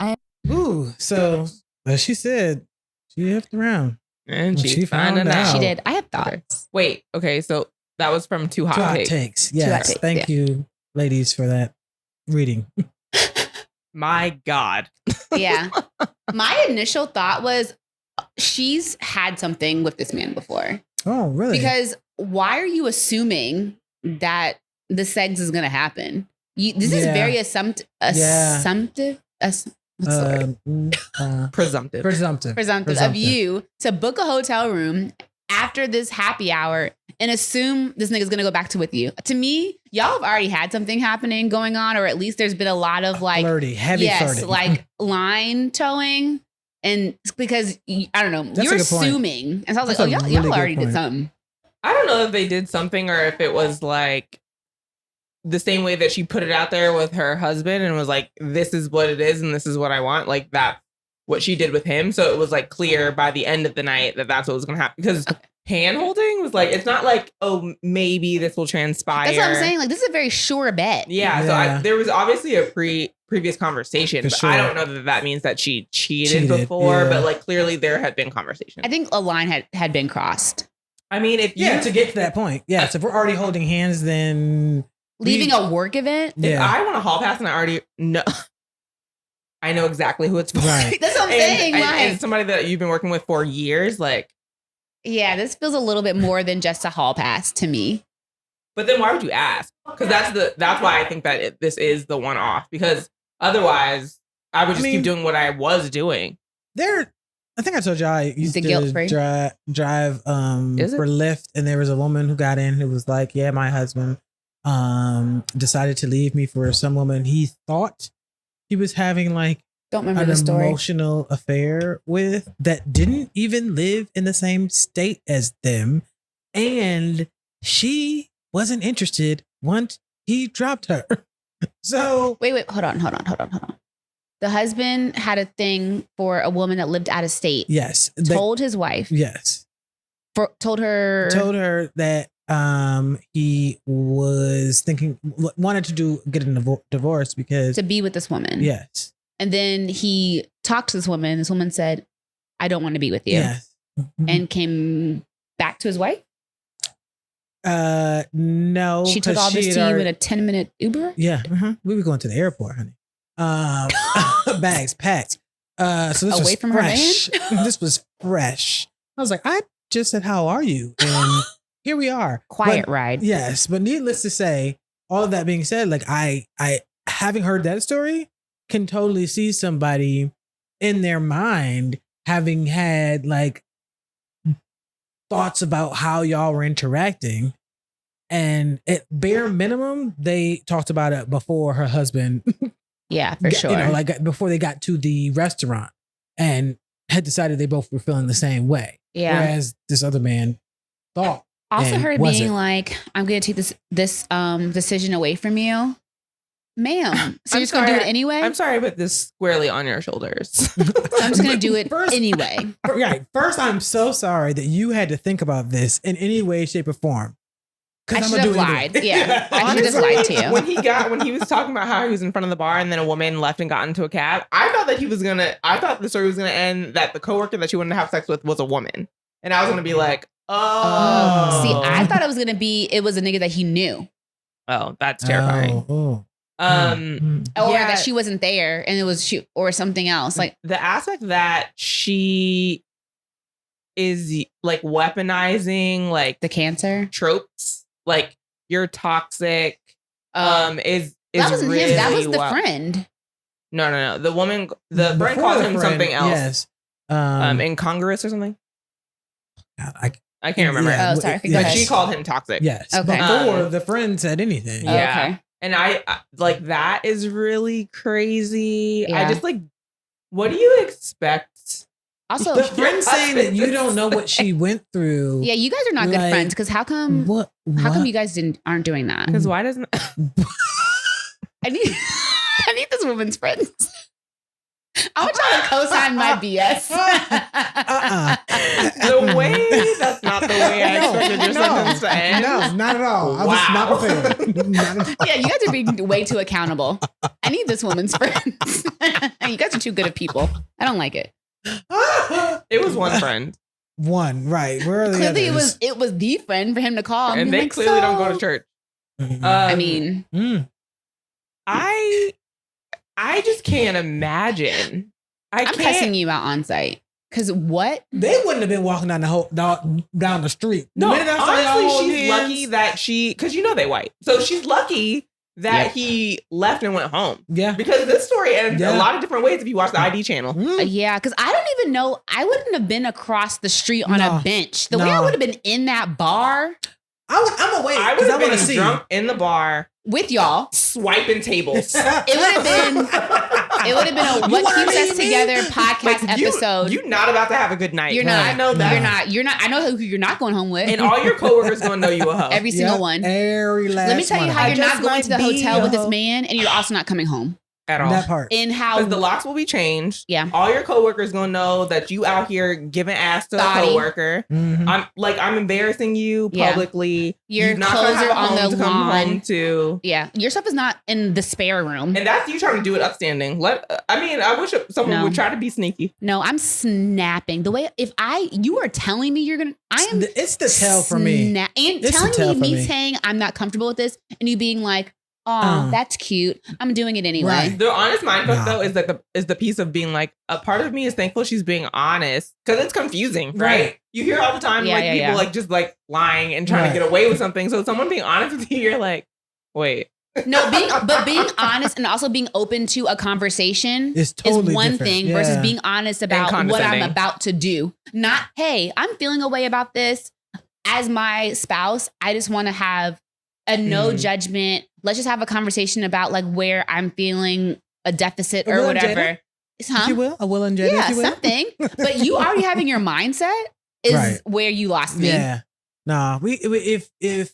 Ooh, so as she said, she effed around. And She she found found out. out. She did. I have Okay. thoughts. Wait, okay, so that was from Two Hot Two hot Takes. takes. hot Yes. takes, Thank you, ladies, for that reading. My God. Yeah. My initial thought was she's had something with this man before. Oh, really? Because why are you assuming that the sex is going to happen? This is Yeah. very assumptive. What's the word? Presumptive. Presumptive of you to book a hotel room after this happy hour and assume this nigga's gonna go back to with you. To me, y'all have already had something happening going on, or at least there's been a lot of like flirty, heavy flirting. like line towing. And because I don't know, That's you're a good point. assuming. And so I was That's like, a y'all really good already did point. something. I don't know if they did something or if it was like the same way that she put it out there with her husband and was like, this is what it is and this is what I want. Like that's what she did with him. So it was like clear by the end of the night that that's what was going to happen. Because hand holding was like, it's not like, oh, maybe this will transpire. That's what I'm saying. Like, this is a very sure bet. Yeah. So there was obviously a previous conversation, but I don't know that that means that she cheated before, but like clearly there had been conversation. I think a line had been crossed. I mean, if to get to that point. Yes. If we're already holding hands, then Leaving a work event? If I want a hall pass and I already know, I know exactly who it's for. Right. That's what I'm saying. And somebody that you've been working with for years, like. Yeah, this feels a little bit more than just a hall pass to me. But then why would you ask? Because that's why I think that this is the one off. Because otherwise, I would just keep doing what I was doing. I think I told you I used to drive for Lyft, and there was a woman who got in who was like, yeah, my husband decided to leave me for some woman he thought he was having like Don't remember an the story. emotional affair with that didn't even live in the same state as them, and she wasn't interested once he dropped her. So wait, hold on. The husband had a thing for a woman that lived out of state. Yes. Told his wife. Yes. Told her that he was wanted to get a divorce because to be with this woman. Yes. And then he talked to this woman. This woman said, I don't want to be with you. Yes. And came back to his wife. No. She took all this to you in a 10-minute Uber? Yeah. We were going to the airport, honey. Bags packed. So this away was from fresh. her man? This was fresh. I was like, I just said, how are you? And here we are. Quiet ride. Yes. But needless to say, all of that being said, like I having heard that story, can totally see somebody in their mind having had like thoughts about how y'all were interacting. And at bare minimum, they talked about it before her husband. Yeah, for sure. You know, like before they got to the restaurant and had decided they both were feeling the same way. Yeah. Whereas this other man thought. Also her being wasn't. like, I'm going to take this decision away from you. Ma'am. So you're just going to do it anyway? I'm sorry, but this squarely on your shoulders. I'm just going to do it anyway. Right. First, I'm so sorry that you had to think about this in any way, shape, or form. I should have lied. Yeah. I should have just lied to you. When he was talking about how he was in front of the bar and then a woman left and got into a cab, I thought the story was gonna end that the coworker that she wanted to have sex with was a woman. And I was gonna be like, oh. See, I thought it was gonna be it was a nigga that he knew. Oh, that's terrifying. Oh. Or that she wasn't there and it was she or something else. Like the aspect that she is like weaponizing like the cancer tropes, like you're toxic. Is that wasn't really him. That was the friend. No. The woman, the friend called him something else. Yes. Incongruous or something. God, I can't remember. Oh, sorry. But she called him toxic. Yes. Okay. Before the friend said anything. Yeah. Okay. And I like that is really crazy. Yeah. I just like, what do you expect? Also, The friend saying that you don't know what she went through. yeah, you guys are not good like, friends because how come you guys aren't doing that? Because why doesn't I need this woman's friends. I want y'all to co-sign my BS. the way that's not the way I expected your sentence to end. No, not at all. I was not prepared. Not at all. Yeah, you guys are being way too accountable. I need this woman's friends. You guys are too good at people. I don't like it. It was one friend. One, right. Where are the Clearly, others? it was the friend for him to call. And they clearly don't go to church. I mean, I just can't imagine. I'm cussing you out on site. Because what? They wouldn't have been walking down the street. No, The minute I saw y'all honestly, she's hands- lucky that because they white. So she's lucky that he left and went home. Yeah. Because this story ended a lot of different ways if you watch the ID channel. Yeah, because I don't even know. I wouldn't have been across the street on a bench. The way I would have been in that bar. I'm gonna wait I because would I have want to been see. drunk in the bar with y'all. swiping tables. It would have been. It would have been a You What wanna Keeps Us leave me? Together podcast Like, episode. You're not about to have a good night. You're not. I know that. You're not. I know who you're not going home with. And all your coworkers gonna know you a hoe. Every single Yep, one. Every last Let me tell you one how of you're them. not going to the might be hotel with a this hoe. man, and you're also not coming home. At all. That part. And how Because the locks will be changed. Yeah. All your coworkers gonna know that you out here giving ass to Thotty. a coworker. Mhm. I'm embarrassing you Yeah. publicly. your You're not clothes gonna have are a on home the to come lawn. home to. Yeah, your stuff is not in the spare room. And that's you trying to do it upstanding. I wish someone No. would try to be sneaky. No, I'm snapping. The way you are telling me you're gonna, I am. It's the tell for me. And It's the telling tell me, for me. saying I'm not comfortable with this, and you being like, "Oh, that's cute. I'm doing it anyway." Right. The honest mindfuck Nah. though is that the piece of being like a part of me is thankful she's being honest because it's confusing, right? Right. You hear all the time Yeah, like yeah, people yeah. like just like lying and trying Right. to get away with something. So someone being honest with you, you're like, wait. No, being honest and also being open to a conversation It's totally is one different. thing versus Yeah. being honest about what I'm condescending. about to do. Not, hey, I'm feeling a way about this. As my spouse, I just want to have a no judgment. Let's just have a conversation about like where I'm feeling a deficit A or Will and whatever. Jada? If Huh? you will, a Will and Jada, Yeah, if you will. something. But you already having your mindset is Right. where you lost me. Yeah. Nah, if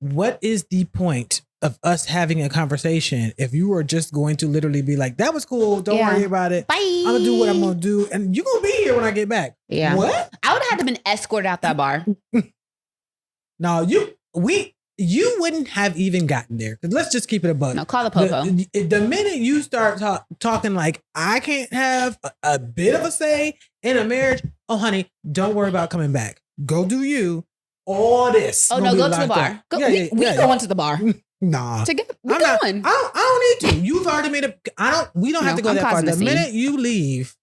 what is the point of us having a conversation if you are just going to literally be like, that was cool, don't Yeah. worry about it. Bye. I'm gonna do what I'm gonna do, and you're gonna be here when I get back. Yeah. What? I would have had to been escorted out that bar. No, you wouldn't have even gotten there. 'Cause let's just keep it a buck. No, call the popo. The minute you start talking like I can't have a bit of a say in a marriage, oh honey, don't worry about coming back. Go do you. All this. Oh gonna no, be go to the locked bar. up. Go, Yeah, we yeah, we yeah, going to the bar Nah. together. We I'm not- going. I don't need to. You've already made a. We don't have No, to go I'm that far. causing The a scene. minute you leave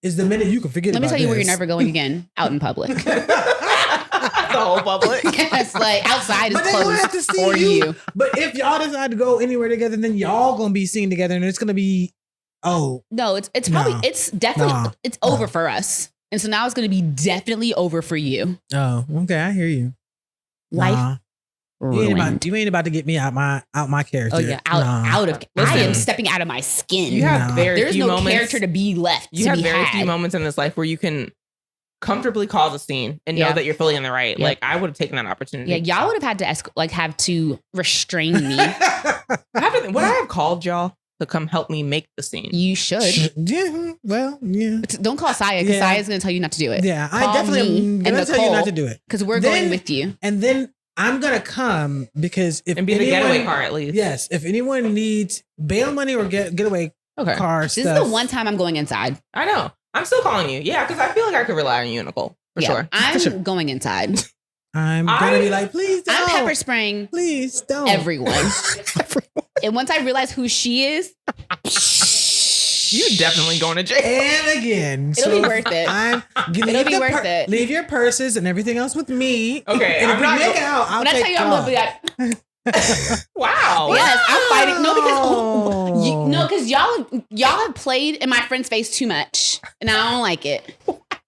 is the minute you can forget. Let me about tell you where you're this. never going again. Out in public. The whole public. Yes, like outside is But they gonna closed have to see for you. But if y'all decide to go anywhere together, then y'all gonna be seen together, and it's gonna be No, it's probably Nah. it's definitely Nah. it's over for us, and so now it's going to be definitely over for you. okay. I hear you. Life Nah. ruined. You ain't about to get me out my character. Oh yeah, out of. I Listen. am stepping out of my skin. You have Nah. very There's few no moments. character to be left. You to have be very had. few moments in this life where you can comfortably cause a scene and know Yeah. that you're fully in the right. Yeah. Like I would have taken that opportunity. Yeah, y'all would have had to have to restrain me. Would I have called y'all to come help me make the scene? You should. Yeah. Well, yeah. Don't call Saya because Yeah. Saya's going to tell you not to do it. Yeah. I Call definitely me am and gonna tell you not Nicole. to do it. Because we're Then- going with you. And then I'm gonna come because if And be the anyone- getaway car at least. Yes, if anyone needs bail money or getaway Okay. car This stuff, is the one time I'm going inside. I know. I'm still calling you. Yeah, because I feel like I could rely on you, Nicole. For sure. I'm going inside. I'm gonna be like, please don't. I'm pepper spraying Please don't. everyone. And once I realize who she is, You definitely going to jail. And again, It'll be worth it. It'll be worth it. Leave your purses and everything else with me. Okay, and I'm if we not make gonna- out, I'll when I take tell you I'm going to be off. like, Wow. yes, I'm fighting. No, Oh. because y'all have played in my friend's face too much, and I don't like it.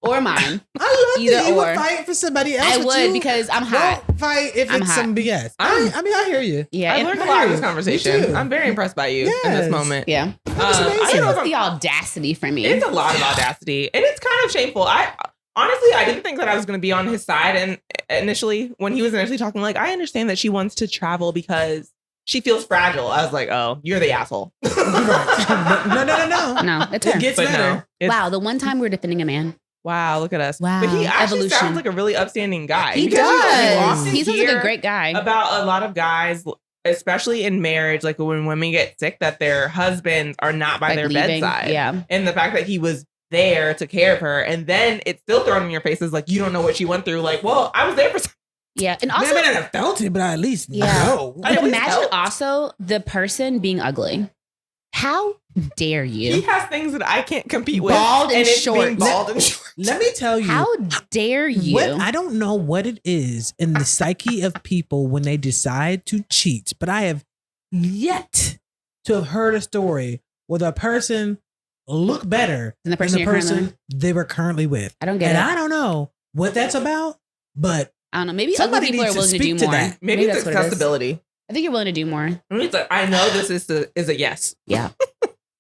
Or mine. I love Either that you or. would fight for somebody else. I but would you because I'm hot. won't fight if I'm it's hot. some BS. I'm- I mean, I hear you. Yeah, I and- learned a lot in this Me conversation. too. I'm very impressed by you in Yes. this moment. yeah. That's I amazing. don't know if It's I'm- the audacity for me. It's a lot of audacity, and it's kind of shameful. I honestly, I didn't think that I was going to be on his side, and initially, when he was initially talking, like, I understand that she wants to travel because she feels fragile. I was like, oh, you're the asshole. Right. No. No, it's It her. gets But better. no, it's- Wow, the one time we were defending a man. wow, look at us. Wow, but he actually evolution. sounds like a really upstanding guy. He Because you does. often He sounds like hear a great guy. about a lot of guys, especially in marriage, like when women get sick, that their husbands are not by Like their leaving. bedside. Yeah. And the fact that he was there to care of her, and then it's still thrown in your faces like you don't know what she went through. Like, well, I was there for. Yeah. And I also, may not have felt it, but I at least Yeah. know. I but always imagine felt- also the person being ugly. How dare He you? has things that I can't compete with. Bald and it's short. being bald and short. Let me tell you. How dare you? What, I don't know what it is in the psyche of people when they decide to cheat, but I have yet to have heard a story where the person looked better Than the than person the you're currently person they were currently with. I don't get And it. I don't know what that's about, but I don't know. Maybe Somebody other people needs are to willing to do speak to more. that. Maybe it's that's what it is. accessibility. I think you're willing to do more. Maybe it's like, I know this is a yes. Yeah.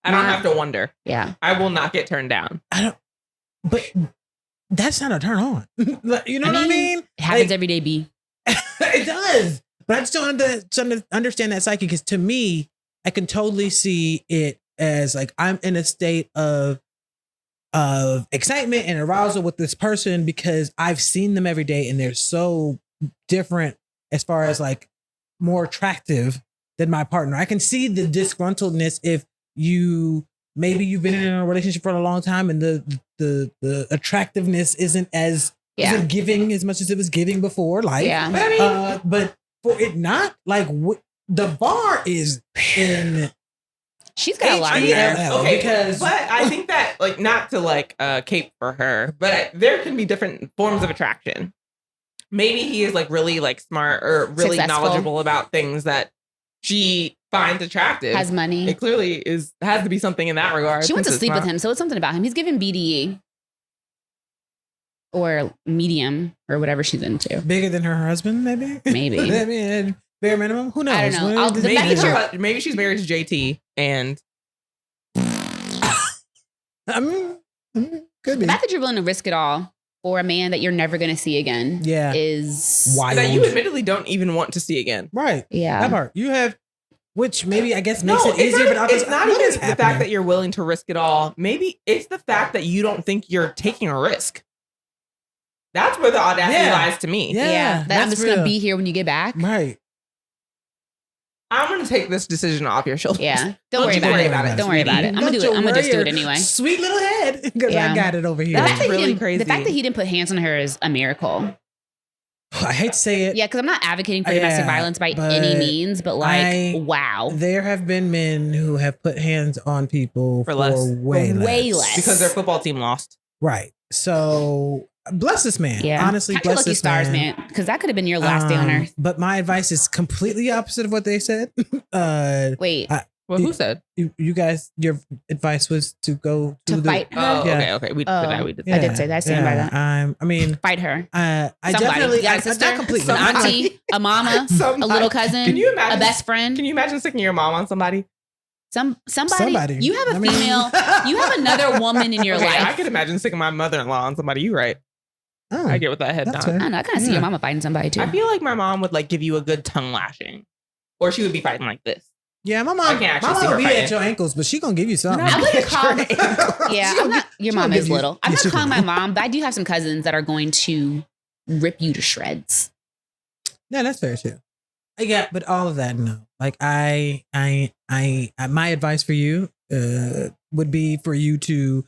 I don't have to wonder. Yeah. I will not get turned down. But that's not a turn on. You know what I mean? It happens Like, every day, B. it does. But I just don't understand that psyche, because to me, I can totally see it as like I'm in a state of excitement and arousal with this person because I've seen them every day and they're so different as far as like more attractive than my partner. I can see the disgruntledness if you've been in a relationship for a long time and the attractiveness isn't isn't giving as much as it was giving before. Like, Yeah. But I mean, but for it not, like the bar is in She's got a lot of HELL. nerve. okay, because- but I think that like not to like cape for her, but there can be different forms of attraction. Maybe he is like really like smart or really Successful. knowledgeable about things that she finds attractive. Has money. It clearly has to be something in that regard. She wants to since sleep it's with him, so it's something about him. He's giving BDE or medium or whatever she's into. bigger than her husband, maybe. Maybe. I mean, bare minimum. Who knows? I don't know. The Maybe, fact that maybe she's married to JT and I mean, could The be. fact that you're willing to risk it all for a man that you're never going to see again Yeah. is Wild. that you admittedly don't even want to see again. Right. Yeah. That part. You have, which maybe I guess makes it easier, but it's not what even is the happening? fact that you're willing to risk it all. Maybe it's the fact that you don't think you're taking a risk. That's where the audacity lies to me. Yeah. That I'm that's just going to real. be here when you get back. Right. I'm going to take this decision off your shoulders. Yeah. Don't Don't worry you about worry it. about it, Don't worry about it. I'm going to do it. I'm going to just do it anyway. Sweet little head, because Yeah. I got it over here. The fact, that really he didn't, crazy. the fact that he didn't put hands on her is a miracle. I hate to say it. Yeah, because I'm not advocating for domestic Yeah, violence by but any means, but like, wow. There have been men who have put hands on people For for less. way Way less. less. Because their football team lost. Right. So bless this man. Yeah. Honestly, Count your bless lucky this stars, man. man. Because that could have been your last day on earth. But my advice is completely opposite of what they said. Wait, Well, who said? You guys, your advice was to go to the fight her? Oh, Yeah. okay. We did Oh. that. We did I that. did say that. I stand by that. I mean, Fight her. I Somebody. definitely, You got a I sister, not completely. an auntie, a mama, Somebody. a little cousin, Can you imagine? a best friend. Can you imagine sticking your mom on somebody? Somebody. You have a I mean- female. You have another woman in your Okay, I life. could imagine sticking my mother-in-law on somebody. You right. Oh, I get what that head that's down. fair. I don't know. I kind of see Yeah. your mama fighting somebody too. I feel like my mom would like give you a good tongue lashing, or she would be fighting like this. Yeah, my I mom. can't My actually see mom her will be fighting. at your ankles, but she gonna give you something. I wouldn't call. Yeah, She I'm gonna not. Your she mom gonna is give you- little. I'm Yeah, not she calling my gonna- mom, but I do have some cousins that are going to rip you to shreds. Yeah, that's fair too. Yeah, but all of that, no. Like I my advice for you would be for you to,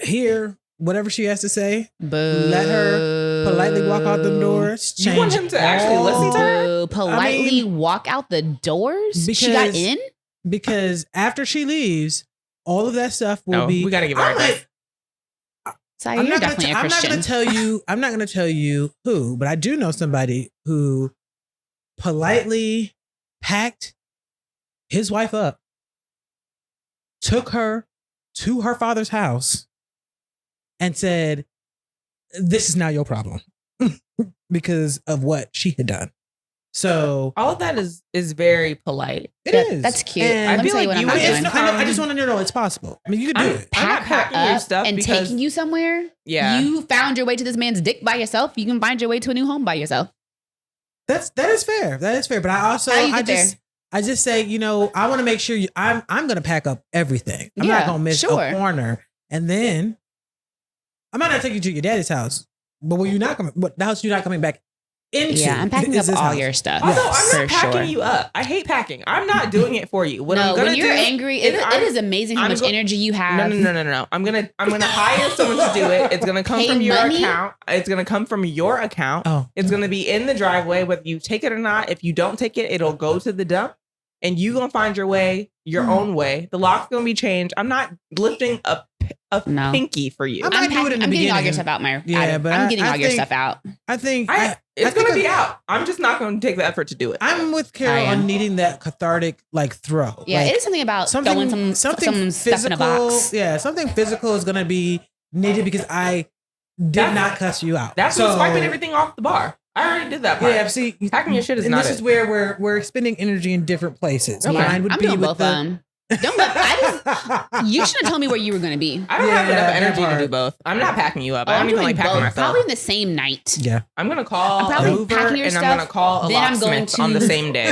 hear whatever she has to say. Let her politely walk out the doors. You want him to actually listen to her? Politely I mean, walk out the doors. She got because- in. Because after she leaves, all of that stuff will No, be. we gotta give her I'm advice. Sorry, I'm you're not gonna definitely a I'm not Christian. gonna tell you. I'm not gonna tell you who, but I do know somebody who politely packed his wife up, took her to her father's house, and said, "This is now your problem," because of what she had done. So All of that is very polite. it is. That's cute. And Let me feel tell you like what you I'm would not it's doing. not- I just want to know it's possible. I mean, you could do it. I'm not Pack her packing your up stuff and because- taking you somewhere. Yeah. You found your way to this man's dick by yourself. You can find your way to a new home by yourself. That is fair. That is fair. But I also How you I get just say, I want to make sure I'm gonna pack up everything. I'm Yeah, not gonna miss sure. a corner. And then I might not take you to your daddy's house, but when you're not coming, what the house you're not coming back into? Yeah, I'm packing up is this all house. your stuff. Although Yes, I'm not for packing sure. you up. I hate packing. I'm not doing it for you. What I'm No, gonna when you're do, angry, is it is amazing how I'm much go- energy you have. No. I'm gonna hire someone to do it. It's gonna come Pay from your money? account. It's gonna come from your account. Oh, It's gonna be in the driveway, whether you take it or not. If you don't take it, it'll go to the dump, and you gonna find your way, your own way. The lock's gonna be changed. I'm not lifting a No. pinky for you. I might do it in the I'm getting all your beginning. stuff out, my. Yeah, but I'm getting I all your think- stuff out. I think It's think gonna be out. I'm just not gonna take the effort to do it. I'm with Carol I am. on needing that cathartic throw. Yeah, Like, it is something about something throwing some stuff in a box. Yeah, something physical is gonna be needed because I did not cuss you out. That's me swiping everything off the bar. I already did that part. Yeah, see, packing your shit is and not this it. is where we're expending energy in different places. Okay. Mine would I'm be doing with both of them. You shouldn't have told me where you were going to be. I don't have enough that energy to part. do both. I'm not packing you up. I I'm don't even doing like packing both. myself. Probably in the same night. Yeah. I'm gonna call I'm a probably mover packing your and I'm stuff, gonna call a then I'm going locksmith on the to- same day.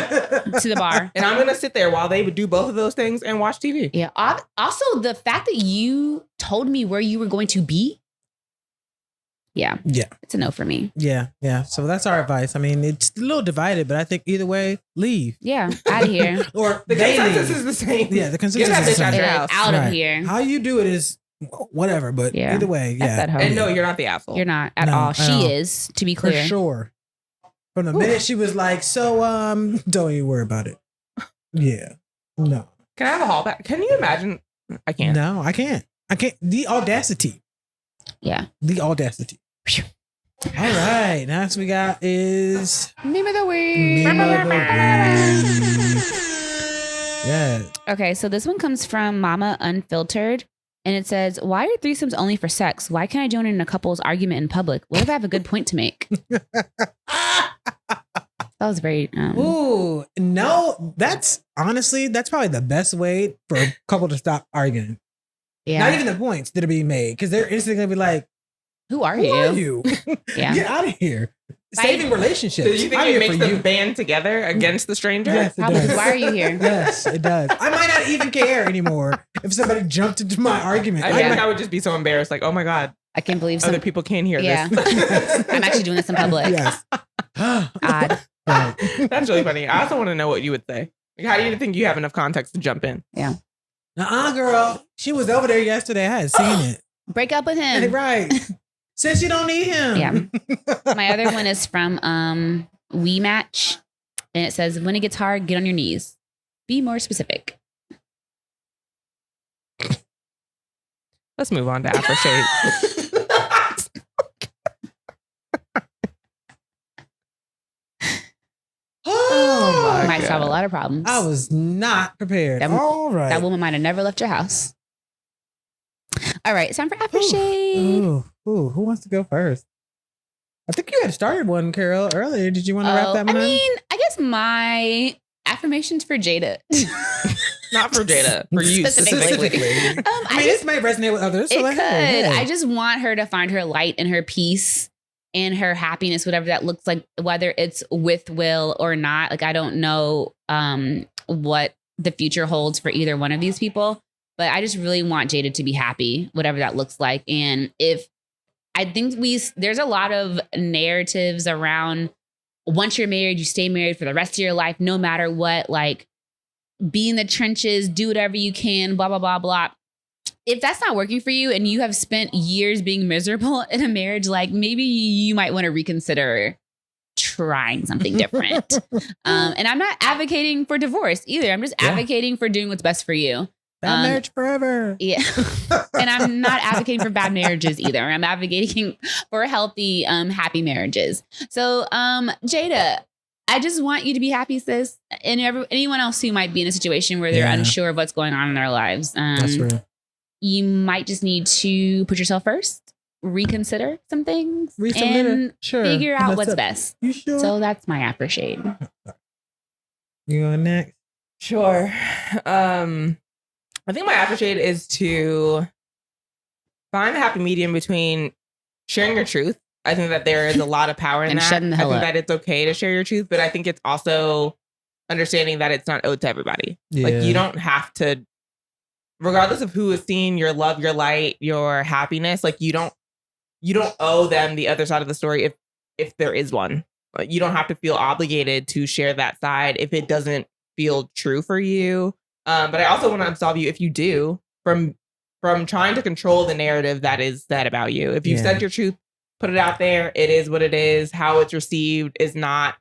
To the bar. And I'm gonna sit there while they would do both of those things and watch TV. Yeah. Also, the fact that you told me where you were going to be. Yeah. Yeah. It's a no for me. Yeah. Yeah. So that's our advice. I mean, it's a little divided, but I think either way, leave. Yeah. Out of here. Or The they consensus leave. is the same. Yeah, the Get consensus that is the bitch out same. your Like, house. out of Right. here. How you do it is whatever, but Yeah. either way, That's yeah. that hoe. And no, you're not the asshole. You're not at No, all. at She all. is, to be For clear. sure. From the minute she was like, so don't even worry about it. Yeah. No. Can I have a haul back? Can you imagine? I can't. No, I can't. I can't. The audacity. Yeah. The audacity. All right. Next we got is Name of the week. Meme of the Week. Yeah. Okay, so this one comes from Mama Unfiltered. And it says, why are threesomes only for sex? Why can't I join in a couple's argument in public? What if I have a good point to make? That was very... Ooh, no, that's probably the best way for a couple to stop arguing. yeah. Not even the points that are being made, because they're instantly gonna be like, Who are who you? are you? Yeah. Get out of here. Right. Saving relationships. Do you think I'm it here makes for them you. band together against the stranger? Yes, it Probably. does. Why are you here? Yes, it does. I might not even care anymore if somebody jumped into my argument. I Yeah. feel like I would just be so embarrassed. Like, oh my God, I can't believe some... other people can't hear Yeah. this. I'm actually doing this in public. Yes. Odd. Right. That's really funny. I also want to know what you would say. Like, how do you think you have enough context to jump in? Nuh-uh, girl. She was over there yesterday. I had seen it. Break up with him. Right. Since you don't need him. Yeah. My other one is from We Match. And it says, when it gets hard, get on your knees. Be more specific. Let's move on to aftershave. Oh my Might God. solve a lot of problems. I was not prepared. That- All right. That woman might have never left your house. All right, it's time for aftershave. Ooh, who wants to go first? I think you had started one, Carol, earlier. Did you want to wrap that one I up? mean, I guess my affirmations for Jada. Not for Jada, for you Specifically. specifically. I mean, this might resonate with others. So It like, could. hey. I just want her to find her light and her peace and her happiness, whatever that looks like, whether it's with Will or not. Like, I don't know what the future holds for either one of these people, but I just really want Jada to be happy, whatever that looks like. And if I think there's a lot of narratives around once you're married, you stay married for the rest of your life, no matter what, like be in the trenches, do whatever you can, blah, blah, blah, blah. If that's not working for you and you have spent years being miserable in a marriage, like maybe you might want to reconsider trying something different. And I'm not advocating for divorce either. I'm just advocating for doing what's best for you. Bad marriage forever. Yeah. And I'm not advocating for bad marriages either. I'm advocating for healthy, happy marriages. So, Jada, I just want you to be happy, sis. And anyone else who might be in a situation where they're unsure of what's going on in their lives. That's real. You might just need to put yourself first, reconsider some things, and figure out what's best. You sure? So that's my aftershave. You going next? Sure. I think my aftershade is to find the happy medium between sharing your truth. I think that there is a lot of power in And that. shutting the hell I think up. that it's okay to share your truth, but I think it's also understanding that it's not owed to everybody. Like you don't have to, regardless of who is seeing your love, your light, your happiness, like you don't owe them the other side of the story if there is one. Like, you don't have to feel obligated to share that side if it doesn't feel true for you. But I also want to absolve you if you do from trying to control the narrative that is said about you. If you've said your truth, put it out there. It is what it is. How it's received is not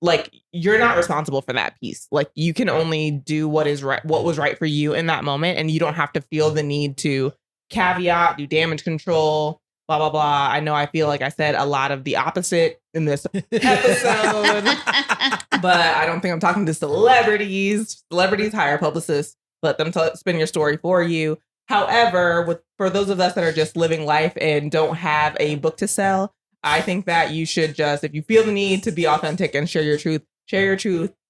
like you're not responsible for that piece. Like you can only do what is right, what was right for you in that moment, and you don't have to feel the need to caveat, do damage control, blah blah blah. I know I feel like I said a lot of the opposite in this episode. But I don't think I'm talking to celebrities. Celebrities hire publicists, let them spin your story for you. However, for those of us that are just living life and don't have a book to sell, I think that you should just, if you feel the need to be authentic and share your truth,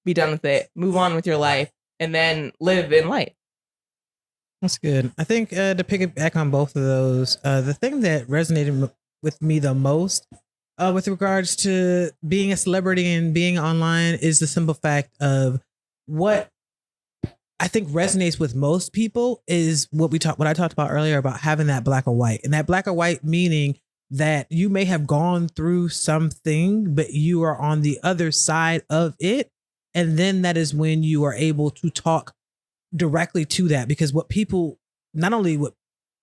be done with it, move on with your life, and then live in light. That's good. I think to piggyback on both of those, the thing that resonated with me the most with regards to being a celebrity and being online is the simple fact of what I think resonates with most people is what I talked about earlier about having that black or white, and that black or white meaning that you may have gone through something, but you are on the other side of it. And then that is when you are able to talk directly to that, because what people, not only what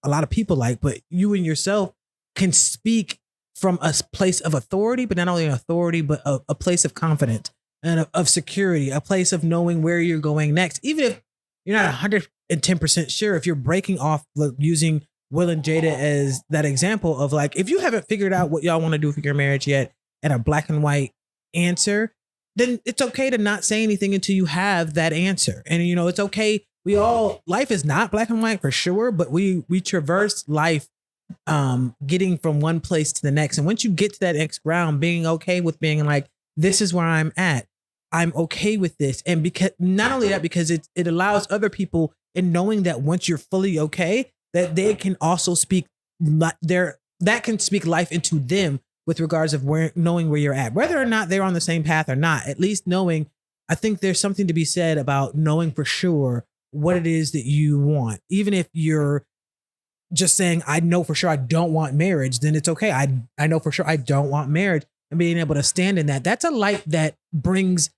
a lot of people like, but you and yourself can speak from a place of authority, but not only an authority, but a place of confidence and of security, a place of knowing where you're going next. Even if you're not 110% sure, if you're breaking off, using Will and Jada as that example of like, if you haven't figured out what y'all want to do for your marriage yet and a black and white answer, then it's okay to not say anything until you have that answer. And, you know, it's okay. Life is not black and white for sure, but we traverse life getting from one place to the next. And once you get to that next ground, being okay with being like, this is where I'm at. I'm okay with this. And because not only that, because it allows other people in knowing that once you're fully okay, that they can also speak that can speak life into them with regards of knowing where you're at, whether or not they're on the same path or not, at least knowing. I think there's something to be said about knowing for sure what it is that you want. Even if you're just saying, I know for sure I don't want marriage, then it's okay. I know for sure I don't want marriage, and being able to stand in that. That's a light that brings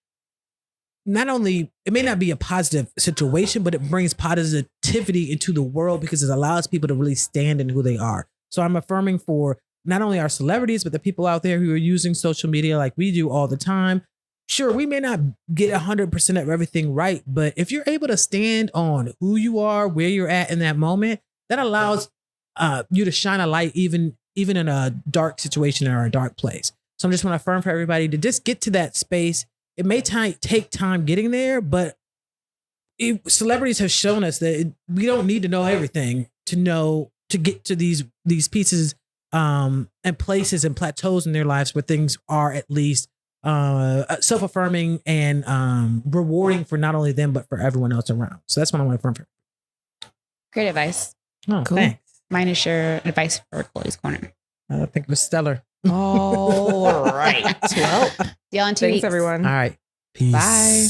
not only, it may not be a positive situation, but it brings positivity into the world because it allows people to really stand in who they are. So I'm affirming for not only our celebrities, but the people out there who are using social media like we do all the time. Sure, we may not get 100% of everything right, but if you're able to stand on who you are, where you're at in that moment, that allows you to shine a light even in a dark situation or a dark place. So I'm just want to affirm for everybody to just get to that space. It may take time getting there, but celebrities have shown us that we don't need to know everything to get to these pieces and places and plateaus in their lives where things are at least self-affirming and rewarding for not only them, but for everyone else around. So that's what I want to affirm for. Great advice. Oh, cool. Thanks. Mine is your advice for Chloe's Corner. I think it was stellar. All right. Well, y'all in 2 thanks, weeks. everyone. All right. Peace. Bye.